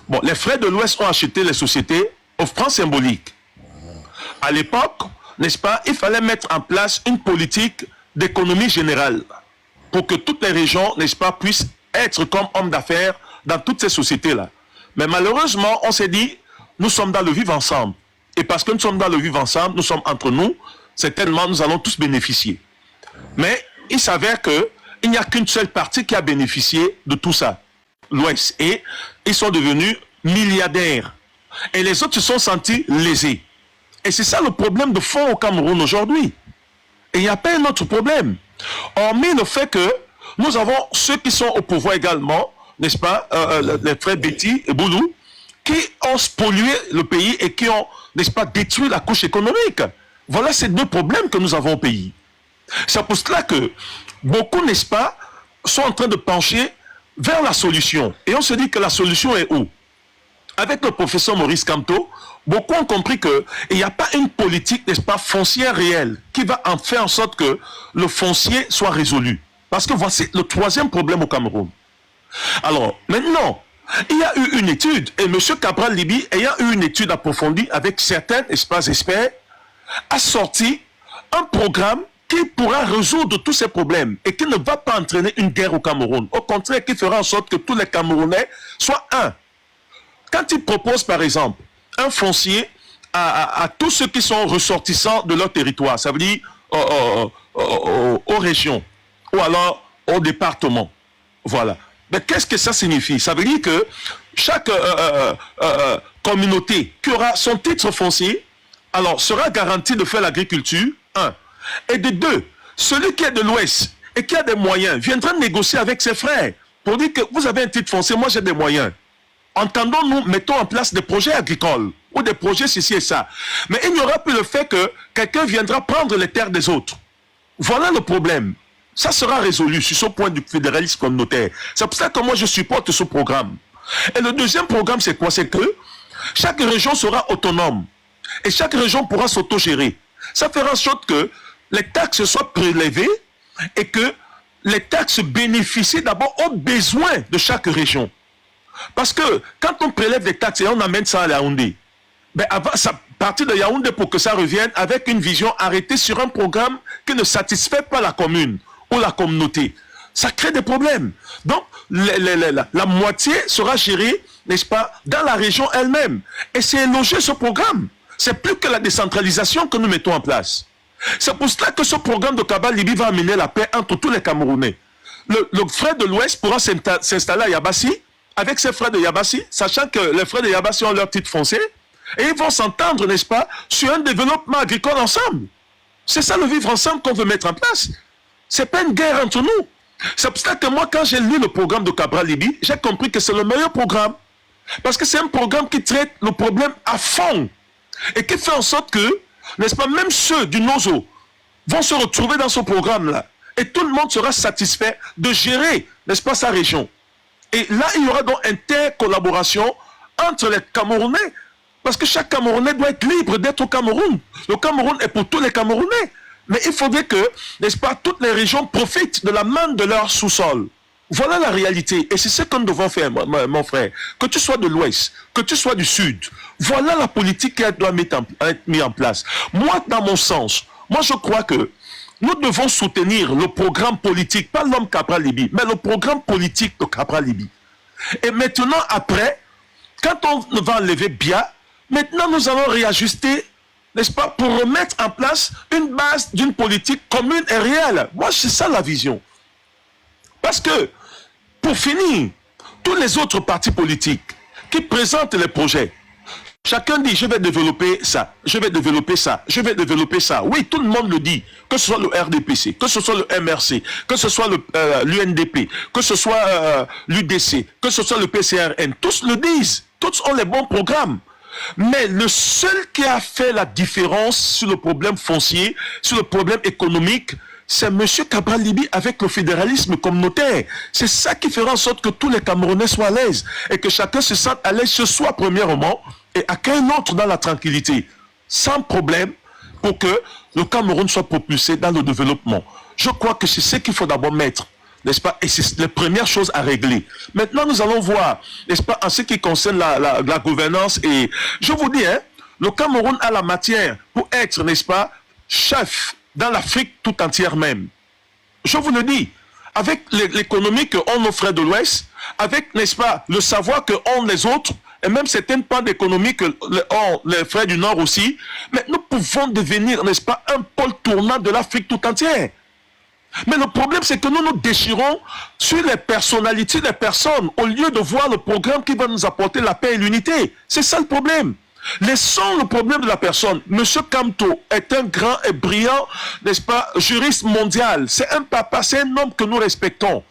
bon, les frères de l'Ouest ont acheté les sociétés au franc symbolique. À l'époque, n'est-ce pas, il fallait mettre en place une politique d'économie générale pour que toutes les régions, n'est-ce pas, puissent être comme hommes d'affaires dans toutes ces sociétés-là. Mais malheureusement, on s'est dit, nous sommes dans le vivre ensemble. Et parce que nous sommes dans le vivre ensemble, nous sommes entre nous, certainement nous allons tous bénéficier. Mais il s'avère qu'il n'y a qu'une seule partie qui a bénéficié de tout ça, l'Ouest. Et ils sont devenus milliardaires. Et les autres se sont sentis lésés. Et c'est ça le problème de fond au Cameroun aujourd'hui. Et il n'y a pas un autre problème. Hormis le fait que nous avons ceux qui sont au pouvoir également, n'est-ce pas, les frères Betty et Boulou, qui ont spolié le pays et qui ont, n'est-ce pas, détruit la couche économique. Voilà ces deux problèmes que nous avons au pays. C'est pour cela que beaucoup, n'est-ce pas, sont en train de pencher vers la solution. Et on se dit que la solution est où? Avec le professeur Maurice Kamto, beaucoup ont compris qu'il n'y a pas une politique, n'est-ce pas, foncière réelle qui va en faire en sorte que le foncier soit résolu. Parce que voici le troisième problème au Cameroun. Alors, maintenant, il y a eu une étude, et M. Cabral Libi, ayant eu une étude approfondie avec certains, n'est-ce pas, experts, a sorti un programme qui pourra résoudre tous ces problèmes et qui ne va pas entraîner une guerre au Cameroun. Au contraire, qui fera en sorte que tous les Camerounais soient un. Quand il propose, par exemple, un foncier à tous ceux qui sont ressortissants de leur territoire, ça veut dire aux régions, ou alors au département. Voilà. Mais qu'est-ce que ça signifie? Ça veut dire que chaque communauté qui aura son titre foncier, alors sera garanti de faire l'agriculture, un. Et de deux, celui qui est de l'Ouest et qui a des moyens viendra négocier avec ses frères pour dire que vous avez un titre foncier, moi j'ai des moyens. Entendons-nous, mettons en place des projets agricoles ou des projets ceci et ça. Mais il n'y aura plus le fait que quelqu'un viendra prendre les terres des autres. Voilà le problème. Ça sera résolu sur ce point du fédéralisme communautaire. C'est pour ça que moi je supporte ce programme. Et le deuxième programme, c'est quoi? C'est que chaque région sera autonome. Et chaque région pourra s'autogérer. Ça fera en sorte que les taxes soient prélevées et que les taxes bénéficient d'abord aux besoins de chaque région. Parce que quand on prélève des taxes et on amène ça à Yaoundé, ben ça partir de Yaoundé pour que ça revienne avec une vision arrêtée sur un programme qui ne satisfait pas la commune ou la communauté. Ça crée des problèmes. Donc, la moitié sera gérée, n'est-ce pas, dans la région elle-même. Et c'est éloger ce programme. C'est plus que la décentralisation que nous mettons en place. C'est pour cela que ce programme de Cabral Libi va amener la paix entre tous les Camerounais. Le frère de l'Ouest pourra s'installer à Yabassi avec ses frères de Yabassi, sachant que les frères de Yabassi ont leur titre foncier, et ils vont s'entendre, n'est-ce pas, sur un développement agricole ensemble. C'est ça le vivre ensemble qu'on veut mettre en place. C'est pas une guerre entre nous. C'est pour ça que moi, quand j'ai lu le programme de Cabral Libi, j'ai compris que c'est le meilleur programme. Parce que c'est un programme qui traite le problème à fond. Et qui fait en sorte que, n'est-ce pas, même ceux du Nozo vont se retrouver dans ce programme-là. Et tout le monde sera satisfait de gérer, n'est-ce pas, sa région. Et là, il y aura donc intercollaboration entre les Camerounais. Parce que chaque Camerounais doit être libre d'être au Cameroun. Le Cameroun est pour tous les Camerounais. Mais il faudrait que, n'est-ce pas, toutes les régions profitent de la manne de leur sous-sol. Voilà la réalité. Et c'est ce que nous devons faire, mon frère. Que tu sois de l'Ouest, que tu sois du Sud, voilà la politique qui doit être mise en place. Moi, dans mon sens, moi je crois que nous devons soutenir le programme politique, pas l'homme Capral Libi, mais le programme politique de Capral Libi. Et maintenant, après, quand on va enlever Bia, maintenant nous allons réajuster, n'est-ce pas, pour remettre en place une base d'une politique commune et réelle. Moi, c'est ça la vision. Parce que, pour finir, tous les autres partis politiques qui présentent les projets, chacun dit, je vais développer ça, je vais développer ça, je vais développer ça. Oui, tout le monde le dit, que ce soit le RDPC, que ce soit le MRC, que ce soit l'UNDP, que ce soit l'UDC, que ce soit le PCRN, tous le disent, tous ont les bons programmes. Mais le seul qui a fait la différence sur le problème foncier, sur le problème économique, c'est M. Capral Libi avec le fédéralisme communautaire. C'est ça qui fera en sorte que tous les Camerounais soient à l'aise et que chacun se sente à l'aise ce soir premièrement et à qu'un autre dans la tranquillité, sans problème, pour que le Cameroun soit propulsé dans le développement. Je crois que c'est ce qu'il faut d'abord mettre, n'est-ce pas? Et c'est la première chose à régler. Maintenant, nous allons voir, n'est-ce pas, en ce qui concerne la gouvernance. Et je vous dis, hein, le Cameroun a la matière pour être, n'est-ce pas, chef dans l'Afrique tout entière même. Je vous le dis, avec l'économie que ont nos frères de l'Ouest, avec, n'est-ce pas, le savoir que ont les autres, et même certaines parts d'économie que ont les frères du Nord aussi, mais nous pouvons devenir, n'est-ce pas, un pôle tournant de l'Afrique tout entière. Mais le problème, c'est que nous nous déchirons sur les personnalités des personnes, au lieu de voir le programme qui va nous apporter la paix et l'unité. C'est ça le problème. Laissons le problème de la personne. Monsieur Kamto est un grand et brillant, n'est-ce pas, juriste mondial. C'est un papa, c'est un homme que nous respectons.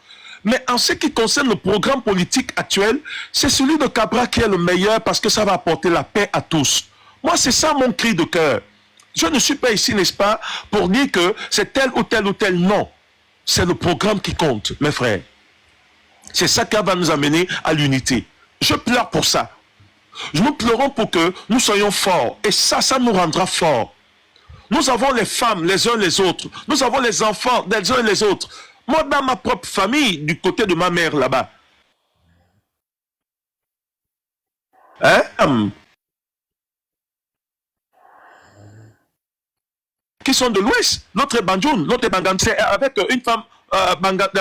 Mais en ce qui concerne le programme politique actuel, c'est celui de Cabra qui est le meilleur parce que ça va apporter la paix à tous. Moi, c'est ça mon cri de cœur. Je ne suis pas ici, n'est-ce pas, pour dire que c'est tel ou tel ou tel. Non. C'est le programme qui compte, mes frères. C'est ça qui va nous amener à l'unité. Je pleure pour ça. Nous pleurons pour que nous soyons forts. Et ça nous rendra forts. Nous avons les femmes les uns les autres. Nous avons les enfants les uns les autres. Moi, dans ma propre famille, du côté de ma mère là-bas, qui sont de l'Ouest, l'autre est Banjoun, l'autre est Bangan, c'est avec une femme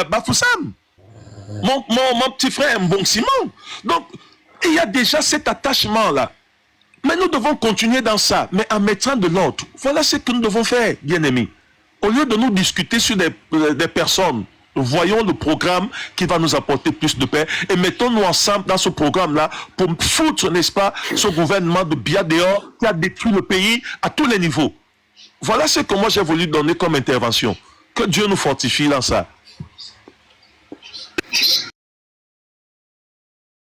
Bafoussam. Mon petit frère Mbong Simon. Donc, il y a déjà cet attachement-là. Mais nous devons continuer dans ça, mais en mettant de l'ordre. Voilà ce que nous devons faire, bien-aimés. Au lieu de nous discuter sur des personnes, voyons le programme qui va nous apporter plus de paix et mettons-nous ensemble dans ce programme-là pour foutre, n'est-ce pas, ce gouvernement de Bia dehors qui a détruit le pays à tous les niveaux. Voilà ce que moi j'ai voulu donner comme intervention. Que Dieu nous fortifie dans ça.